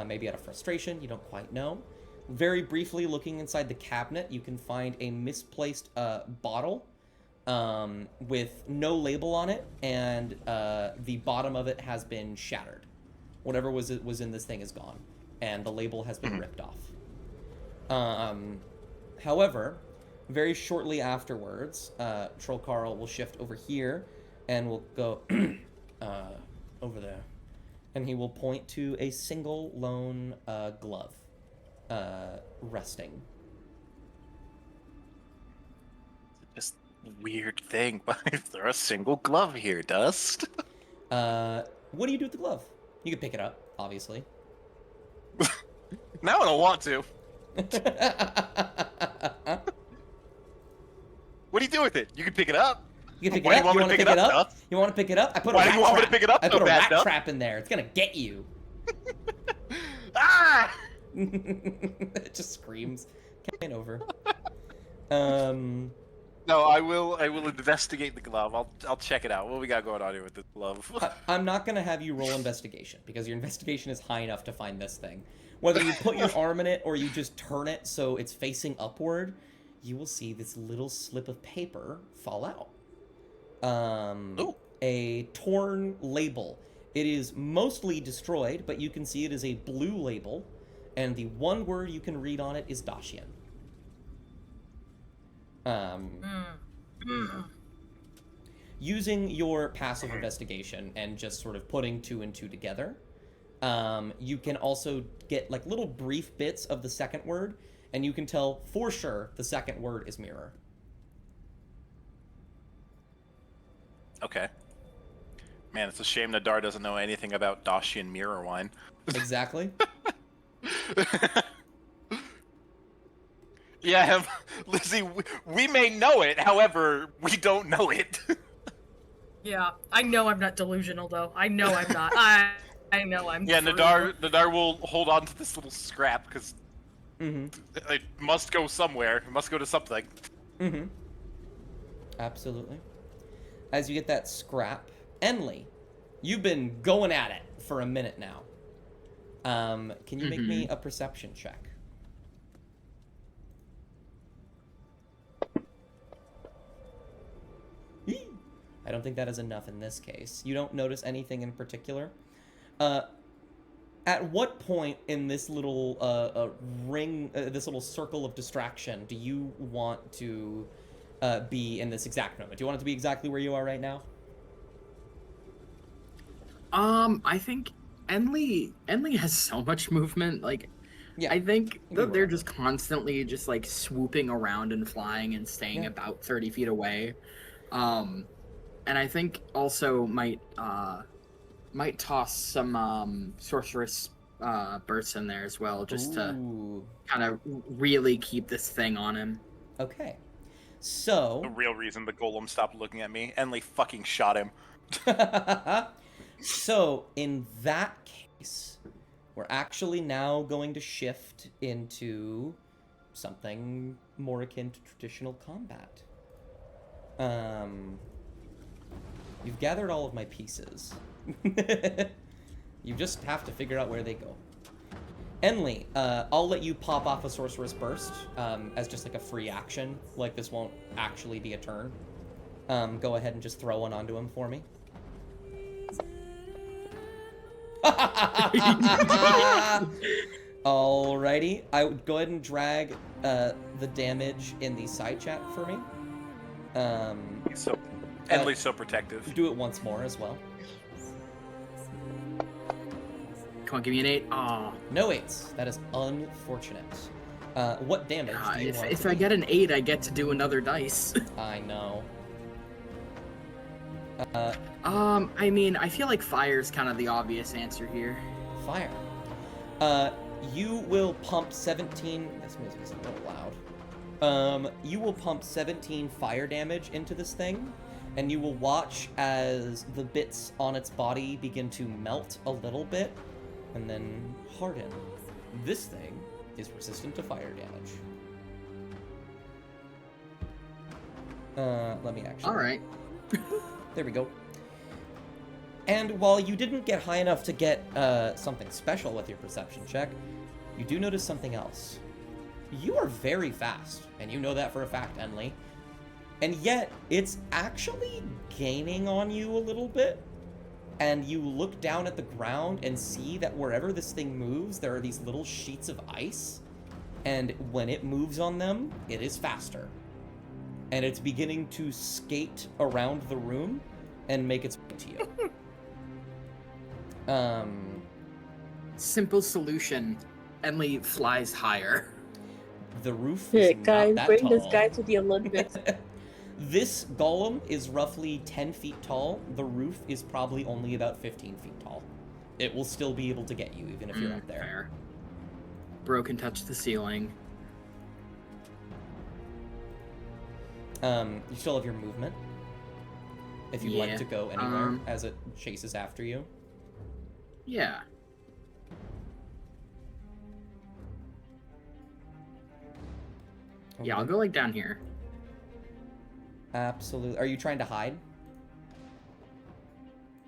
Maybe out of frustration, you don't quite know. Very briefly, looking inside the cabinet, you can find a misplaced bottle with no label on it, and the bottom of it has been shattered. Whatever was in this thing is gone, and the label has been ripped off. However, very shortly afterwards, Trollcarl will shift over here, and will go over there, and he will point to a single lone glove resting. Just weird thing. Why is there a single glove here, Dust? What do you do with the glove? You can pick it up, obviously. Now I don't want to. What do you do with it? You can pick it up. You can pick Why it do up. you You want me want to to pick it up, Dust? You want to pick it up? I put Why a do rat you want me to trap. pick it up I so put a bad, rat Dust? trap in there. It's gonna get you. Ah! It just screams. Can't over. No, I will investigate the glove. I'll check it out. What we got going on here with this glove? I'm not gonna have you roll investigation because your investigation is high enough to find this thing. Whether you put your arm in it or you just turn it so it's facing upward, you will see this little slip of paper fall out. Ooh. A torn label. It is mostly destroyed, but you can see it is a blue label, and the one word you can read on it is Dacian. Using your passive investigation and just sort of putting 2 and 2 together, you can also get like little brief bits of the second word, and you can tell for sure the second word is mirror. Okay. Man, it's a shame Nadar doesn't know anything about Dacian mirror wine. Exactly. Yeah, Lizzie, we may know it, however, we don't know it. Yeah, I know I'm not delusional though. I know I'm not. I know I'm. Yeah, for real. Nadar will hold on to this little scrap because Mm-hmm. it must go somewhere. It must go to something. Mm-hmm. Absolutely. As you get that scrap, Enlil, you've been going at it for a minute now. Can you make me a perception check? I don't think that is enough in this case. You don't notice anything in particular. At what point in this little ring, this little circle of distraction, do you want to be in this exact moment? Do you want it to be exactly where you are right now? I think Enly has so much movement. Like, Yeah. I think You that they're are. just constantly just like swooping around and flying and staying Yeah. about 30 feet away. And I think also might toss some sorceress bursts in there as well, just to Ooh. kind of really keep this thing on him. Okay. The So. real reason the golem stopped looking at me, Enly fucking shot him. So, in that case, we're actually now going to shift into something more akin to traditional combat. You've gathered all of my pieces. You just have to figure out where they go. Enly, I'll let you pop off a Sorceress Burst as just like a free action. Like, this won't actually be a turn. Go ahead and just throw one onto him for me. Alrighty. I would go ahead and drag the damage in the side chat for me. Enly's so protective. Do it once more as well. Come on, give me an 8. Aw. No 8s. That is unfortunate. What damage do you want If to I do? get an 8, I get to do another dice. I know. I mean, I feel like fire's kind of the obvious answer here. Fire. You will pump 17... This music is a little loud. You will pump 17 fire damage into this thing, and you will watch as the bits on its body begin to melt a little bit, and then harden. This thing is resistant to fire damage. Let me actually... Alright. There we go. And while you didn't get high enough to get something special with your perception check, you do notice something else. You are very fast, and you know that for a fact, Enly. And yet, it's actually gaining on you a little bit. And you look down at the ground and see that wherever this thing moves, there are these little sheets of ice. And when it moves on them, it is faster. And it's beginning to skate around the room and make its way to you. Simple solution. Enly flies higher. The roof Here, is not guys, that bring tall. this guy to the Olympics. This golem is roughly 10 feet tall. The roof is probably only about 15 feet tall. It will still be able to get you, even if you're up there. Fair. Bro can touch the ceiling. You still have your movement. If you'd like Yeah, to go anywhere as it chases after you. Yeah. Yeah, I'll go like down here. Absolutely. Are you trying to hide?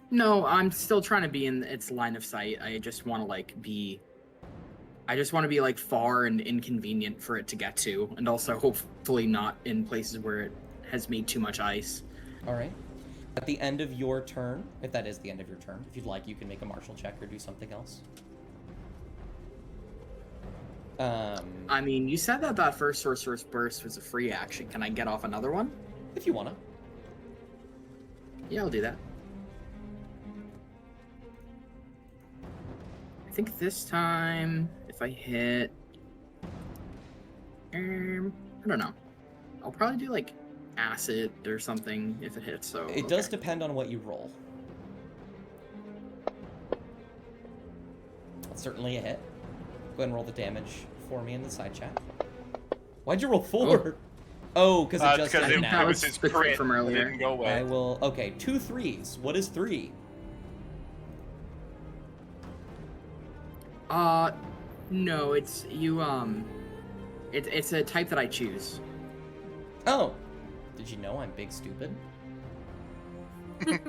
No, I'm still trying to be in its line of sight. I just want to like far and inconvenient for it to get to, and also hopefully not in places where it has made too much ice. All right. At the end of your turn, if that is the end of your turn, if you'd like, you can make a martial check or do something else. I mean, you said that first Sorcerer's Burst was a free action. Can I get off another one? If you wanna. Yeah, I'll do that. I think this time, if I hit... I don't know. I'll probably do, like, acid or something if it hits, so... It does depend on what you roll. That's certainly a hit. Go ahead and roll the damage for me in the side chat. Why'd you roll 4? Oh, because it just because hit it now. was his the crit crit from earlier. It didn't go away. I will... Okay, 2 3s. What is 3? No, it's you, it's a type that I choose. Oh. Did you know I'm big stupid?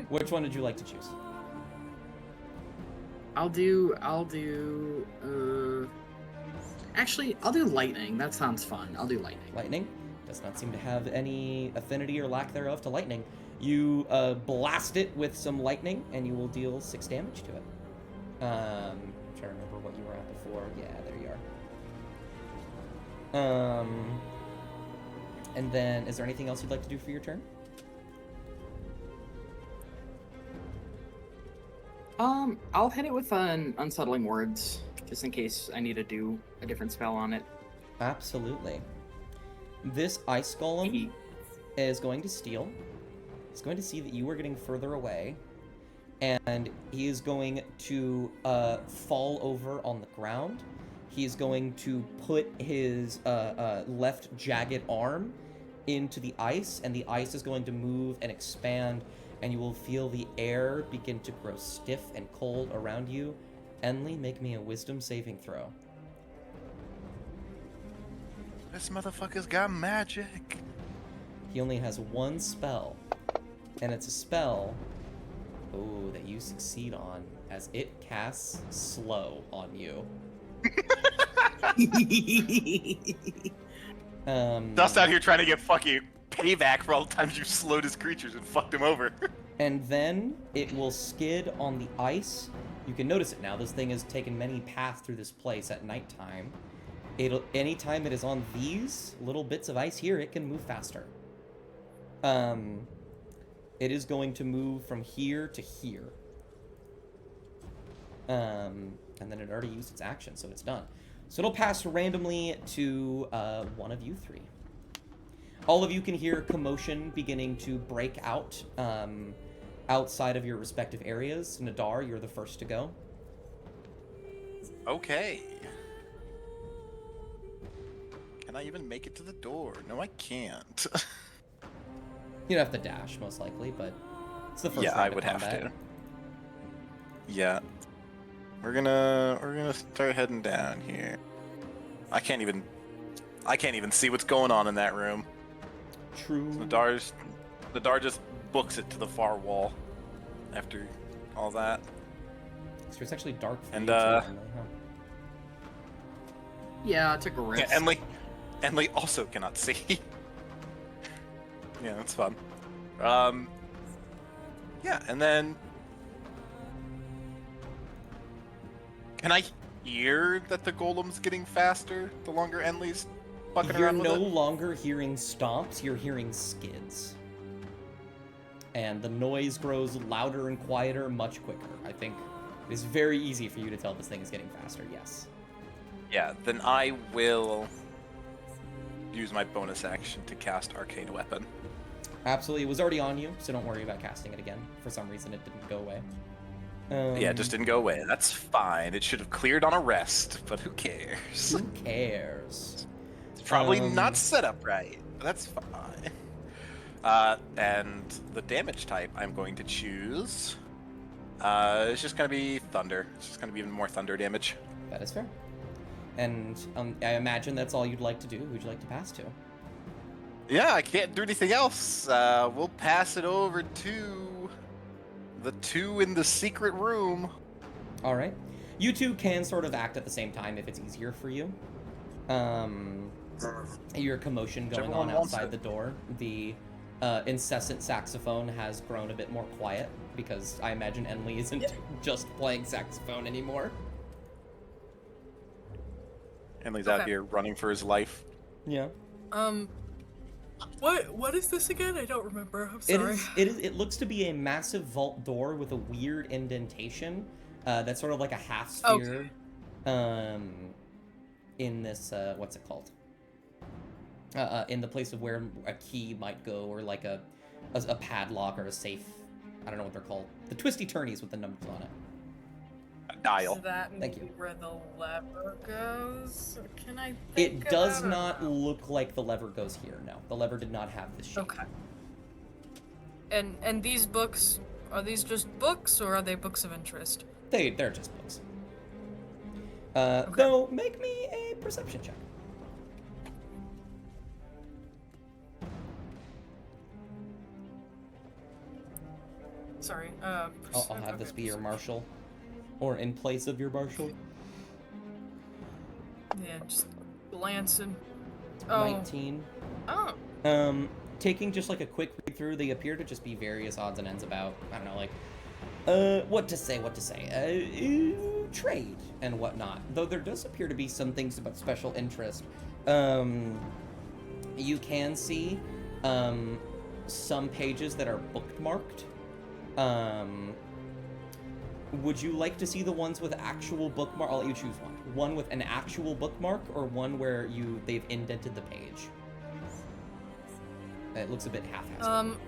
Which one did you like to choose? Actually, I'll do lightning. That sounds fun. I'll do lightning. Lightning does not seem to have any affinity or lack thereof to lightning. You blast it with some lightning, and you will deal 6 damage to it. I'm trying to remember what you were at before. Yeah, there you are. And then, is there anything else you'd like to do for your turn? I'll hit it with an unsettling words, just in case I need to do a different spell on it. Absolutely. This ice golem is going to steal. He's going to see that you are getting further away, and he is going to fall over on the ground. He is going to put his left jagged arm into the ice, and the ice is going to move and expand, and you will feel the air begin to grow stiff and cold around you. Enli, make me a wisdom saving throw. This motherfucker's got magic. He only has one spell, and it's a spell, that you succeed on, as it casts slow on you. Dust out here trying to get fucking payback for all the times you slowed his creatures and fucked him over. And then it will skid on the ice. You can notice it now. This thing has taken many paths through this place at nighttime. Anytime it is on these little bits of ice here, it can move faster. It is going to move from here to here. And then it already used its action, so it's done. So it'll pass randomly to one of you three. All of you can hear commotion beginning to break out outside of your respective areas. Nadar, you're the first to go. Okay. Can I even make it to the door? No, I can't. You'd have to dash, most likely, but it's the first Yeah, round I of would combat. have to. Yeah. We're gonna start heading down here. I can't even see what's going on in that room. True. Nadar just books it to the far wall after all that. So it's actually dark for And, you too, Emily, huh? Yeah, I took a risk. Yeah, Enli also cannot see. Yeah, that's fun. Yeah, and then can I hear that the golem's getting faster the longer Enli's fucking You're around with no it? longer hearing stomps, you're hearing skids. And the noise grows louder and quieter much quicker. I think it is very easy for you to tell this thing is getting faster, yes. Yeah, then I will use my bonus action to cast Arcane Weapon. Absolutely, it was already on you, so don't worry about casting it again. For some reason, it didn't go away. Yeah, it just didn't go away. That's fine. It should have cleared on a rest, but who cares? Who cares? It's probably not set up right, but that's fine. And the damage type I'm going to choose, it's just going to be thunder. It's just going to be even more thunder damage. That is fair. And I imagine that's all you'd like to do. Who'd you like to pass to? Yeah, I can't do anything else. We'll pass it over to the two in the secret room. All right. You two can sort of act at the same time if it's easier for you. Your commotion going Whichever on one wants outside it. the door. The incessant saxophone has grown a bit more quiet because I imagine Enli isn't just playing saxophone anymore. Emily's out Okay. here running for his life. Yeah. What is this again? I don't remember. I'm sorry. It looks to be a massive vault door with a weird indentation. That's sort of like a half sphere. In this what's it called? In the place of where a key might go, or like a padlock or a safe. I don't know what they're called. The twisty turnies with the numbers on it. A dial. Is that Thank maybe you. where the lever goes? Can I think It does about not look like the lever goes here. No, the lever did not have this shape. Okay. And these books, are these just books or are they books of interest? They're just books. Though, make me a perception check. Sorry. I'll have this be your marshal, or in place of your marshal. Yeah, just glancing. Oh. 19. Oh. Taking just like a quick read through, they appear to just be various odds and ends about, I don't know, like, what to say, trade and whatnot. Though there does appear to be some things about special interest. You can see, some pages that are bookmarked. Would you like to see the ones with actual bookmark? I'll let you choose one. One with an actual bookmark, or one where they've indented the page. It looks a bit haphazard.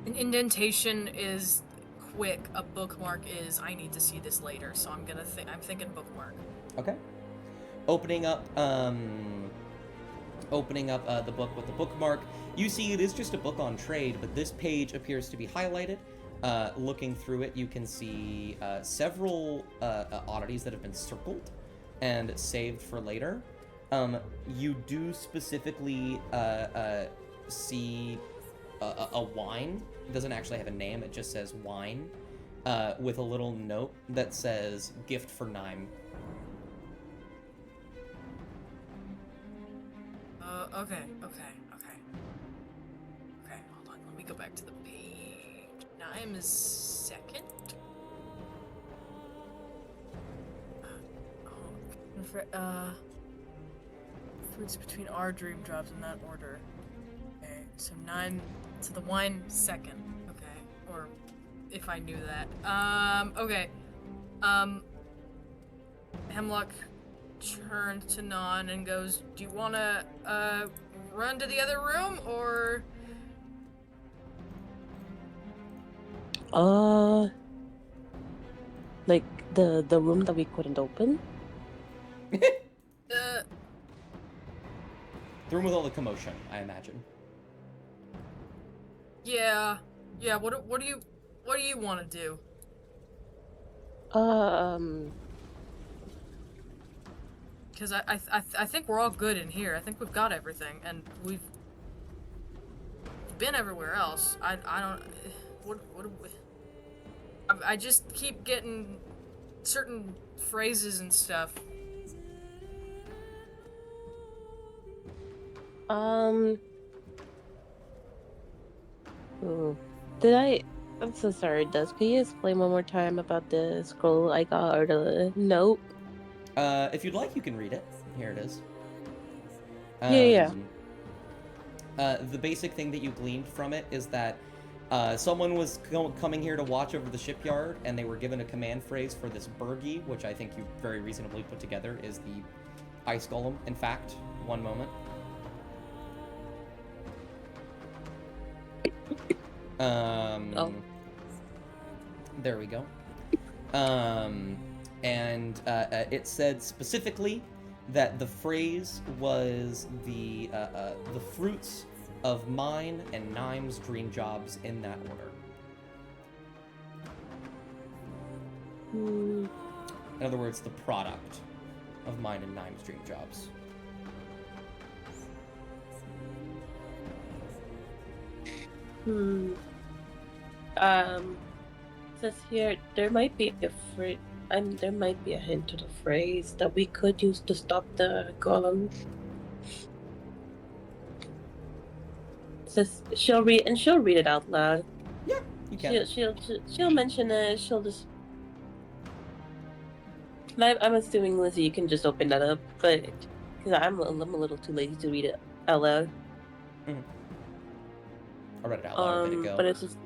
An indentation is quick. A bookmark is I need to see this later. So I'm thinking bookmark. Okay. Opening up the book with the bookmark, you see it is just a book on trade, but this page appears to be highlighted. Looking through it, you can see several oddities that have been circled and saved for later. You do specifically see a wine. It doesn't actually have a name, it just says wine, with a little note that says gift for Nime. Okay, hold on, let me go back to the page. Nime is second? Fruits between our dream jobs in that order. Okay, so the wine second, okay, or if I knew that. Okay. Hemlock turns to Non and goes, do you wanna, run to the other room, or? Like the room that we couldn't open? The room with all the commotion, I imagine. Yeah, what do you want to do? Because I think we're all good in here. I think we've got everything, and we've been everywhere else. I don't. What do we? I just keep getting certain phrases and stuff. I'm so sorry, Dust. Can you explain one more time about the scroll I got or the note? If you'd like, you can read it. Here it is. Yeah. The basic thing that you gleaned from it is that someone was coming here to watch over the shipyard, and they were given a command phrase for this Burgie, which I think you very reasonably put together is the ice golem. In fact, one moment. There we go. It said specifically that the phrase was the fruits of mine and Nime's dream jobs in that order. In other words, the product of mine and Nime's dream jobs. Says here there might be there might be a hint to the phrase that we could use to stop the golem. Says she'll read it out loud. Yeah, you can. She'll mention it. She'll just. I'm assuming, Lizzie, you can just open that up, but because I'm a little too lazy to read it out loud. Mm-hmm. I read it out loud a bit ago. But it's just,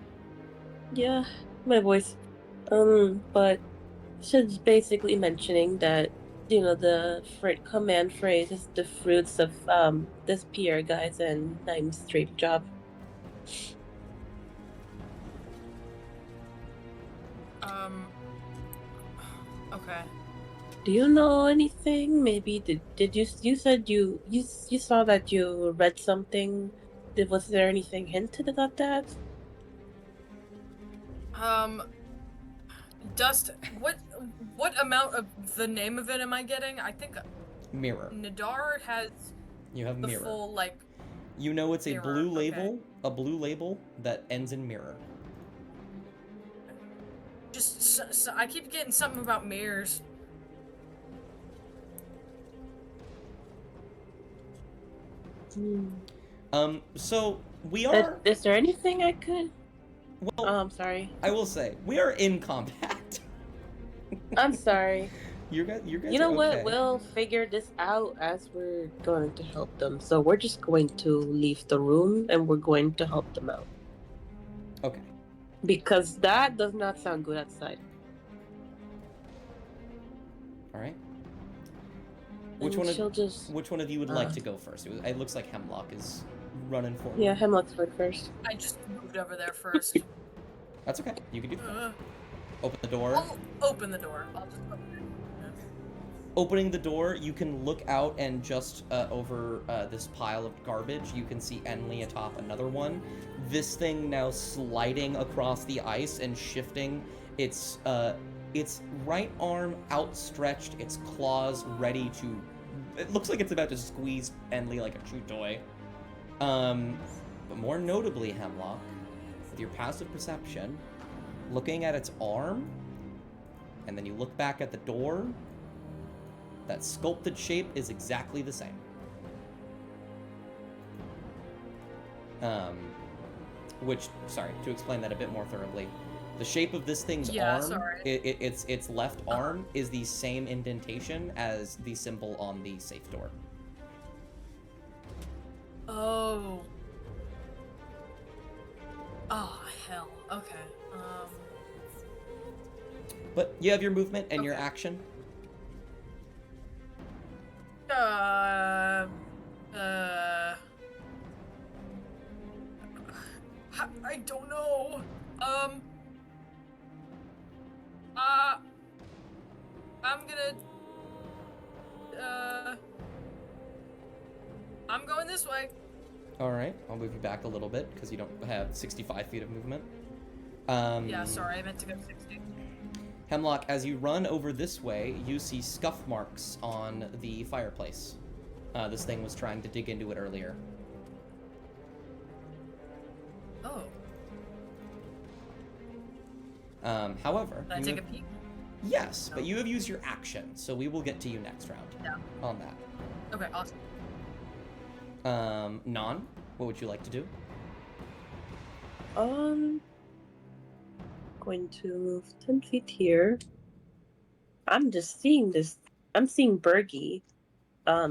yeah, my voice. But she's basically mentioning that, you know, the command phrase is the fruits of this Pierre guy's and Nime's dream job. Okay. Do you know anything? Maybe did you said you saw that you read something? Was there anything hinted about that? Dust, what amount of the name of it am I getting? I think Mirror. Nadar has You have the mirror. full, like, You know it's mirror, a blue okay. label, a blue label that ends in mirror. Just so I keep getting something about mirrors. So we are. Is there anything I could? Well, I'm sorry. I will say we are in combat. I'm sorry. You're good. You know what? We'll figure this out as we're going to help them. So we're just going to leave the room and we're going to help them out. Okay. Because that does not sound good outside. All right. And she'll just... Which one of you would like to go first? It looks like Hemlock is running forward. Yeah, Hemlock's going first. I just moved over there first. That's okay. You can do that. Open the door. I'll open the door. I'll just open it. Opening the door, you can look out and just over this pile of garbage, you can see Enli atop another one. This thing now sliding across the ice and shifting its right arm outstretched, its claws ready to... It looks like it's about to squeeze Enli like a chew toy. But more notably, Hemlock, with your passive perception, looking at its arm, and then you look back at the door, that sculpted shape is exactly the same. Sorry, to explain that a bit more thoroughly, the shape of this thing's arm, its left arm, is the same indentation as the symbol on the safe door. Oh. Oh, hell. Okay. But you have your movement and your action. I don't know. I'm going this way. All right, I'll move you back a little bit because you don't have 65 feet of movement. Yeah, sorry, I meant to go 60. Hemlock, as you run over this way, you see scuff marks on the fireplace. This thing was trying to dig into it earlier. Oh. However... Can I take a peek? Yes, but you have used your action, so we will get to you next round on that. Okay, awesome. Non, what would you like to do? Going to move 10 feet here. I'm just seeing this. I'm seeing Bergie,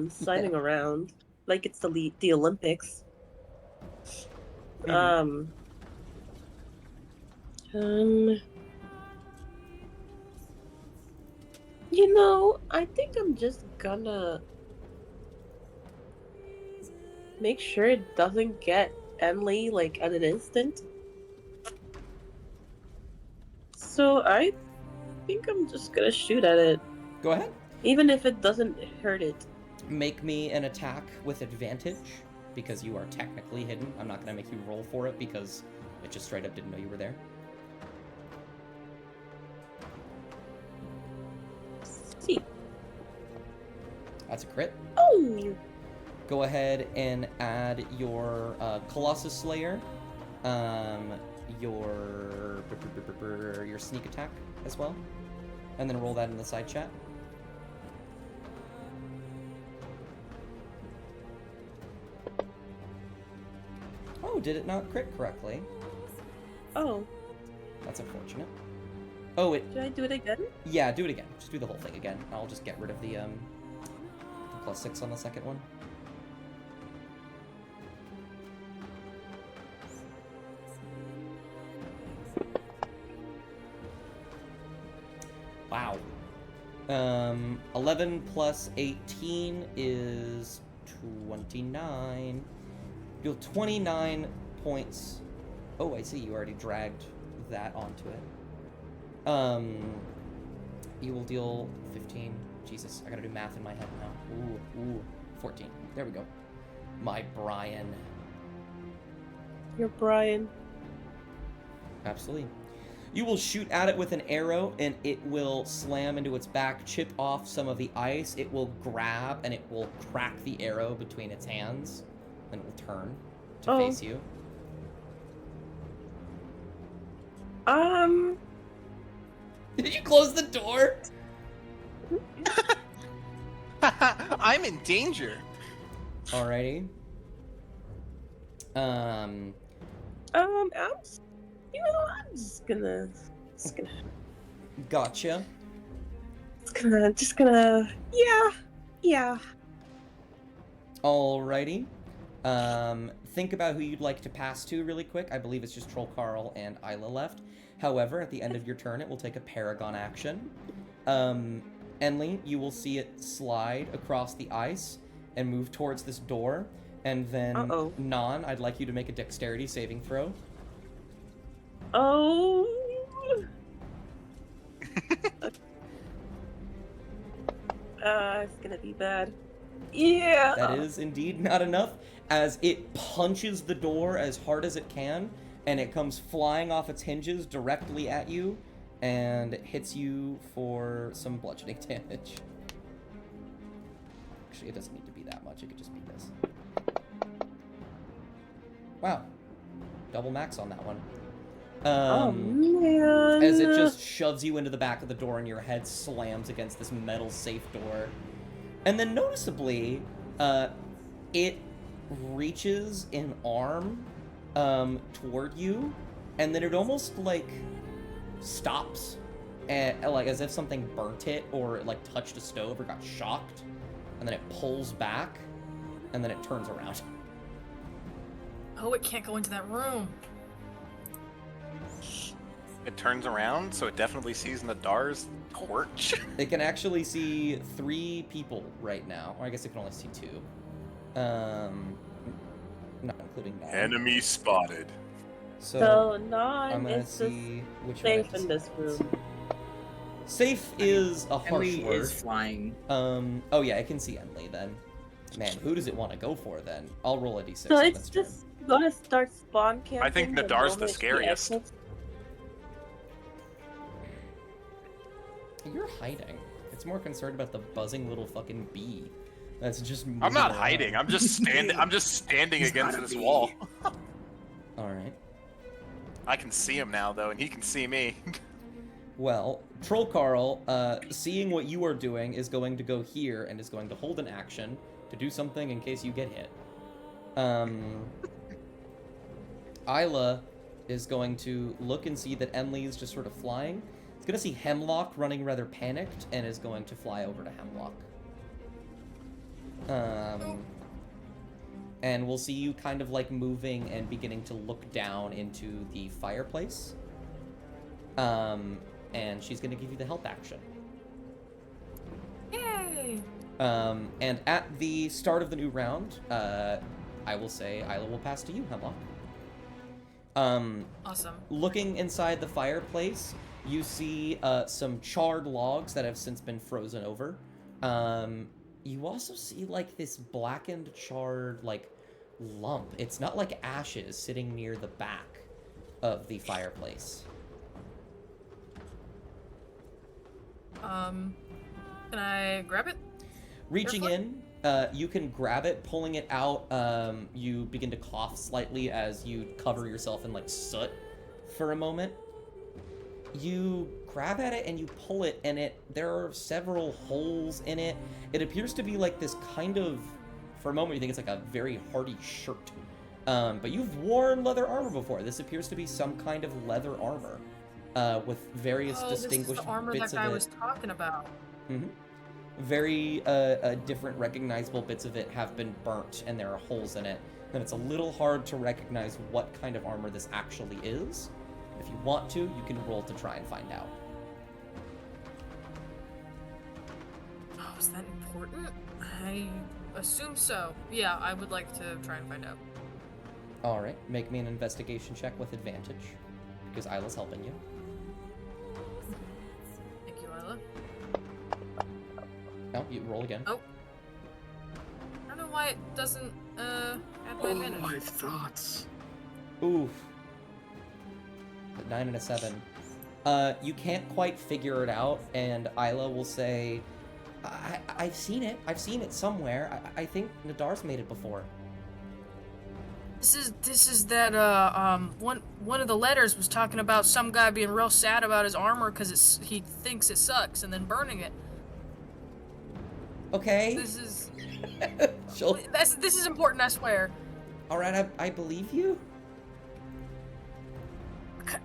sliding around like it's the Olympics. Mm-hmm. You know, I think I'm just gonna make sure it doesn't get Enli like at an instant. So I think I'm just gonna shoot at it. Go ahead. Even if it doesn't hurt it. Make me an attack with advantage, because you are technically hidden. I'm not gonna make you roll for it because it just straight up didn't know you were there. See. That's a crit. Oh! Go ahead and add your Colossus Slayer, your sneak attack as well, and then roll that in the side chat. Oh, did it not crit correctly? Oh. That's unfortunate. Oh, it... Should I do it again? Yeah, do it again. Just do the whole thing again. I'll just get rid of the +6 on the second one. Wow. 11 plus 18 is 29. You'll 29 points. Oh, I see. You already dragged that onto it. You will deal 15. Jesus, I gotta do math in my head now. Ooh, 14. There we go. My Brian. You're Brian. Absolutely. You will shoot at it with an arrow, and it will slam into its back, chip off some of the ice. It will grab, and it will crack the arrow between its hands, and it will turn to face you. Did you close the door? I'm in danger. Alrighty. I'm just gonna. Gotcha. Just gonna. Yeah. Alrighty. Think about who you'd like to pass to really quick. I believe it's just Troll Carl and Isla left. However, at the end of your turn, it will take a Paragon action. Enli, you will see it slide across the ice and move towards this door. And then, Uh-oh. Non, I'd like you to make a dexterity saving throw. Oh. It's gonna be bad. Yeah. That is indeed not enough, as it punches the door as hard as it can, and it comes flying off its hinges directly at you, and it hits you for some bludgeoning damage. Actually, it doesn't need to be that much, it could just be this. Wow. Double max on that one. Oh man. As it just shoves you into the back of the door and your head slams against this metal safe door. And then noticeably, it reaches an arm toward you, and then it almost like stops, like as if something burnt it or it like touched a stove or got shocked, and then it pulls back, and then it turns around. Oh, it can't go into that room. It turns around, so it definitely sees Nadar's torch. It can actually see 3 people right now, or I guess it can only see 2. Not including Nan. Enemy spotted. So I'm Non gonna is just see which one. safe in this room. Safe is a harsh Henry word. is flying. Oh yeah, I can see Enli then. Man, who does it want to go for then? I'll roll a d6. So on it's its turn. just gonna start spawn camping. I think Nadar's the scariest. You're hiding. It's more concerned about the buzzing little fucking bee. That's just. I'm moving not around. hiding. I'm just standing He's against gotta this be. wall. All right. I can see him now though, and he can see me. Well, Troll Carl, seeing what you are doing, is going to go here and is going to hold an action to do something in case you get hit. Isla is going to look and see that Enli is just sort of flying. It's going to see Hemlock running rather panicked and is going to fly over to Hemlock. And we'll see you kind of like moving and beginning to look down into the fireplace. And she's going to give you the help action. Yay! And at the start of the new round, I will say Isla will pass to you, Hemlock. Awesome. Looking inside the fireplace, you see some charred logs that have since been frozen over. You also see like this blackened, charred like lump. It's not like ashes sitting near the back of the fireplace. Can I grab it? Reaching Carefully? in, you can grab it, pulling it out. You begin to cough slightly as you cover yourself in like soot for a moment. You grab at it and you pull it, and there are several holes in it. It appears to be like this kind of, for a moment you think it's like a very hardy shirt. But you've worn leather armor before. This appears to be some kind of leather armor with various distinguished this is the armor bits that guy of it. was talking about. Mm-hmm. Very different recognizable bits of it have been burnt, and there are holes in it. And it's a little hard to recognize what kind of armor this actually is. If you want to, you can roll to try and find out. Oh, is that important? I assume so. Yeah, I would like to try and find out. All right, make me an investigation check with advantage, because Isla's helping you. Thank you, Isla. Oh, you roll again. Oh. I don't know why it doesn't add my Oh, advantage. my thoughts. Oof. A 9 and a 7. You can't quite figure it out, and Isla will say, I've seen it. I've seen it somewhere. I think Nadar's made it before. This is that one of the letters was talking about some guy being real sad about his armor because he thinks it sucks and then burning it. Okay. This is She'll... this is important, I swear. All right, I believe you.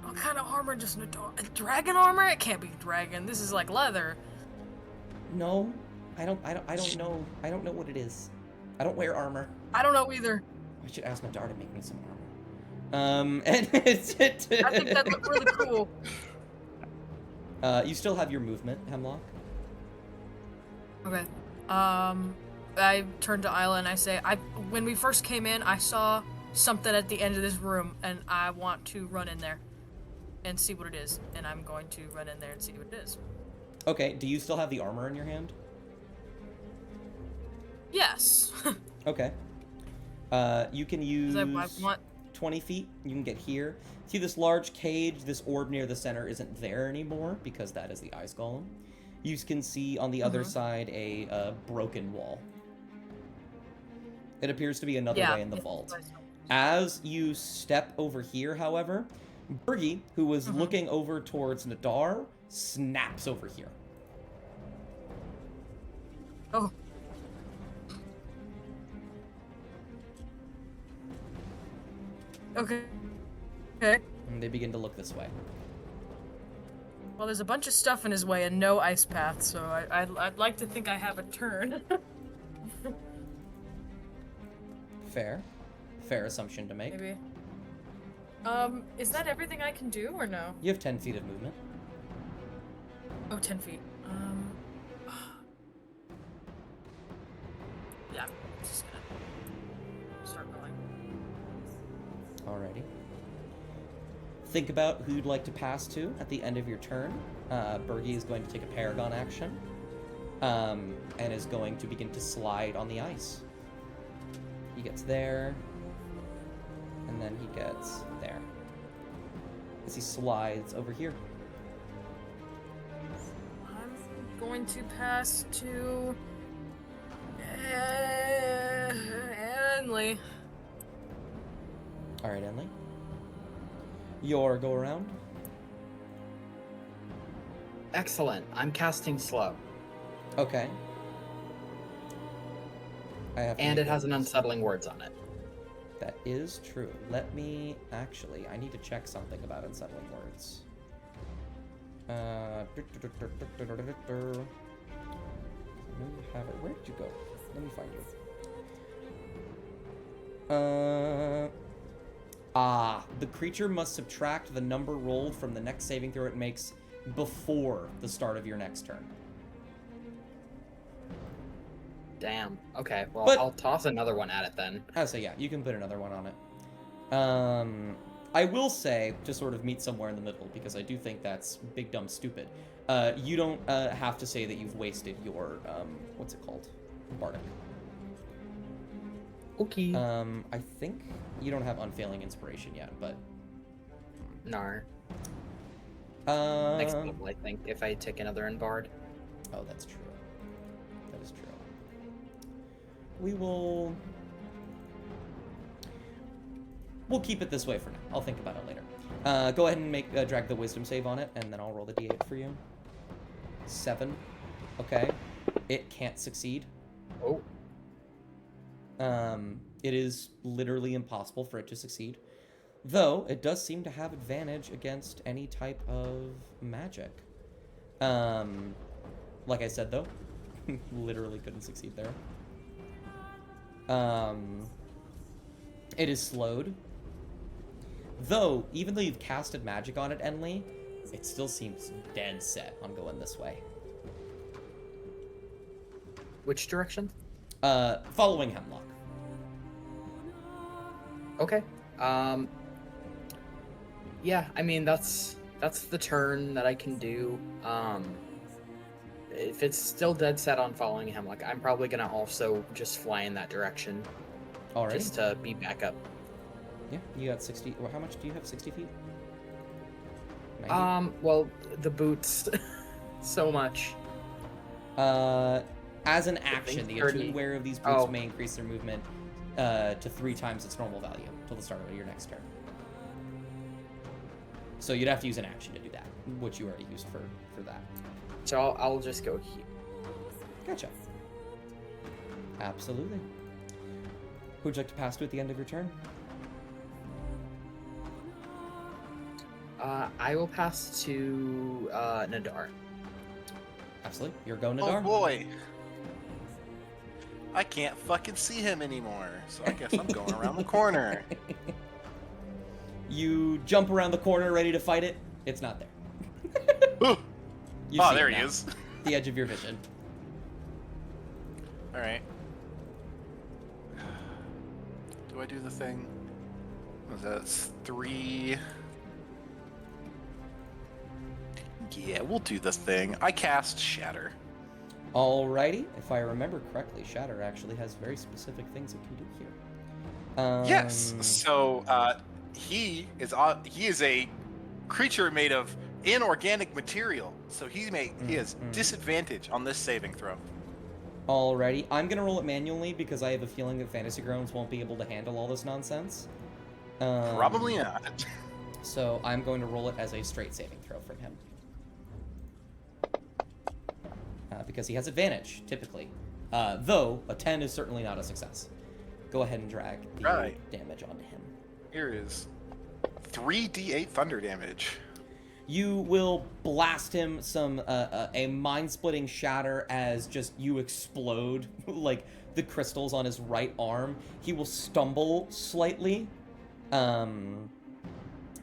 What kind of armor does Nadar? Dragon armor? It can't be dragon. This is like leather. No, I don't know. I don't know what it is. I don't wear armor. I don't know either. I should ask Nadar to make me some armor. And it's I think that looked really cool. you still have your movement, Hemlock. Okay. I turn to Isla and I say, when we first came in, I saw something at the end of this room, and I want to run in there and see what it is. And I'm going to run in there and see what it is. Okay, do you still have the armor in your hand? Yes. Okay. You can use 'Cause I want. 20 feet. You can get here. See this large cage? This orb near the center isn't there anymore because that is the ice golem. You can see on the other side a broken wall. It appears to be another way in the vault. As you step over here, however, Bergie, who was looking over towards Nadar, snaps over here. Oh. Okay. Okay. And they begin to look this way. Well, there's a bunch of stuff in his way and no ice path, so I'd like to think I have a turn. Fair. Fair assumption to make. Maybe. Is that everything I can do, or no? You have 10 feet of movement. Oh, 10 feet. Yeah, I'm just gonna start going. Alrighty. Think about who you'd like to pass to at the end of your turn. Bergie is going to take a Paragon action. And is going to begin to slide on the ice. He gets there. And then he gets there. As he slides over here. I'm going to pass to Enley. Alright, Enley. Your go around. Excellent. I'm casting slow. Okay. And it has an unsettling words on it. That is true. Let me actually. I need to check something about unsettling words. Have it. Where did you go? Let me find you. The creature must subtract the number rolled from the next saving throw it makes before the start of your next turn. Damn. Okay, well, But- I'll toss another one at it then. So yeah, you can put another one on it. I will say, to sort of meet somewhere in the middle, because I do think that's big, dumb, stupid. You don't have to say that you've wasted your, what's it called? Bardic. Okay. I think you don't have Unfailing Inspiration yet, but... Nar. Next level, I think, if I take another in Bard. Oh, that's true. That is true. We'll keep it this way for now. I'll think about it later. Go ahead and drag the wisdom save on it, and then I'll roll the d8 for you. 7. Okay. It can't succeed. Oh. It is literally impossible for it to succeed. Though, it does seem to have advantage against any type of magic. Like I said, though, literally couldn't succeed there. It is slowed. Though, even though you've casted magic on it, Enley, it still seems dead set on going this way. Which direction? Following Hemlock. Okay. Yeah, I mean, that's the turn that I can do. If it's still dead set on following Hemlock, I'm probably gonna also just fly in that direction. Alright. Just to be back up. Yeah, you got 60. Well, how much do you have? 60 feet? 90? Well, the boots, so much. As an action, the 30. attuned wearer of these boots may increase their movement to 3 times its normal value until the start of your next turn. So you'd have to use an action to do that, which you already used for that. So I'll just go here. Gotcha. Absolutely. Who would you like to pass to at the end of your turn? I will pass to Nadar. Absolutely. You're going, Oh Nadar. boy. I can't fucking see him anymore. So I guess I'm going around the corner. You jump around the corner ready to fight it. It's not there. Ooh. You Oh, see there it he now. is. The edge of your vision. All right. Do I do the thing? That's 3. Yeah, we'll do the thing. I cast Shatter. Alrighty. If I remember correctly, Shatter actually has very specific things it can do here. Yes. So he is a creature made of inorganic material. So he has disadvantage on this saving throw. Alrighty. I'm gonna roll it manually because I have a feeling that Fantasy Groans won't be able to handle all this nonsense. Probably not. So I'm going to roll it as a straight saving throw from him. Because he has advantage, typically. Though, a 10 is certainly not a success. Go ahead and drag the damage onto him. Here is 3d8 thunder damage. You will blast him a mind-splitting shatter as just you explode, like the crystals on his right arm. He will stumble slightly.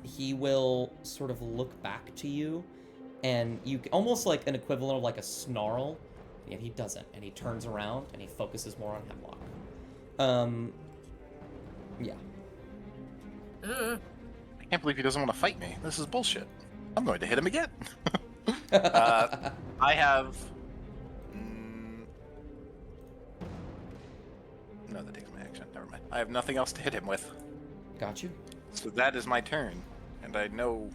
He will sort of look back to you, and you almost like an equivalent of like a snarl. And he doesn't, and he turns around and he focuses more on Hemlock. Yeah. I can't believe he doesn't want to fight me. This is bullshit. I'm going to hit him again. I have... No, that takes my action. Never mind. I have nothing else to hit him with. Got you. So that is my turn. And I know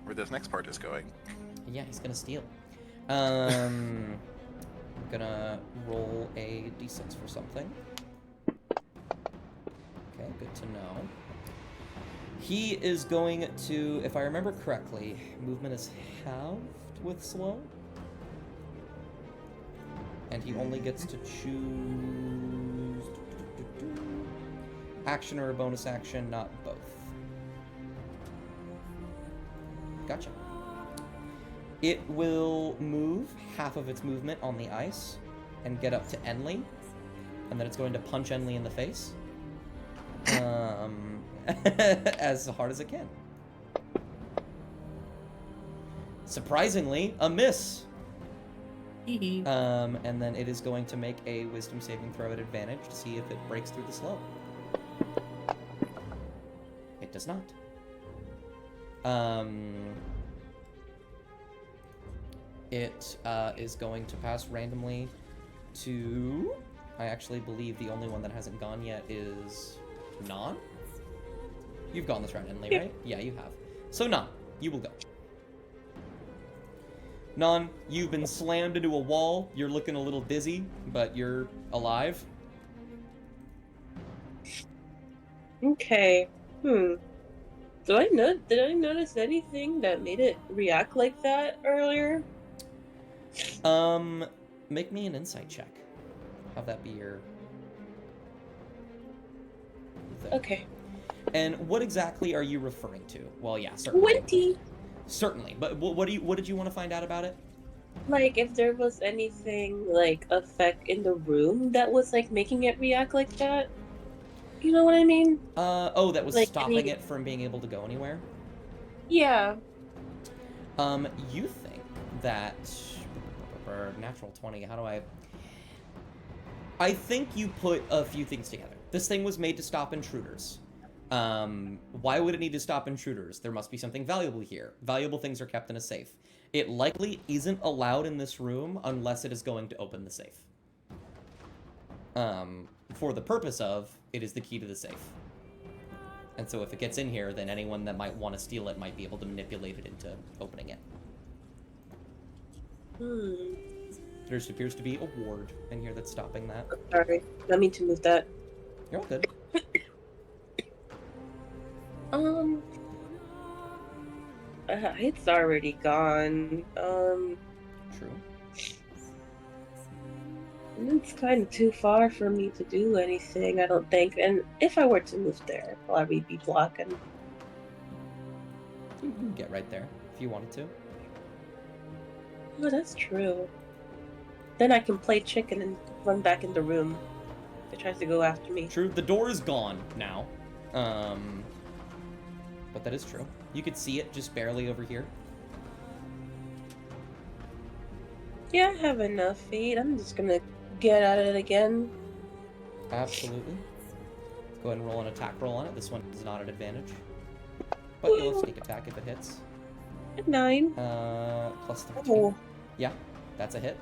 where this next part is going. Yeah, he's gonna steal. I'm gonna roll a d6 for something. Okay, good to know. He is going to, if I remember correctly, movement is halved with slow. And he only gets to choose action or a bonus action, not both. Gotcha. It will move half of its movement on the ice and get up to Enley. And then it's going to punch Enley in the face. As hard as it can. Surprisingly, a miss. And then it is going to make a wisdom saving throw at advantage to see if it breaks through the slow. It does not. It is going to pass randomly to... I actually believe the only one that hasn't gone yet is Non? You've gone this round, Enley, right? Yeah, you have. So, Non, you will go. Non, you've been slammed into a wall. You're looking a little dizzy, but you're alive. Okay. Did I notice anything that made it react like that earlier? Make me an insight check. Have that be your thing. Okay. And what exactly are you referring to? Well, yeah, certainly. 20! Certainly, but what did you want to find out about it? Like, if there was anything, like, effect in the room that was, like, making it react like that? You know what I mean? Oh, that was like, stopping it from being able to go anywhere? Yeah. You think that... Natural 20, how do I think you put a few things together. This thing was made to stop intruders. Why would it need to stop intruders? There must be something valuable here. Valuable things are kept in a safe. It likely isn't allowed in this room unless it is going to open the safe. For the purpose of, it is the key to the safe. And so if it gets in here, then anyone that might want to steal it might be able to manipulate it into opening it. There appears to be a ward in here that's stopping that. Sorry. I mean to move that. You're all good. It's already gone. True. It's kind of too far for me to do anything, I don't think. And if I were to move there, I'd probably be blocking. You can get right there if you wanted to. Oh, that's true. Then I can play chicken and run back in the room. it tries to go after me. True. The door is gone now. But that is true. You could see it just barely over here. Yeah, I have enough feet. I'm just gonna get at it again. Absolutely. Let's go ahead and roll an attack roll on it. This one is not an advantage. But you'll have sneak attack if it hits. 9. Plus 13. Oh, Yeah, that's a hit.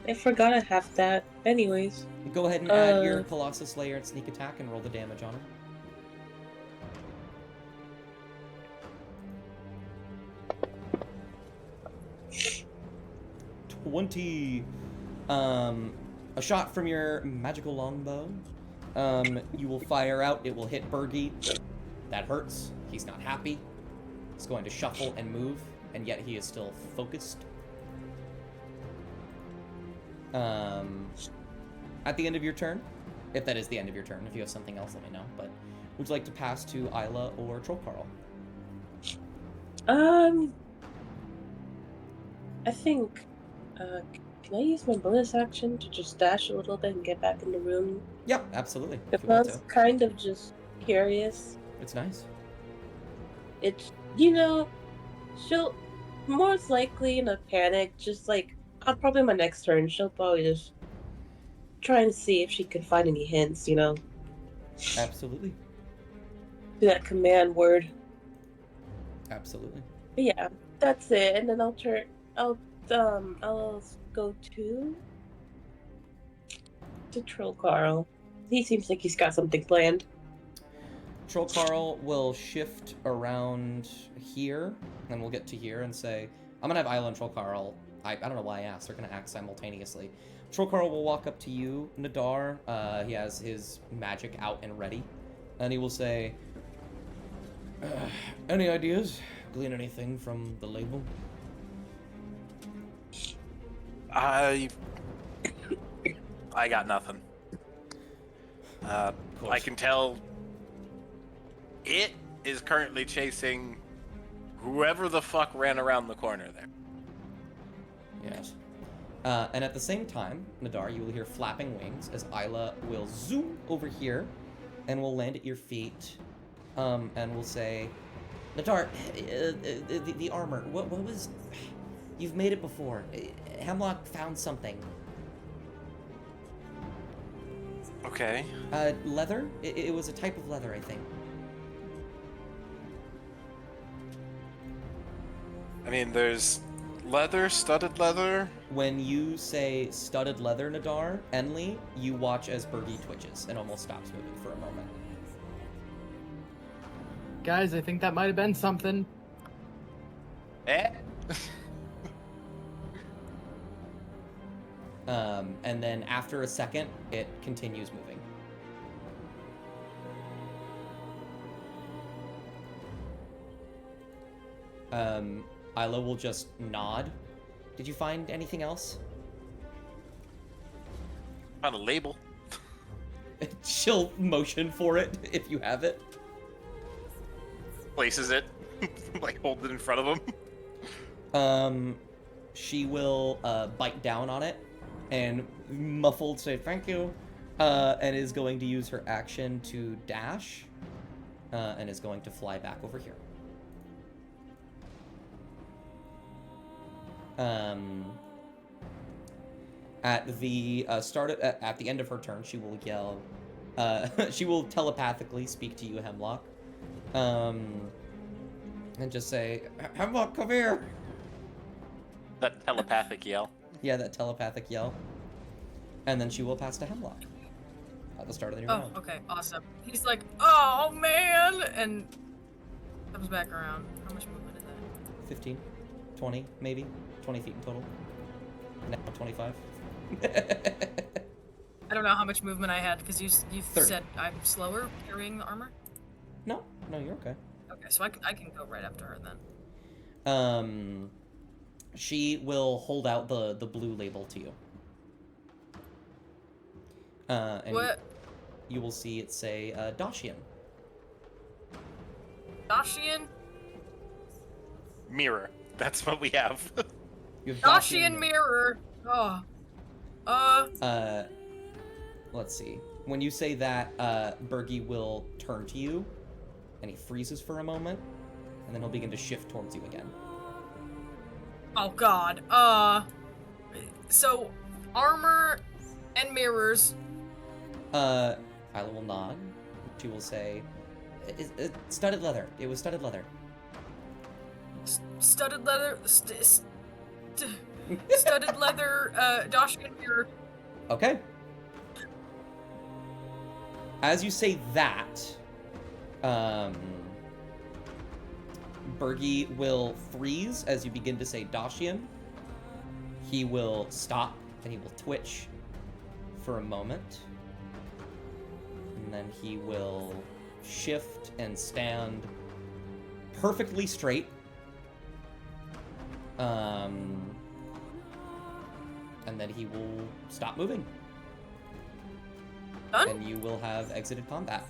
I forgot I have that. Anyways. Go ahead and add your Colossus Slayer and sneak attack and roll the damage on it. 20. A shot from your magical longbow. You will fire out. It will hit Bergie. That hurts. He's not happy. He's going to shuffle and move, and yet he is still focused. At the end of your turn, if that is the end of your turn, if you have something else, let me know. But would you like to pass to Isla or Troll Carl? I think, can I use my bonus action to just dash a little bit and get back in the room? Yeah, absolutely. If If you want I was to. kind of just curious. It's nice. It's, she'll most likely in a panic, just like, probably my next turn, she'll probably just try and see if she can find any hints, do Absolutely. that command word. Absolutely. But yeah, that's it. And then I'll go to Troll Carl. He seems like he's got something planned. Troll Carl will shift around here, and we'll get to here and say, I'm gonna have Isla and Troll Carl. I don't know why I asked. They're gonna act simultaneously. Troll Carl will walk up to you, Nadar. He has his magic out and ready, and he will say, "Any ideas? Glean anything from the label?" I got nothing. Of course. I can tell it is currently chasing whoever the fuck ran around the corner there. Yes. And at the same time, Nadar, you will hear flapping wings as Isla will zoom over here and will land at your feet and will say, Nadar, the armor, what was... You've made it before. Hemlock found something. Okay. Leather? It was a type of leather, I think. I mean, there's leather, studded leather. When you say studded leather, Nadar, Enli, you watch as Bergie twitches and almost stops moving for a moment. Guys, I think that might have been something. Eh? And then after a second, it continues moving. Isla will just nod. Did you find anything else? Found a label. She'll motion for it if you have it. Places it. Like, hold it in front of him. She will bite down on it and muffled say thank you, and is going to use her action to dash, and is going to fly back over here. At the at the end of her turn, she will yell. She will telepathically speak to you, Hemlock, and just say, "Hemlock, come here." That telepathic yell. Yeah, that telepathic yell. And then she will pass to Hemlock at the start of the new round. Oh, okay, awesome. He's like, oh man, and comes back around. How much movement is that? 15, 20, maybe 20 feet in total. Now 25. I don't know how much movement I had because you 30. said I'm slower carrying the armor. No, you're okay. Okay, so I can go right after her then. She will hold out the blue label to you. And What? You will see it say Dashian. Dashian? Mirror. That's what we have. You have Dashian mirror. Oh. let's see. When you say that, Bergie will turn to you, and he freezes for a moment, and then he'll begin to shift towards you again. Oh god. So armor and mirrors. Isla will nod. She will say, studded leather. It was studded leather. Studded leather. Studded leather. Dacian mirror. Okay. As you say that, Bergie will freeze as you begin to say Dacian. He will stop and he will twitch for a moment. And then he will shift and stand perfectly straight. And then he will stop moving. Done? And you will have exited combat.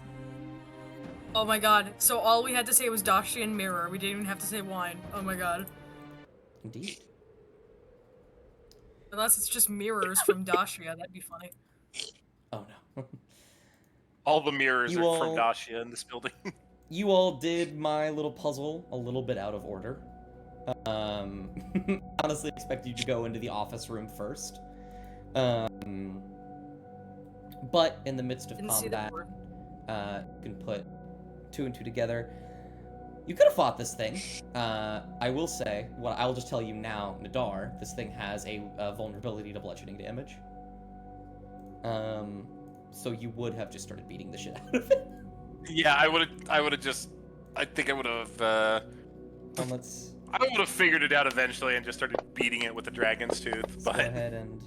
Oh my god. So all we had to say was Dacian mirror. We didn't even have to say wine. Oh my god. Indeed. Unless it's just mirrors from Dacia, that'd be funny. Oh no. All the mirrors You are from all- Dacia in this building. You all did my little puzzle a little bit out of order. Honestly expected you to go into the office room first. But in the midst of Didn't see the combat, board. you can put 2 and 2 together. You could have fought this thing. I will say, I'll just tell you now, Nadar, this thing has a vulnerability to bludgeoning damage. So you would have just started beating the shit out of it. Yeah, I would have just. I think I would have. Let's I would have figured it out eventually and just started beating it with the dragon's tooth. go But ahead and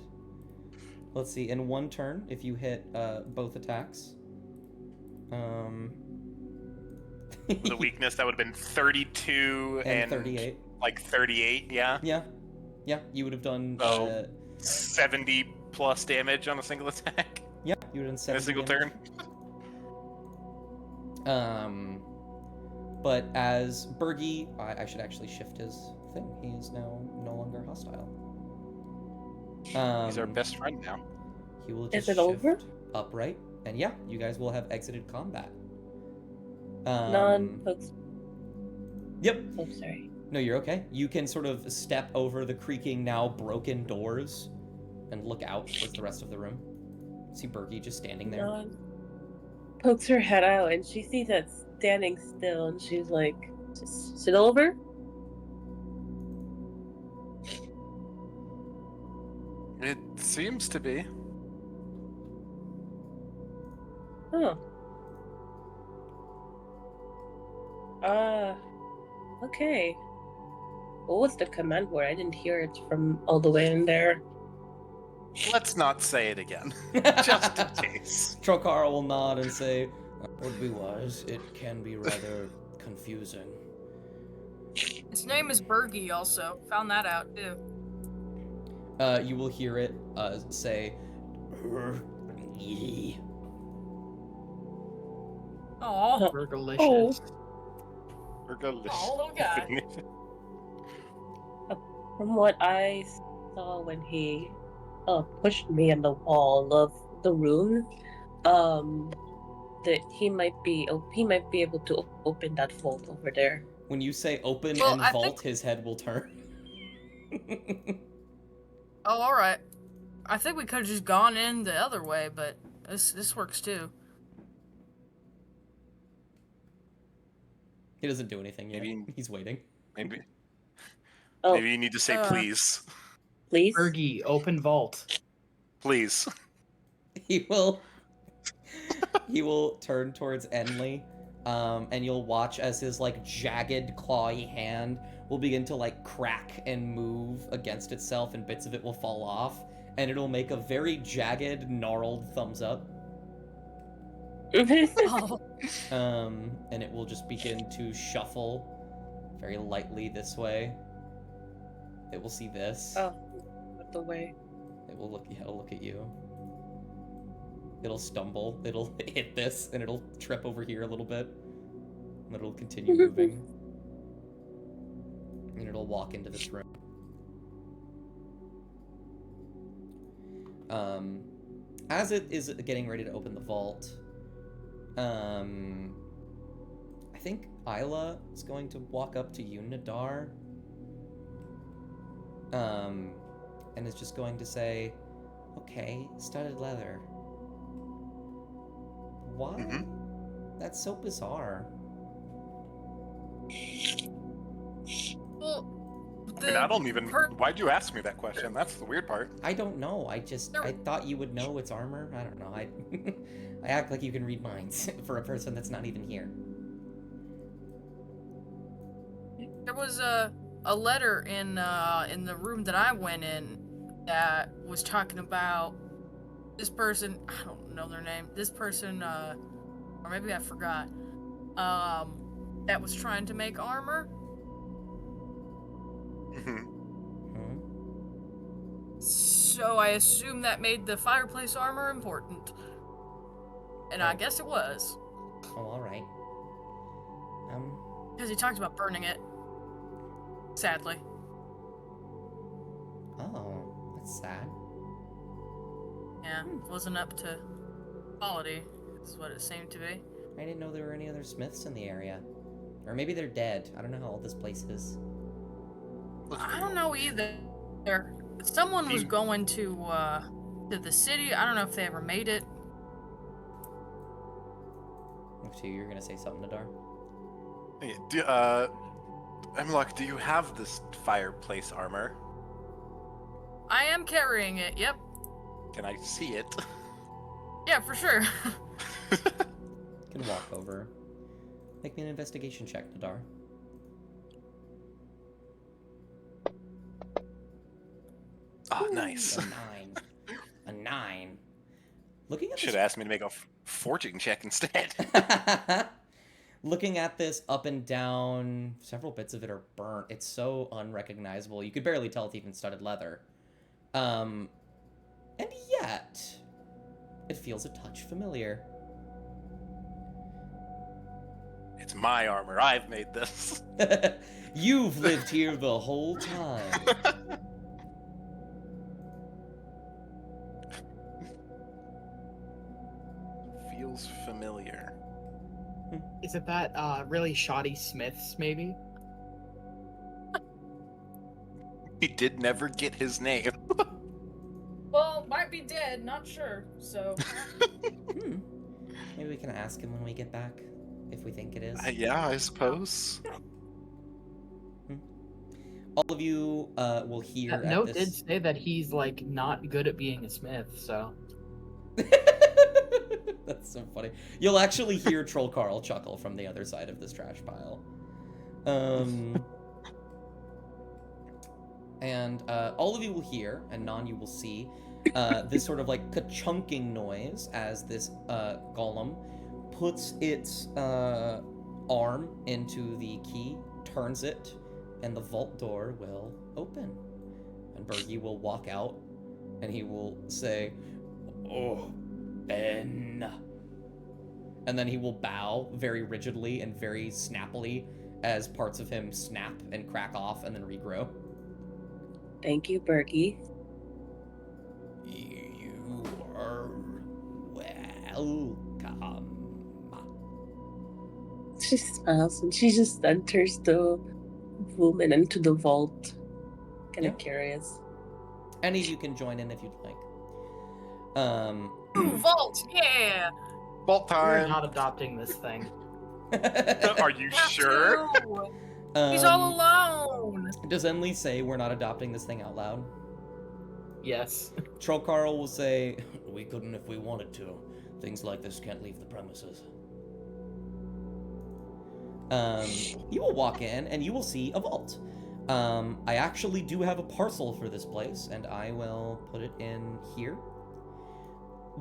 let's see. In one turn, if you hit both attacks, the weakness that would have been 32 and 38. like 38. Yeah, Yeah, you would have done. Oh. 70 plus damage on a single attack Yeah, you would have done in 70 a single damage. turn. But as Bergie, I should actually shift his thing. He is now no longer hostile. He's our best friend now. He will Is just it shift over? upright, and yeah, you guys will have exited combat. None folks. Yep. Oh, sorry. No, you're okay. You can sort of step over the creaking, now broken doors and look out towards the rest of the room. See Bergie just standing there. None pokes her head out and she sees that standing still and she's like, "Is it over?" It seems to be. Oh. Okay. What was the command word? I didn't hear it from all the way in there. Let's not say it again, just in case. Trokar will nod and say, "Would be wise. It can be rather confusing." His name is Bergie also. Found that out too. You will hear it say, Oh, Burgalicious. oh, little guy. From what I saw when he pushed me in the wall of the room, that he might be able to open that vault over there. When you say open Well, and I vault, his head will turn. Oh, all right. I think we could have just gone in the other way, but this works too. He doesn't do anything yet. Maybe- He's waiting. Maybe Oh, you need to say please. please. Bergie, open vault. Please. He will turn towards Enley, and you'll watch as his like jagged clawy hand will begin to like crack and move against itself, and bits of it will fall off, and it'll make a very jagged, gnarled thumbs up. Oh, And it will just begin to shuffle very lightly this way. It will see this. Oh, the way. It will look. Yeah, it'll look at you. It'll stumble. It'll hit this, and it'll trip over here a little bit. And it'll continue moving. And it'll walk into this room. as it is getting ready to open the vault, I think Isla is going to walk up to you, Nadar, and is just going to say, "Okay, studded leather. Why? That's so bizarre." Well, I mean, I don't even. Why'd you ask me that question? That's the weird part. I don't know. I thought you would know it's armor. I don't know. I act like you can read minds for a person that's not even here. There was a letter in the room that I went in that was talking about this person. I don't know their name. This person, or maybe I forgot. That was trying to make armor. Mhm. So I assume that made the fireplace armor important. And I guess it was. Oh, all right. Because he talked about burning it. Sadly. Oh, that's sad. Yeah, wasn't up to quality, is what it seemed to be. I didn't know there were any other smiths in the area. Or maybe they're dead. I don't know how old this place is. I don't know either. Someone was going to the city. I don't know if they ever made it. So you're gonna say something, Nadar? Emlock, do you have this fireplace armor? I am carrying it, yep. Can I see it? Yeah, for sure. Can walk over. Make me an investigation check, Nadar. Ah, nice. A 9. A 9. Looking at Should have asked me to make a forging check instead. Looking at this up and down, several bits of it are burnt. It's so unrecognizable. You could barely tell it's even studded leather. And yet, it feels a touch familiar. It's my armor. I've made this. You've lived here the whole time. Feels familiar. Is it that really shoddy Smiths, maybe? He did never get his name. Well, might be dead, not sure, so... Maybe we can ask him when we get back, if we think it is. Yeah, I suppose. All of you will hear That at note this... did say that he's, like, not good at being a smith, so... That's so funny. You'll actually hear Troll Carl chuckle from the other side of this trash pile. And all of you will hear, and none you will see, this sort of like ka-chunking noise as this golem puts its arm into the key, turns it, and the vault door will open. And Bergie will walk out, and he will say, "Oh, Ben." And then he will bow very rigidly and very snappily as parts of him snap and crack off and then regrow. Thank you, Berkey. You are welcome. She smiles and she just enters the room and into the vault. Kind of curious. Any of you can join in if you'd like. Ooh, vault, yeah! Vault We're time. not adopting this thing. Are you sure? He's all alone! Does Enli say we're not adopting this thing out loud? Yes. Troll Carl will say, "We couldn't if we wanted to. Things like this can't leave the premises." You will walk in and you will see a vault. I actually do have a parcel for this place, and I will put it in here.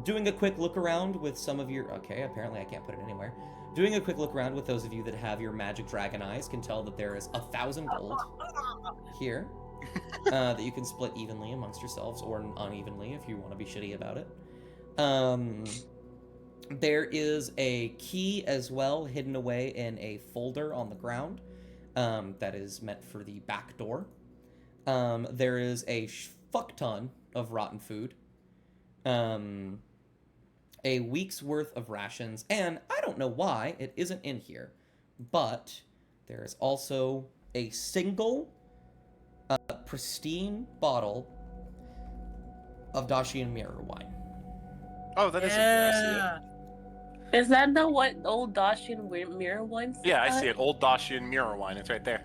Doing a quick look around with some of your... Okay, apparently I can't put it anywhere. Doing a quick look around with those of you that have your magic dragon eyes can tell that there is 1,000 gold here that you can split evenly amongst yourselves, or unevenly if you want to be shitty about it. There is a key as well hidden away in a folder on the ground that is meant for the back door. There is a fuck ton of rotten food. a week's worth of rations, and I don't know why it isn't in here, but there is also a single pristine bottle of Dacian mirror wine. Oh, that is in here. I see it. Is that the what old Dacian mirror one? Yeah, I see it. Old Dacian mirror wine. It's right there.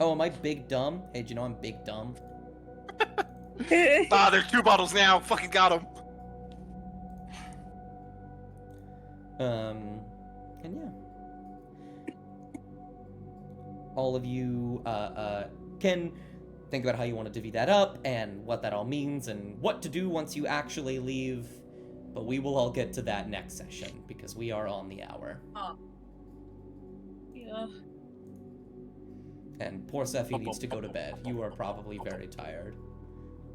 Oh, am I big dumb? Hey, do you know I'm big dumb? Ah, there's 2 bottles now. Fucking got them. And yeah. All of you can think about how you want to divvy that up and what that all means and what to do once you actually leave. But we will all get to that next session because we are on the hour. Yeah. And poor Sephi needs to go to bed. You are probably very tired.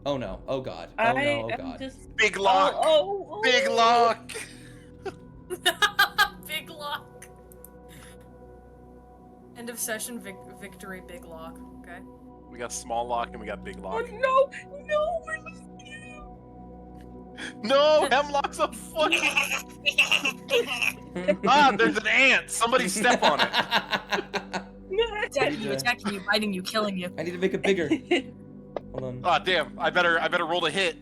Oh no. Oh god. Oh I no. Oh am god. just... Big lock. Oh. Big lock. Big lock. End of session victory. Big lock. Okay. We got small lock and we got big Oh lock. no, we're losing you. No, Hemlock's a fucking. Ah, there's an ant. Somebody step on it. Attacking you, biting you, killing you. I need to make it bigger. Hold on. Ah, damn. I better roll a hit.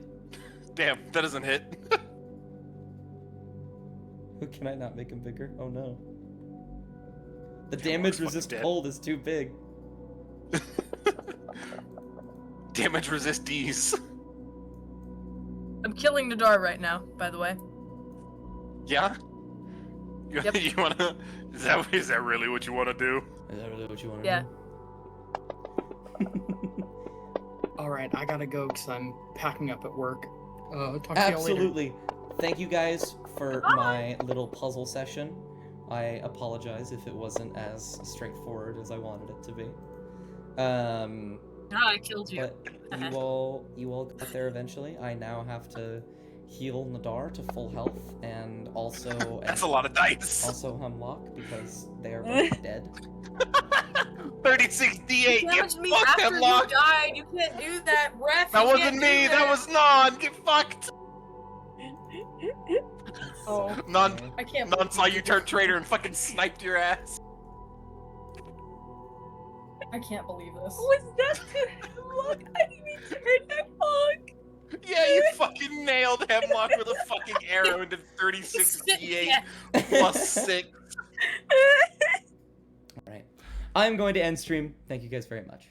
Damn, that doesn't hit. Can I not make him bigger? Oh no. The Hemlock's damage fucking resist dead. cold is too big. Damage resist D's. I'm killing Nadar right now, by the way. Yeah? Yep. You wanna... Is that really what you wanna do? Is that really what you want to Yeah. do? All right, I gotta go because I'm packing up at work. Talk to y'all later. Absolutely. Thank you guys for my little puzzle session. I apologize if it wasn't as straightforward as I wanted it to be. I killed you. But you all got there eventually. I now have to heal Nadar to full health and also That's a lot of dice. also Hemlock because they are both dead. 36 D8. You Get damaged me fucked, after Hemlock. you died. You can't do that, ref. That you wasn't can't do me. That was Non. Get fucked. Oh. Non I can't. Non saw you turn traitor and fucking sniped your ass. I can't believe this. Was that to Hemlock? I didn't even turn Hemlock. Yeah, you fucking nailed Hemlock with a fucking arrow into 36 D8 Yeah. plus 6. All right. I'm going to end stream. Thank you guys very much.